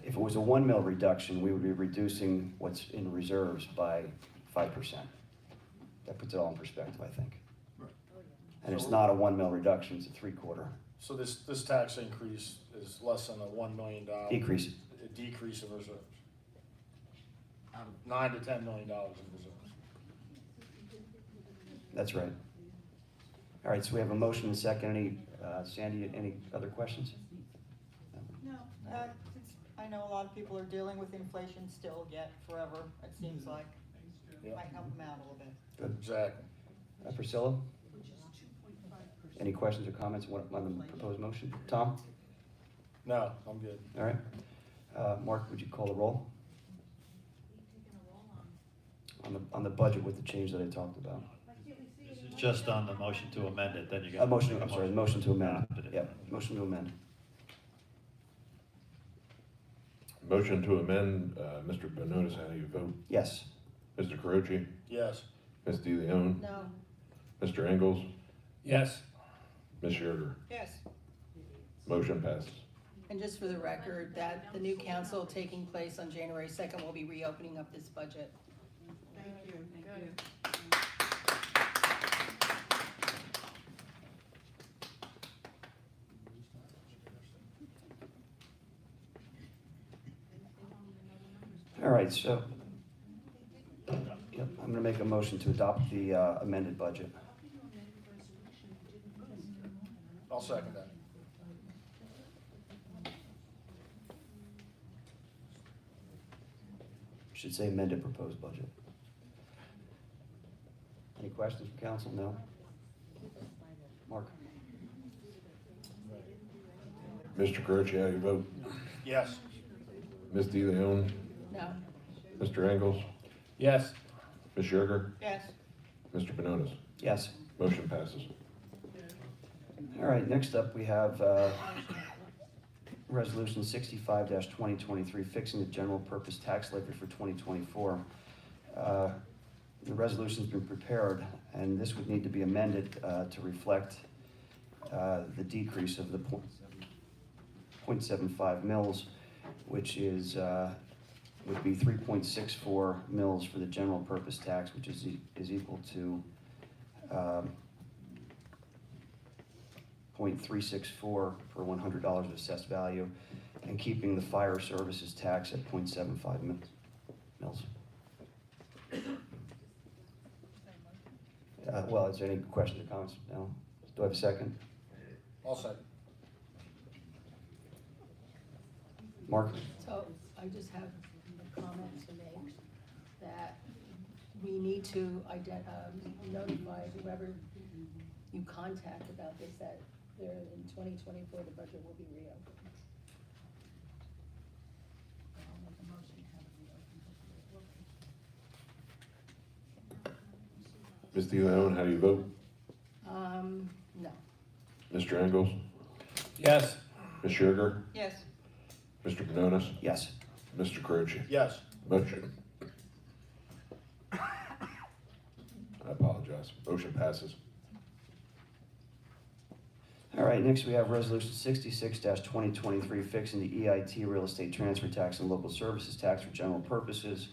If it was a 1 mil reduction, we would be reducing what's in reserves by 5%. That puts it all in perspective, I think. Right. And it's not a 1 mil reduction, it's a 3/4 So this tax increase is less than a $1 million. decrease. A decrease in reserves. $9 to $10 million in reserves. That's right. All right, so we have a motion and a second. Any, Sandy, any other questions? No, since I know a lot of people are dealing with inflation still yet forever, it seems like. Yeah. Might help them out a little bit. Good. Exactly. Priscilla? Any questions or comments on the proposed motion? Tom? No, I'm good. All right. Mark, would you call the roll? On the budget with the change that I talked about. This is just on the motion to amend it, then you got. Motion, I'm sorry, motion to amend. Yep, motion to amend. Motion to amend, Mr. Benonis, how do you vote? Yes. Mr. Caroci? Yes. Ms. DeLeon? No. Mr. Engels? Yes. Ms. Yerger? Yes. Motion passes. And just for the record, that the new council taking place on January 2nd will be reopening up this budget. Thank you. Good. All right, so, yep, I'm gonna make a motion to adopt the amended budget. I'll second that. Should say amended proposed budget. Any questions from council? No? Mark? Mr. Caroci, how do you vote? Yes. Ms. DeLeon? No. Mr. Engels? Yes. Ms. Yerger? Yes. Mr. Benonis? Yes. Motion passes. All right, next up, we have Resolution 65-2023, fixing the general purpose tax levy for 2024. The resolution's been prepared, and this would need to be amended to reflect the decrease of the 0.75 mils, which is, would be 3.64 mils for the general purpose tax, which is equal to 0.364 per $100 of assessed value, and keeping the fire services tax at 0.75 mils. Well, is there any questions or comments? No? Do I have a second? I'll second. Mark? So I just have a comment to make that we need to notify whoever you contact about this, that there in 2024, the budget will be reopened. Ms. DeLeon, how do you vote? No. Mr. Engels? Yes. Ms. Sugar? Yes. Mr. Manonis? Yes. Mr. Carucci? Yes. Motion. I apologize. Motion passes. All right, next we have Resolution 66-2023, fixing the EIT real estate transfer tax and local services tax for general purposes.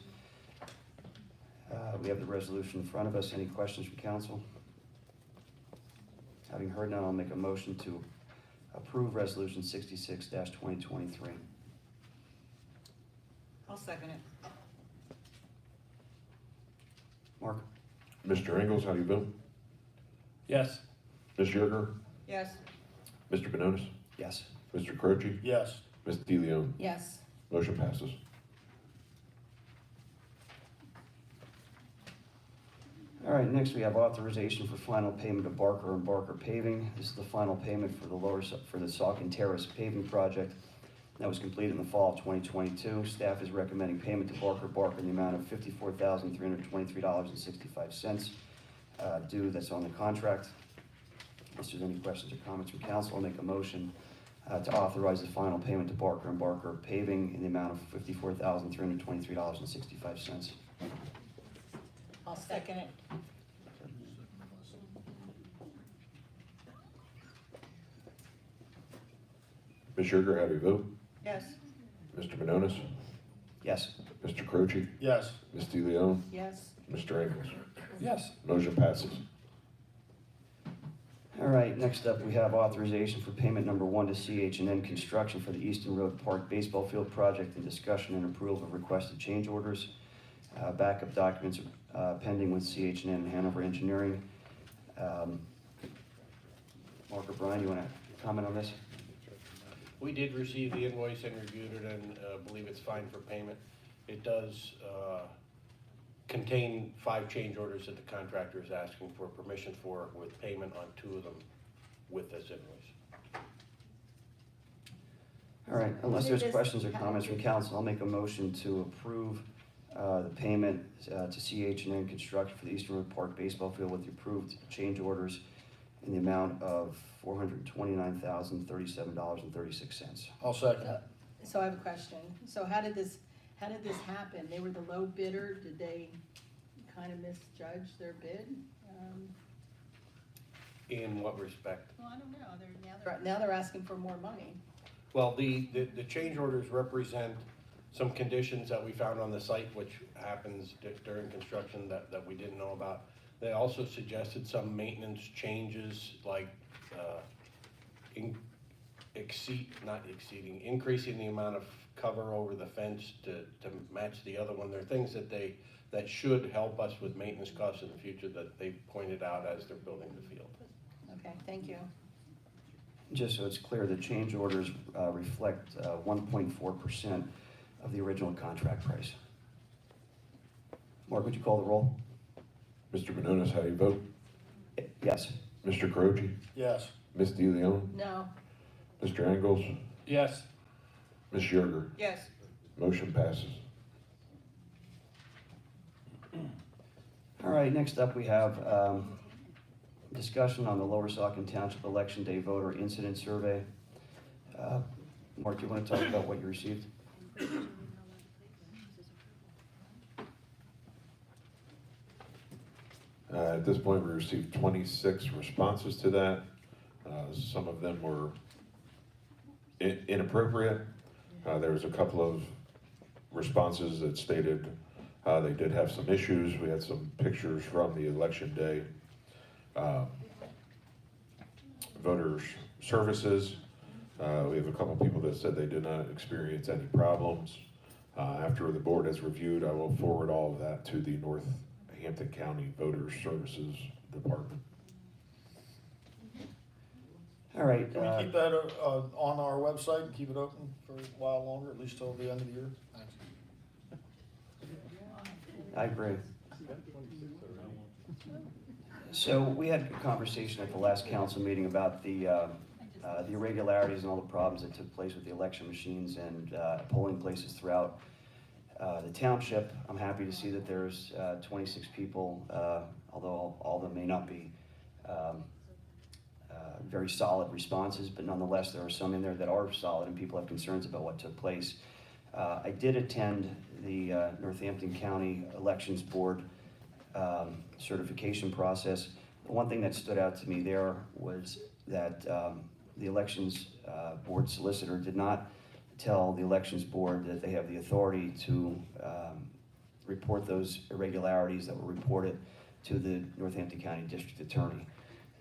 We have the resolution in front of us. Any questions from council? Having heard none, I'll make a motion to approve Resolution 66-2023. I'll second it. Mark? Mr. Engels, how do you vote? Yes. Ms. Sugar? Yes. Mr. Manonis? Yes. Mr. Carucci? Yes. Ms. DeLeon? Yes. Motion passes. All right, next we have authorization for final payment of Barker & Barker paving. This is the final payment for the Saucon Terrace paving project that was completed in the fall of 2022. Staff is recommending payment to Barker & Barker in the amount of $54,323.65 due that's on the contract. Unless there's any questions or comments from council, I'll make a motion to authorize the final payment to Barker & Barker paving in the amount of $54,323.65. I'll second it. Ms. Sugar, how do you vote? Yes. Mr. Manonis? Yes. Mr. Carucci? Yes. Ms. DeLeon? Yes. Mr. Engels? Yes. Motion passes. All right, next up, we have authorization for payment number 1 to CH&N Construction for the Easton Road Park Baseball Field project and discussion and approval of requested change orders. Backup documents pending with CH&N and Hanover Engineering. Mark or Brian, you want to comment on this? We did receive the invoice and reviewed it and believe it's fine for payment. It does contain 5 change orders that the contractor is asking for permission for, with payment on 2 of them with this invoice. All right, unless there's questions or comments from council, I'll make a motion to approve the payment to CH&N Construction for the Eastern Road Park Baseball Field with the approved change orders in the amount of $429,037.36. I'll second. So I have a question. So how did this happen? They were the low bidder. Did they kind of misjudge their bid? In what respect? Well, I don't know. Now they're asking for more money. Well, the change orders represent some conditions that we found on the site, which happens during construction that we didn't know about. They also suggested some maintenance changes, like increasing the amount of cover over the fence to match the other one. There are things that should help us with maintenance costs in the future that they pointed out as they're building the field. Okay, thank you. Just so it's clear, the change orders reflect 1.4% of the original contract price. Mark, would you call the roll? Mr. Manonis, how do you vote? Yes. Mr. Carucci? Yes. Ms. DeLeon? No. Mr. Engels? Yes. Ms. Sugar? Yes. Motion passes. All right, next up we have discussion on the Lower Saucon Township Election Day Voter Incident Survey. Mark, do you want to talk about what you received? At this point, we received 26 responses to that. Some of them were inappropriate. There was a couple of responses that stated they did have some issues. We had some pictures from the election day. Voters services. We have a couple people that said they did not experience any problems. After the board has reviewed, I will forward all of that to the Northampton County Voter Services Department. All right. Can we keep that on our website and keep it open for a while longer, at least till the end of the year? Thanks. I agree. So we had a conversation at the last council meeting about the irregularities and all the problems that took place with the election machines and polling places throughout the township. I'm happy to see that there's 26 people although all of them may not be very solid responses, but nonetheless, there are some in there that are solid and people have concerns about what took place. I did attend the Northampton County Elections Board certification process. The one thing that stood out to me there was that the Elections Board solicitor did not tell the Elections Board that they have the authority to report those irregularities that were reported to the Northampton County District Attorney.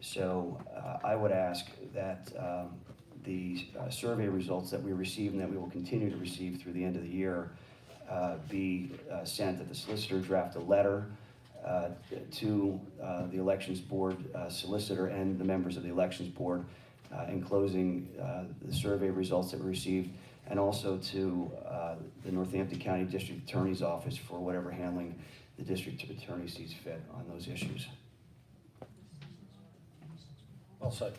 So I would ask that the survey results that we received and that we will continue to receive through the end of the year be sent, that the solicitor draft a letter to the Elections Board solicitor and the members of the Elections Board enclosing the survey results that we received, and also to the Northampton County District Attorney's Office for whatever handling the District Attorney sees fit on those issues. I'll second.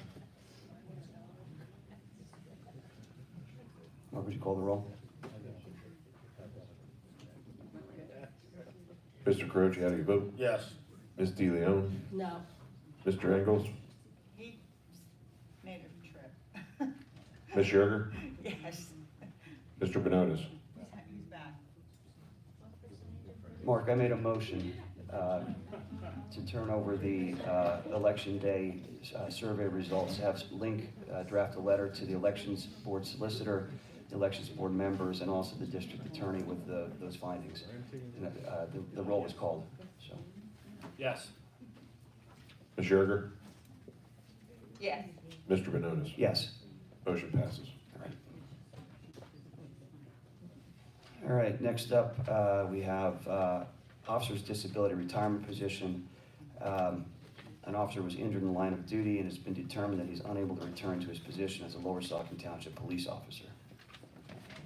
Mark, would you call the roll? Mr. Croce, how do you vote? Yes. Ms. DeLeon? No. Mr. Engels? He made a trip. Ms. Yerger? Yes. Mr. Benonis? He's back. Mark, I made a motion to turn over the election day survey results, have Link draft a letter to the Elections Board solicitor, the Elections Board members, and also the district attorney with those findings. And, the roll was called, so. Yes. Ms. Yerger? Yes. Mr. Benonis? Yes. Motion passes. All right, next up, we have officer's disability retirement position. An officer was injured in the line of duty and it's been determined that he's unable to return to his position as a Lower Saucon Township police officer.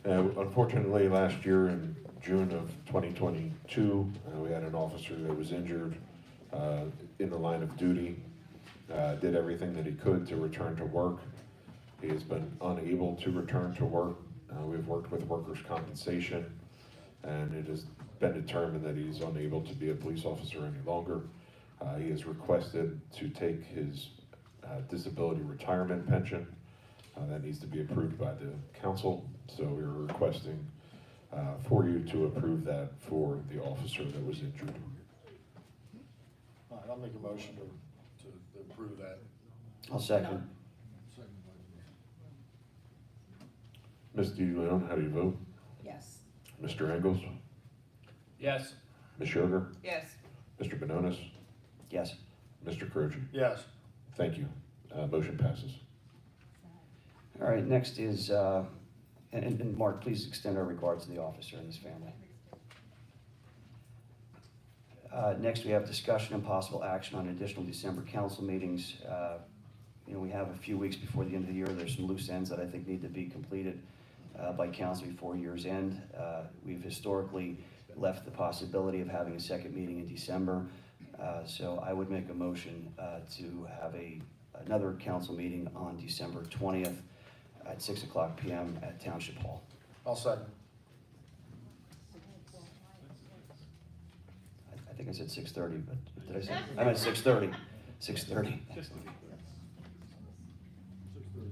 Unfortunately, last year in June of 2022, we had an officer that was injured in the line of duty, did everything that he could to return to work. He has been unable to return to work. We've worked with workers' compensation, and it has been determined that he's unable to be a police officer any longer. He has requested to take his disability retirement pension. That needs to be approved by the council, so we're requesting for you to approve that for the officer that was injured. All right, I'll make a motion to approve that. I'll second. Ms. DeLeon, how do you vote? Yes. Mr. Engels? Yes. Ms. Yerger? Yes. Mr. Benonis? Yes. Mr. Croce? Yes. Thank you. Motion passes. All right, next is, and Mark, please extend our regards to the officer and his family. Next, we have discussion and possible action on additional December council meetings. We have a few weeks before the end of the year. There's some loose ends that I think need to be completed by council before year's end. We've historically left the possibility of having a second meeting in December. So I would make a motion to have another council meeting on December 20th at 6:00 p.m. at Township Hall. I'll second. I think I said 6:30, but did I say? I meant 6:30. 6:30.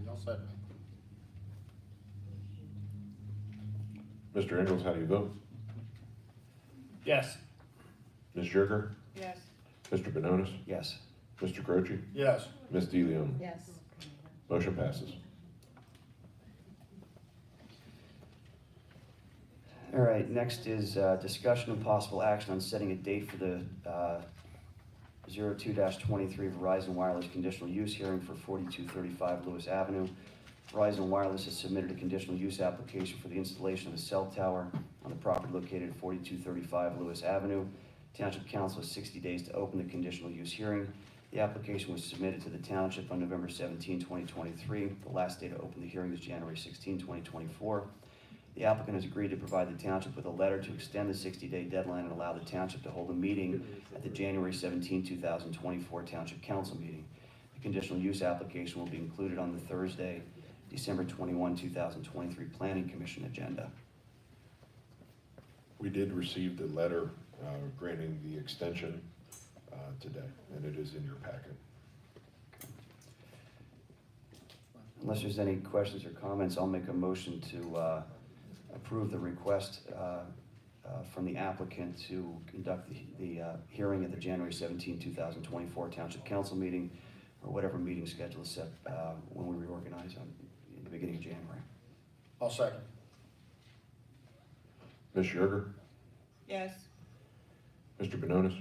I'll second. Mr. Engels, how do you vote? Yes. Ms. Yerger? Yes. Mr. Benonis? Yes. Mr. Croce? Yes. Ms. DeLeon? Yes. Motion passes. All right, next is discussion and possible action on setting a date for the 02-23 Verizon Wireless conditional use hearing for 4235 Lewis Avenue. Verizon Wireless has submitted a conditional use application for the installation of a cell tower on the property located at 4235 Lewis Avenue. Township Council has 60 days to open the conditional use hearing. The application was submitted to the Township on November 17, 2023. The last day to open the hearing is January 16, 2024. The applicant has agreed to provide the Township with a letter to extend the 60-day deadline and allow the Township to hold a meeting at the January 17, 2024 Township Council meeting. The conditional use application will be included on the Thursday, December 21, 2023 Planning Commission agenda. We did receive the letter granting the extension. today, and it is in your packet. Unless there's any questions or comments, I'll make a motion to approve the request from the applicant to conduct the hearing at the January 17, 2024 Township Council meeting, or whatever meeting schedule is set when we reorganize in the beginning of January. I'll second. Ms. Yerger? Yes. Mr. Benonis?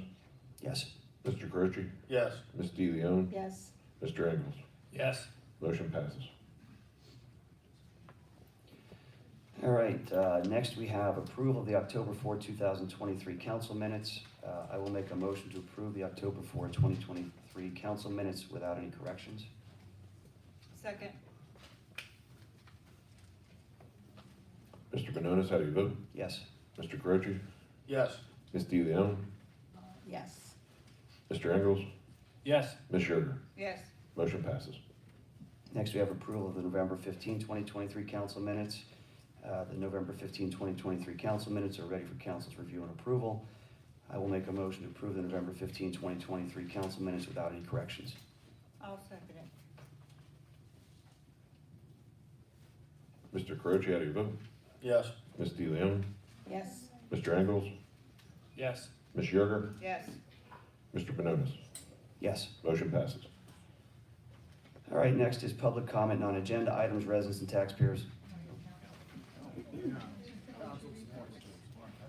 Yes. Mr. Carucci? Yes. Ms. DeLeon? Yes. Mr. Engels? Yes. Motion passes. All right, next we have approval of the October 4, 2023 council minutes. I will make a motion to approve the October 4, 2023 council minutes without any corrections. Second. Mr. Benonis, how do you vote? Yes. Mr. Carucci? Yes. Ms. DeLeon? Yes. Mr. Engels? Yes. Ms. Yerger? Yes. Motion passes. Next, we have approval of the November 15, 2023 council minutes. The November 15, 2023 council minutes are ready for council's review and approval. I will make a motion to approve the November 15, 2023 council minutes without any corrections. I'll second it. Mr. Carucci, how do you vote? Yes. Ms. DeLeon? Yes. Mr. Engels? Yes. Ms. Yerger? Yes. Mr. Benonis? Yes. Motion passes. All right, next is public comment on agenda items, residents and taxpayers.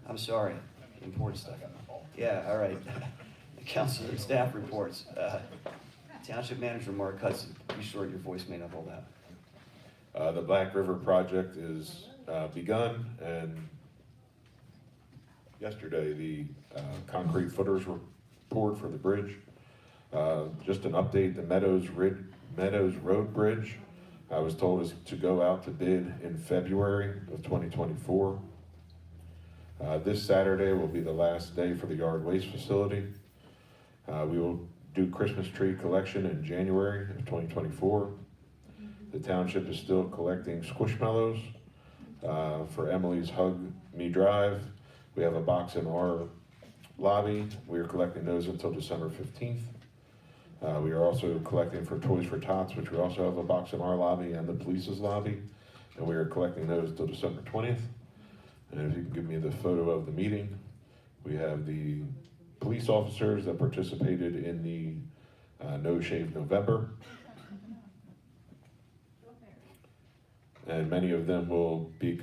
I'm sorry, important stuff. Yeah, all right. Council and staff reports. Township Manager Mark Hudson, be sure your voice may not hold out. The Black River project is begun, and yesterday the concrete footers were poured for the bridge. Just an update, the Meadows Road Bridge, I was told is to go out to bid in February of 2024. This Saturday will be the last day for the yard waste facility. We will do Christmas tree collection in January of 2024. The township is still collecting Squishmallows for Emily's Hug Me Drive. We have a box in our lobby. We are collecting those until December 15th. We are also collecting for Toys for Tots, which we also have a box in our lobby and the police's lobby. And we are collecting those until December 20th. And if you can give me the photo of the meeting, we have the police officers that participated in the No Shave November. And many of them will be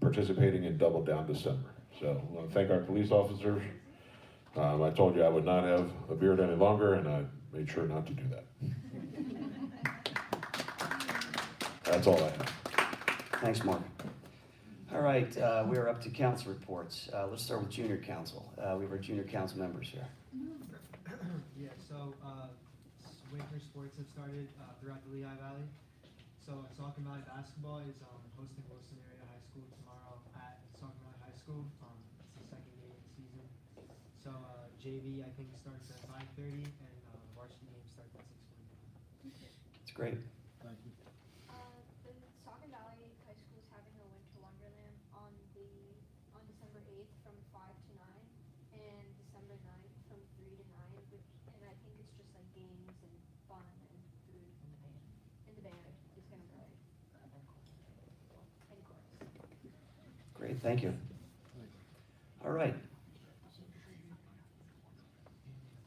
participating in Double Down December. So I want to thank our police officers. I told you I would not have a beard any longer, and I made sure not to do that. That's all I have. Thanks, Mark. All right, we are up to council reports. Let's start with junior council. We have our junior council members here. Yeah, so winter sports have started throughout the Lehigh Valley. So Saucon Valley basketball is hosting Wilson Area High School tomorrow at Saucon Valley High School. It's the second game of the season. So JV I think starts at 5:30 and varsity game starts at 6:45. It's great. Thank you. The Saucon Valley High School is having a winter wonderland on December 8th from 5 to 9 and December 9th from 3 to 9, and I think it's just like games and fun and food. And the band is going to play. And chorus. Great, thank you. All right.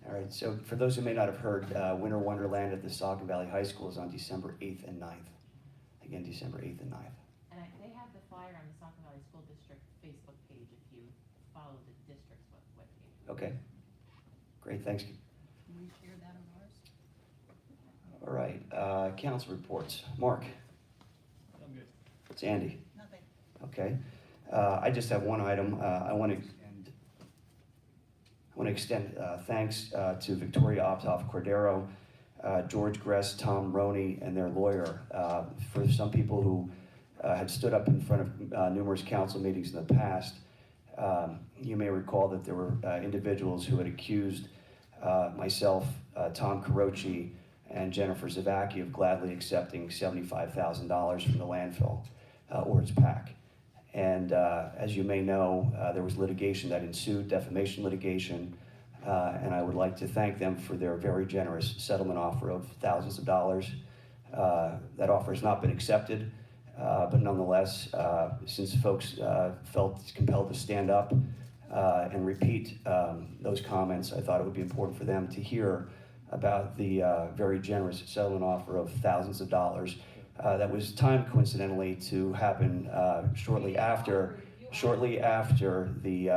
All right, so for those who may not have heard, Winter Wonderland at the Saucon Valley High School is on December 8th and 9th. Again, December 8th and 9th. And they have the flyer on the Saucon Valley School District Facebook page if you follow the district's webpage. Okay. Great, thanks. Can we share that on ours? All right, council reports. Mark? I'm good. It's Andy. Nothing. Okay. I just have one item. I want to extend thanks to Victoria Optoff Cordero, George Gress, Tom Roney, and their lawyer. For some people who had stood up in front of numerous council meetings in the past, you may recall that there were individuals who had accused myself, Tom Carochi, and Jennifer Zavacki of gladly accepting $75,000 from the landfill or its PAC. And as you may know, there was litigation that ensued, defamation litigation, And I would like to thank them for their very generous settlement offer of thousands of dollars. That offer has not been accepted, but nonetheless, since folks felt compelled to stand up and repeat those comments, I thought it would be important for them to hear about the very generous settlement offer of thousands of dollars that was timed coincidentally to happen shortly after the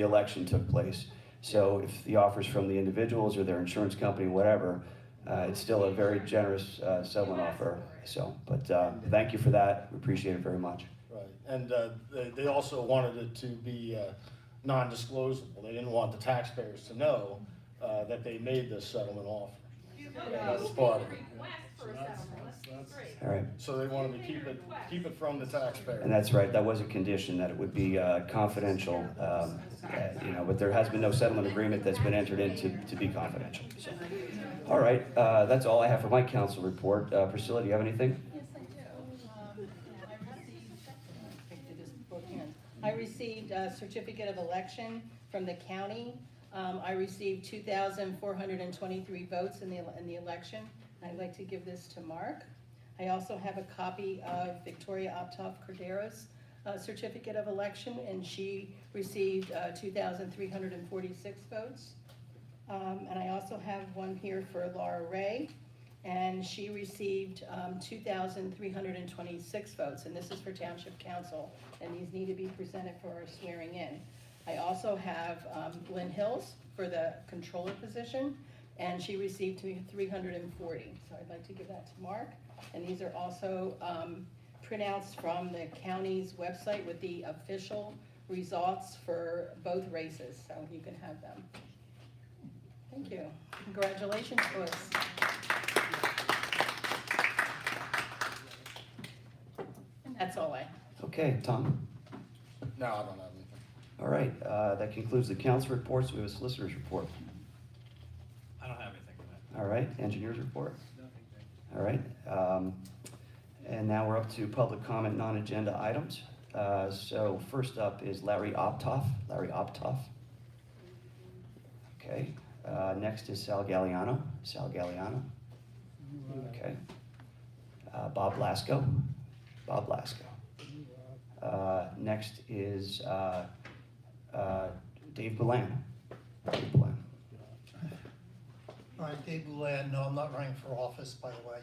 election took place. So if the offers from the individuals or their insurance company, whatever, it's still a very generous settlement offer. So, but thank you for that. We appreciate it very much. Right, and they also wanted it to be non-disclosable. They didn't want the taxpayers to know that they made this settlement offer. That was part of it. All right. So they wanted to keep it from the taxpayer. And that's right, that was a condition, that it would be confidential, but there has been no settlement agreement that's been entered into to be confidential. So, all right, that's all I have for my council report. Priscilla, do you have anything? Yes, I do. I received a certificate of election from the county. I received 2,423 votes in the election. I'd like to give this to Mark. I also have a copy of Victoria Optoff-Cordero's certificate of election, and she received 2,346 votes. And I also have one here for Laura Ray, and she received 2,326 votes, and this is for Township Council, and these need to be presented for our swearing in. I also have Lynn Hills for the controller position, and she received 340. So I'd like to give that to Mark. And these are also printouts from the county's website with the official results for both races, so you can have them. Thank you. Congratulations to us. And that's all I have. Okay, Tom? No, I don't have anything. All right, that concludes the council reports. We have a solicitor's report. I don't have anything for that. All right, engineer's report. All right, and now we're up to public comment, non-agenda items. So first up is Larry Optoff. Larry Optoff. Okay, next is Sal Galliano. Sal Galliano. Okay. Bob Blasco. Bob Blasco. Next is Dave Boulan. Dave Boulan. All right, Dave Boulan. No, I'm not running for office, by the way.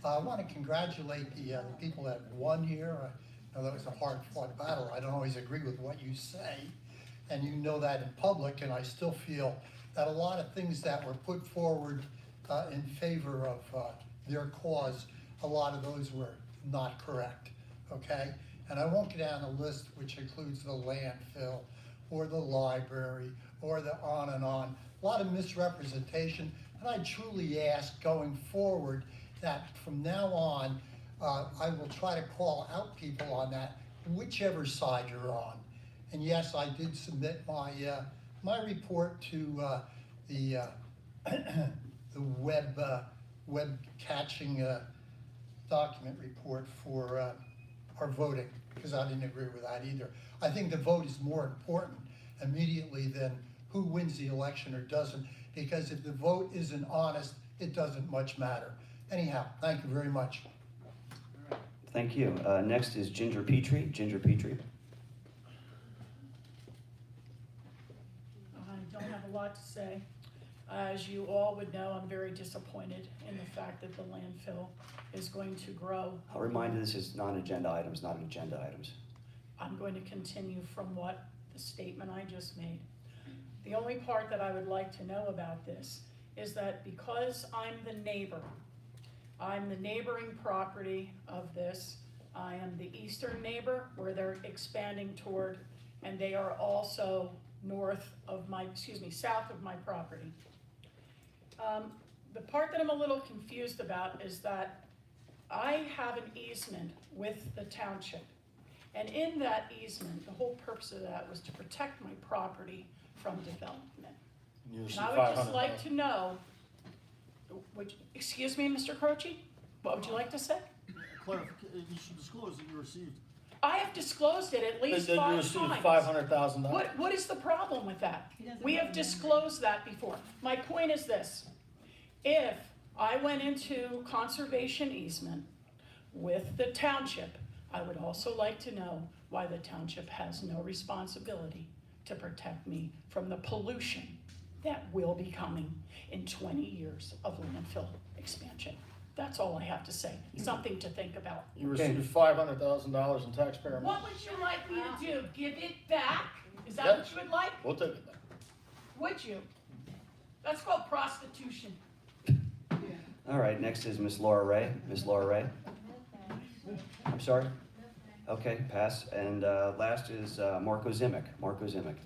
I want to congratulate the people that won here. I know that was a hard-fought battle. I don't always agree with what you say, and you know that in public, and I still feel that a lot of things that were put forward in favor of their cause, a lot of those were not correct, okay? And I won't get down the list, which includes the landfill, or the library, or the on and on. A lot of misrepresentation, and I truly ask going forward that from now on, I will try to call out people on that, whichever side you're on. And yes, I did submit my my report to the the web catching document report for our voting, because I didn't agree with that either. I think the vote is more important immediately than who wins the election or doesn't, because if the vote isn't honest, it doesn't much matter. Anyhow, thank you very much. Thank you. Next is Ginger Petrie. Ginger Petrie. I don't have a lot to say. As you all would know, I'm very disappointed in the fact that the landfill is going to grow. I'll remind you, this is non-agenda items, not agenda items. I'm going to continue from what the statement I just made. The only part that I would like to know about this is that because I'm the neighbor, I'm the neighboring property of this. I am the eastern neighbor where they're expanding toward, and they are also south of my property. The part that I'm a little confused about is that I have an easement with the township. And in that easement, the whole purpose of that was to protect my property from development. And I would just like to know, excuse me, Mr. Croce, what would you like to say? You should disclose that you received I have disclosed it at least Then you 5 received times. $500,000. What is the problem with that? He doesn't We have remember. disclosed that before. My point is this: if I went into conservation easement with the township, I would also like to know why the township has no responsibility to protect me from the pollution that will be coming in 20 years of landfill expansion. That's all I have to say. Something to think about. You received $500,000 in taxpayer money. What would you like me to do? Give it back? Is that Yes. what you would like? We'll take it back. Would you? That's called prostitution. All right, next is Miss Laura Ray. Miss Laura Ray. I'm sorry? Okay, pass. And last is Marco Zimic. Marco Zimic.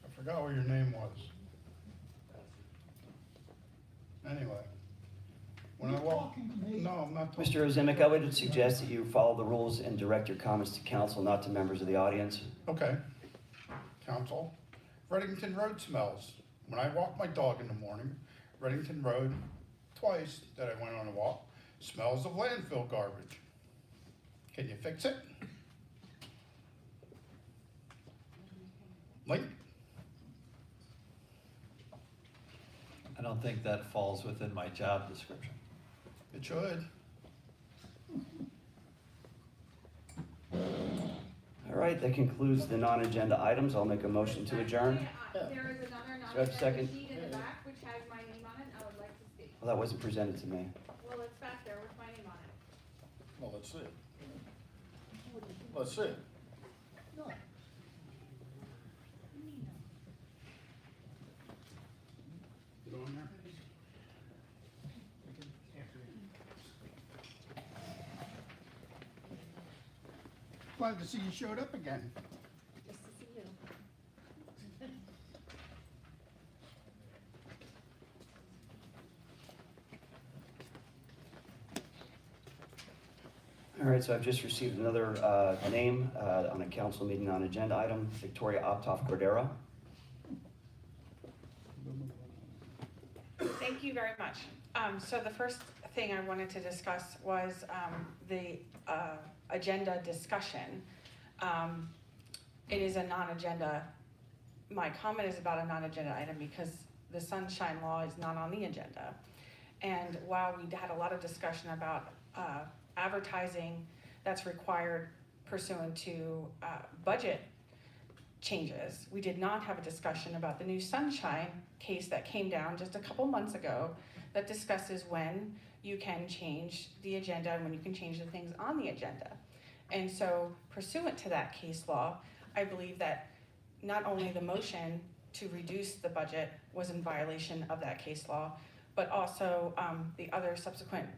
I forgot what your name was. Anyway. When I walk, no, I'm not talking. Mr. Zimic, I would suggest that you follow the rules and direct your comments to council, not to members of the audience. Okay. Council, Reddington Road smells. When I walk my dog in the morning, Reddington Road, twice that I went on a walk, smells of landfill garbage. Can you fix it? Link? I don't think that falls within my job description. It should. All right, that concludes the non-agenda items. I'll make a motion to adjourn. There is another Do I have a second? non-agenda sheet in the back which has my name on it. I would like to speak. Well, that wasn't presented to me. Well, it's back there with my name on it. Well, let's see it. Let's see it. Glad to see you showed up again. Just to see you. All right, so I've just received another name on a council meeting non-agenda item, Victoria Optoff Cordero. Thank you very much. So the first thing I wanted to discuss was the agenda discussion. It is a non-agenda, my comment is about a non-agenda item because the sunshine law is not on the agenda. And while we had a lot of discussion about advertising that's required pursuant to budget changes, we did not have a discussion about the new sunshine case that came down just a couple months ago that discusses when you can change the agenda and when you can change the things on the agenda. And so pursuant to that case law, I believe that not only the motion to reduce the budget was in violation of that case law, but also the other subsequent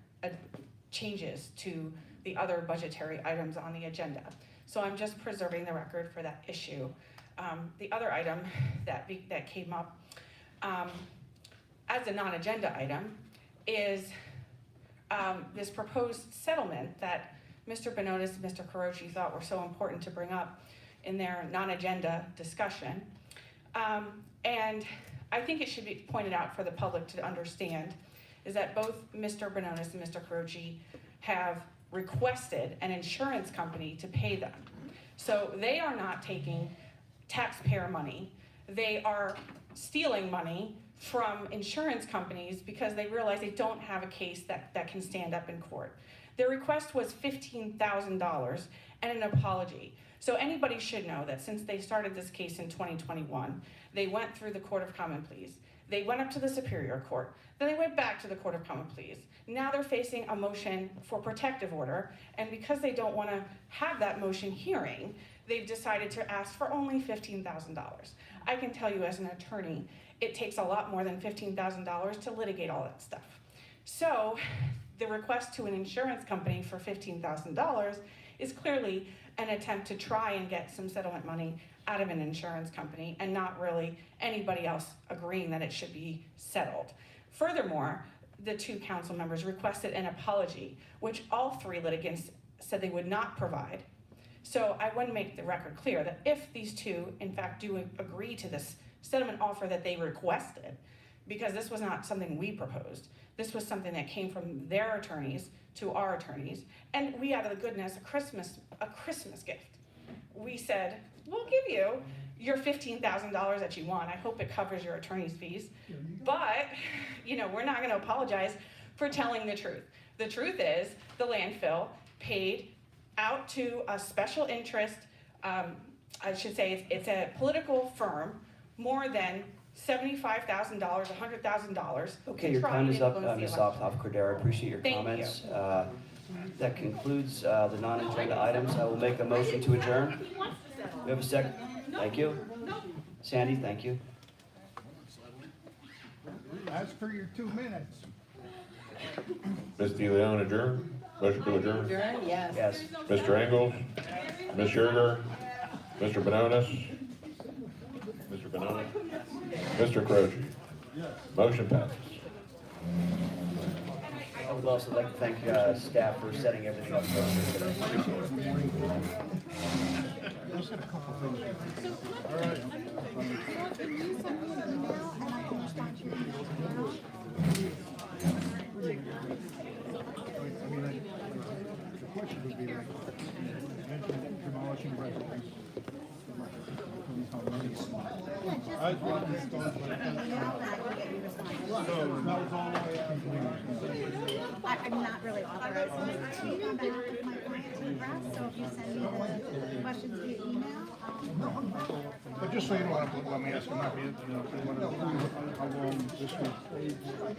changes to the other budgetary items on the agenda. So I'm just preserving the record for that issue. The other item that came up as a non-agenda item is this proposed settlement that Mr. Benonis and Mr. Carochi thought were so important to bring up in their non-agenda discussion. And I think it should be pointed out for the public to understand is that both Mr. Benonis and Mr. Carochi have requested an insurance company to pay them. So they are not taking taxpayer money. They are stealing money from insurance companies because they realize they don't have a case that can stand up in court. Their request was $15,000 and an apology. So anybody should know that since they started this case in 2021, they went through the Court of Common Pleas. They went up to the Superior Court. Then they went back to the Court of Common Pleas. Now they're facing a motion for protective order, and because they don't want to have that motion hearing, they've decided to ask for only $15,000. I can tell you as an attorney, it takes a lot more than $15,000 to litigate all that stuff. So the request to an insurance company for $15,000 is clearly an attempt to try and get some settlement money out of an insurance company and not really anybody else agreeing that it should be settled. Furthermore, the two council members requested an apology, which all three litigants said they would not provide. So I want to make the record clear that if these two, in fact, do agree to this settlement offer that they requested, because this was not something we proposed, this was something that came from their attorneys to our attorneys, and we, out of the goodness, a Christmas gift. We said, we'll give you your $15,000 that you want. I hope it covers your attorney's fees. But, we're not gonna apologize for telling the truth. The truth is, the landfill paid out to a special interest, I should say it's a political firm, more than $75,000, $100,000. Okay, your time is up, Ms. Cordero. I appreciate your Thank comments. That concludes the non-agenda items. I will make a motion to adjourn. We have a second. Thank you. Sandy, thank you. As for your 2 minutes. Ms. DeLeon adjourn, motion to adjourn. Adjourn, yes. Yes. Mr. Engels, Ms. Sugar, Mr. Bononis, Mr. Croce. Motion passes. I would also like to thank staff for setting everything up for us today. The question would be like, demolishing residence. I just wanted to start I'm not really authorized to speak on behalf of my client to the press, so if you send me the questions via email, But just so you know, let me ask, how long this would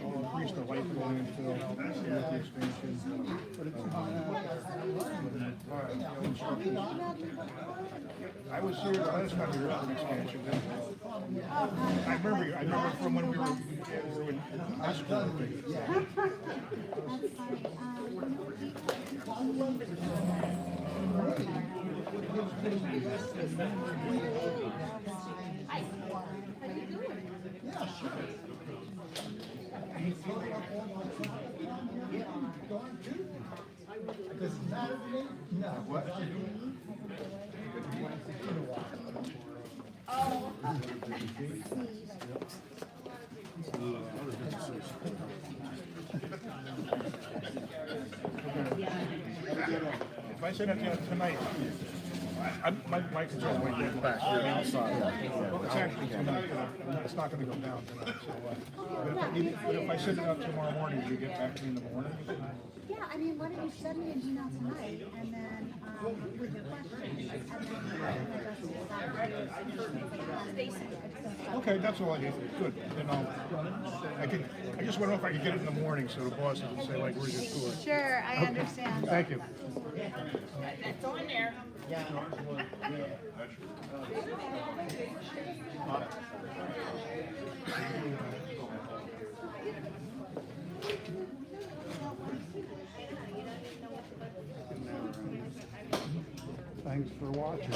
increase the life of the landfill with the expansion? I was here the last time we were at the expansion. I remember from when we were in high school. If I send it to you tonight, my concern might get back here outside. It's actually tonight, it's not gonna go down tonight, so, but if I send it out tomorrow morning, do you get back to me in the morning? yeah, I mean, why don't you send me an email tonight, and then, with your questions, and then Okay, that's all I need, good, then I just wanna know if I can get it in the morning, so the boss doesn't say like, where's your tour? Sure, I understand. Thank you. It's on there. Thanks for watching.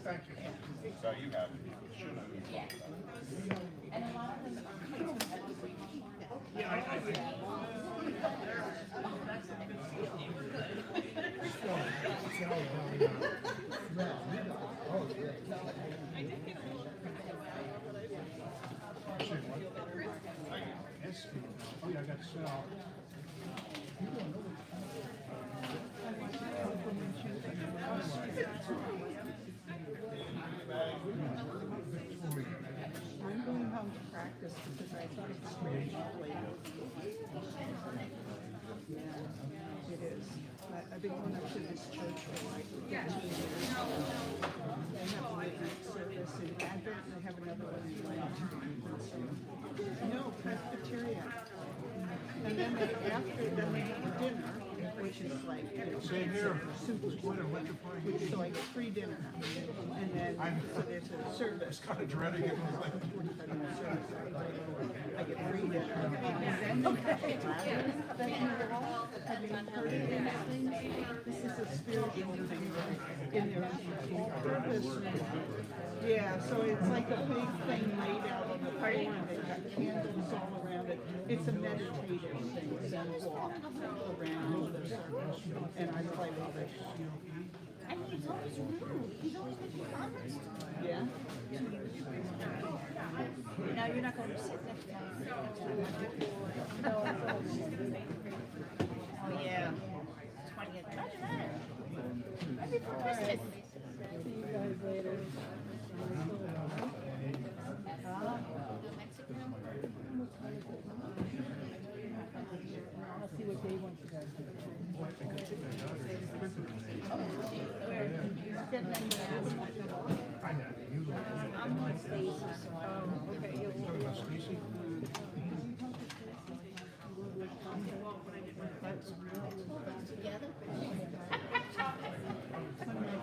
Thank you. So you have. And a lot of them Oh, yeah, I got to sell. I'm going home to practice because I thought it was really late. Yeah, it is. I've been going up to this church for like 15 years. They have a midnight service in Advent, and they have another one in Lent. No, Presbyterian. And then they have dinner, which is like, Same here. super which so I get free dinner. And then, so there's a service. Kind of dreading it. I get free dinner. And then have you heard of these things? This is a spiritual thing in their purpose. Yeah, so it's like a big thing laid out on the floor and they've got candles all around it. It's a meditative thing, and walk around the circle. And I love it. And he's always rude. He's always making comments. Yeah? No, you're not going to sit next to me. Oh, yeah. 20th. Ready for Christmas. See you guys later. I'll see what day wants you guys to I'm with Stacy, so one of my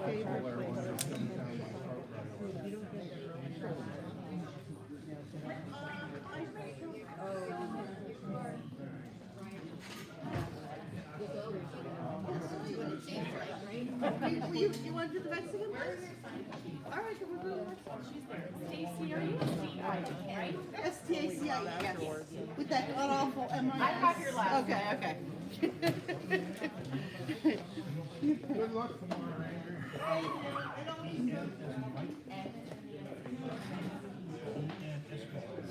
favorite places. You don't get You want to do the Mexican place? All right, then we'll do the Mexican. Stacy, are you SeWyCo, right? S-T-A-C-I, yes. With that god-awful M-I-S. I have your last Okay, okay. Good luck tomorrow,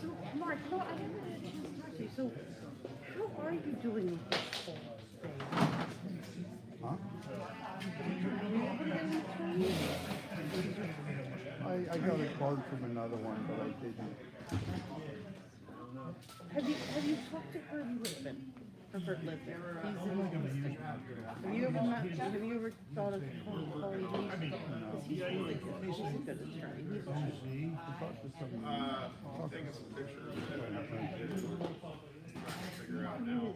So, Mark, no, I haven't had a chance to talk to you. So, how are you doing with this whole thing? Huh? I got a card from another one, but I didn't. Have you talked to Herb Lippman? Herbert Lippman. Have you ever thought of calling me? Because he's really good. He's a good attorney. He's Taking some pictures. Figure out now.